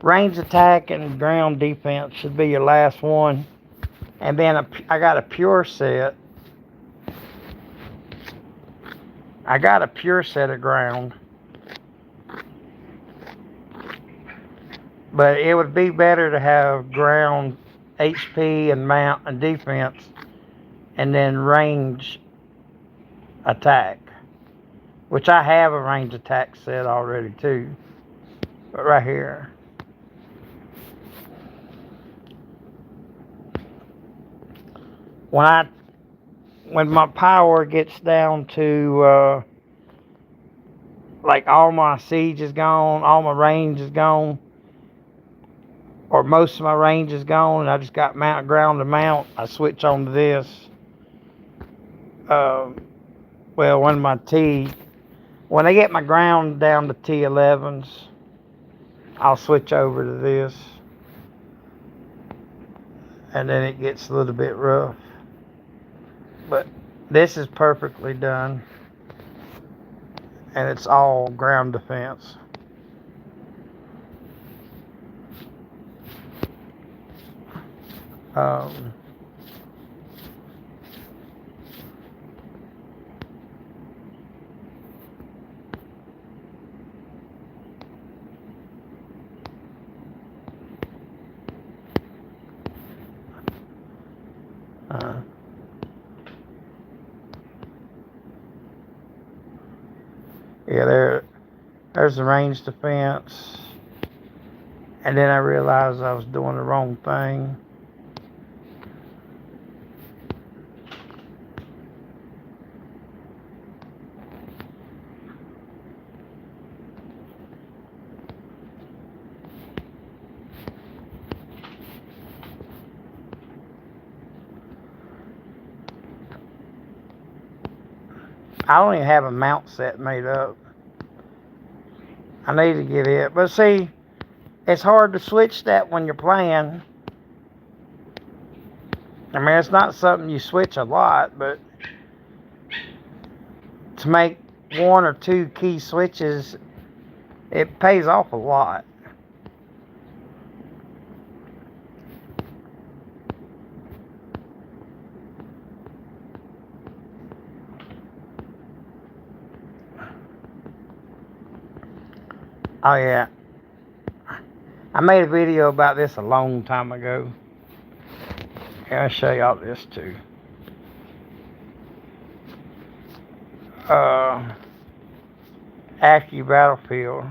Range attack and ground defense should be your last one. And then I got a pure set. I got a pure set of ground. But it would be better to have ground, HP, and mount and defense, and then range attack. Which I have a range attack set already too. But right here. When my power gets down to like all my siege is gone, all my range is gone, or most of my range is gone, and I just got mount ground to mount, I switch on to this. Well, when I get my ground down to T11s, I'll switch over to this. And then it gets a little bit rough. But this is perfectly done. And it's all ground defense. Yeah, there's the range defense. And then I realized I was doing the wrong thing. I don't even have a mount set made up. I need to get it. But see, it's hard to switch that when you're playing. I mean, it's not something you switch a lot, but to make one or two key switches, it pays off a lot. Oh yeah, I made a video about this a long time ago. Here, I'll show y'all this too. After your battlefield,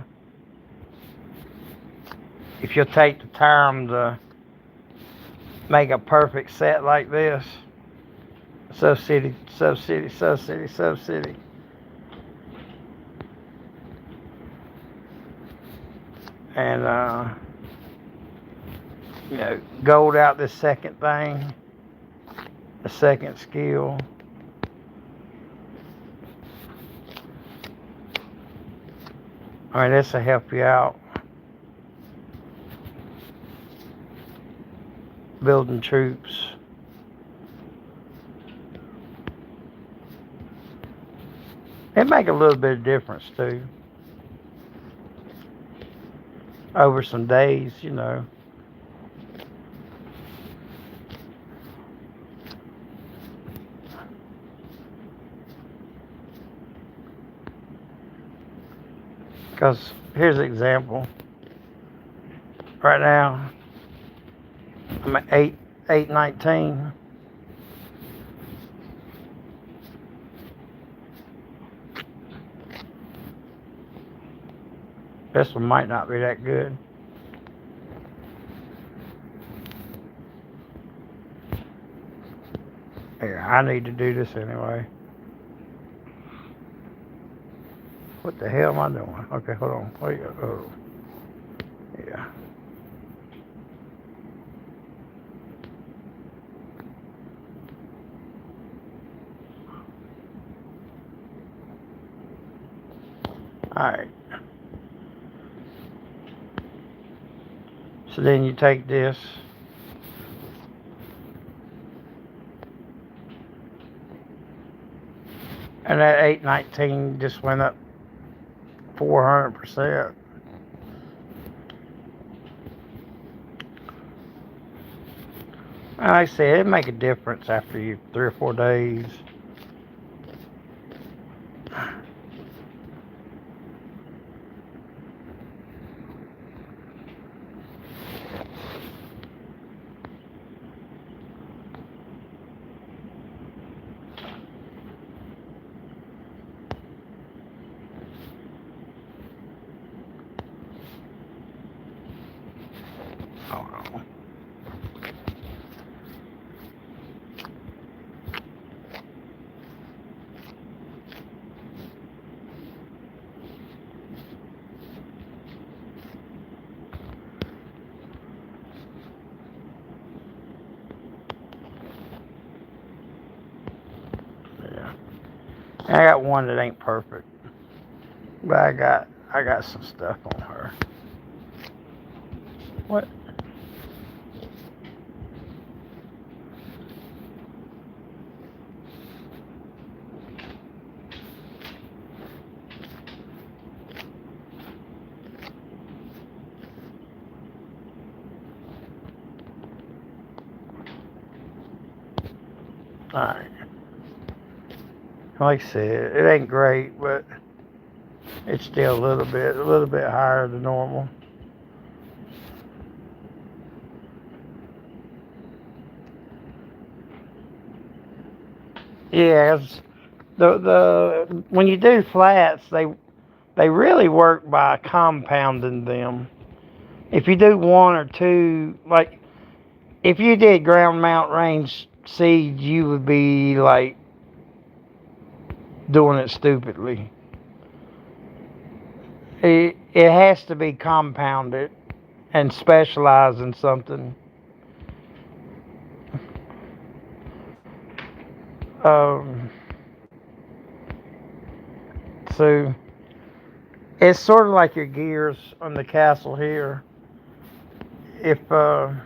if you'll take the time to make a perfect set like this, sub-city, sub-city, sub-city, sub-city. And, gold out this second thing, the second skill. I mean, this will help you out. Building troops. It make a little bit of difference too. Over some days, Because here's an example. Right now, I'm at 819. This one might not be that good. Here, I need to do this anyway. What the hell am I doing? Okay, hold on. Where you go? Oh. Yeah. Alright. So then you take this. And that 819 just went up 400%. Like I said, it make a difference after 3 or 4 days. I got one that ain't perfect, but I got some stuff on her. What? Alright. Like I said, it ain't great, but it's still a little bit higher than normal. Yeah, the when you do flats, they really work by compounding them. If you do one or two, like if you did ground mount range siege, you would be like doing it stupidly. It has to be compounded and specialize in something. So it's sort of like your gears on the castle here. If oh,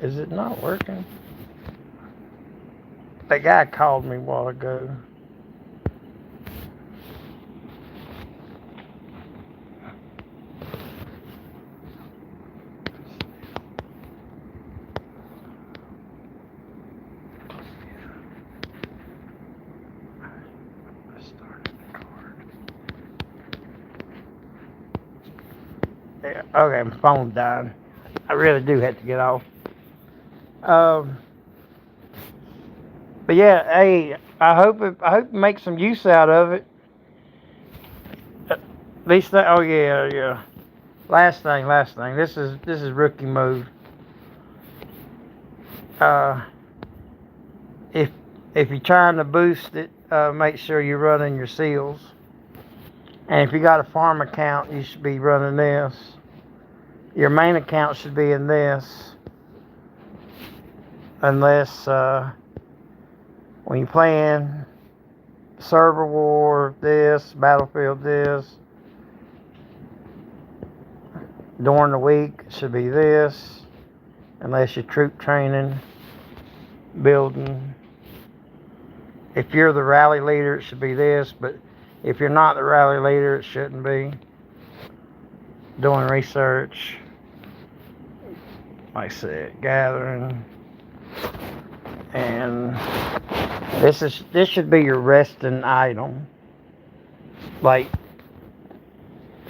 is it not working? That guy called me a while ago. Yeah, okay, my phone died. I really do have to get off. But yeah, hey, I hope you make some use out of it. These things. Oh yeah. Last thing. This is rookie move. If you're trying to boost it, make sure you're running your seals. And if you got a farm account, you should be running this. Your main account should be in this, unless when you're playing server war, this battlefield, this. During the week, it should be this, unless you're troop training, building. If you're the rally leader, it should be this, but if you're not the rally leader, it shouldn't be. Doing research, like I said, gathering, and this should be your resting item. Like,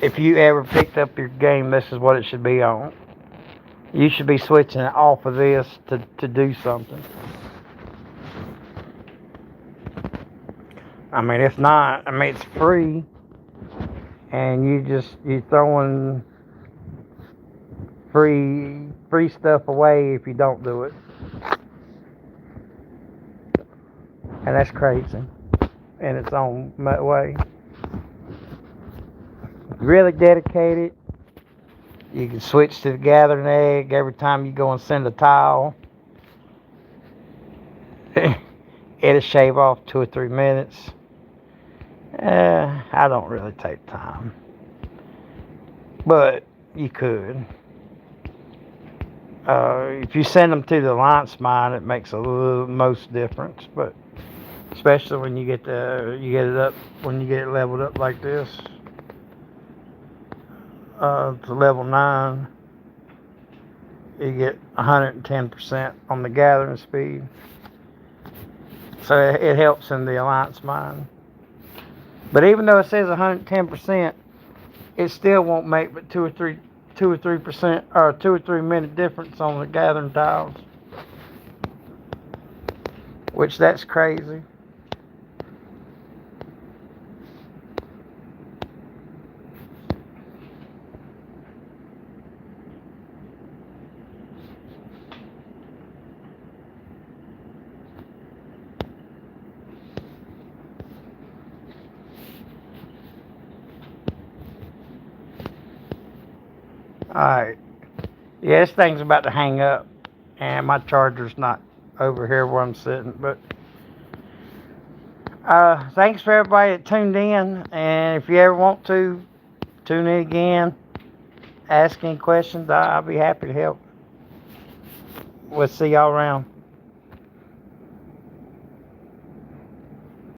if you ever picked up your game, this is what it should be on. You should be switching it off of this to do something. I mean, if not, I mean, it's free, and you're throwing free stuff away if you don't do it, and that's crazy in its own way. Really dedicated, you can switch to the gathering egg every time you go and send a tile. It'll shave off 2 or 3 minutes. I don't really take time, but you could. If you send them to the alliance mine, it makes a little most difference, but especially when you get it leveled up like this. To level 9, you get 110% on the gathering speed. So it helps in the alliance mine. But even though it says 110%, it still won't make but 2 or 3% or 2 or 3 minute difference on the gathering tiles. Which that's crazy. Alright. Yeah, this thing's about to hang up. And my charger's not over here where I'm sitting. But thanks for everybody that tuned in. And if you ever want to tune in again, ask any questions, I'll be happy to help. We'll see y'all around.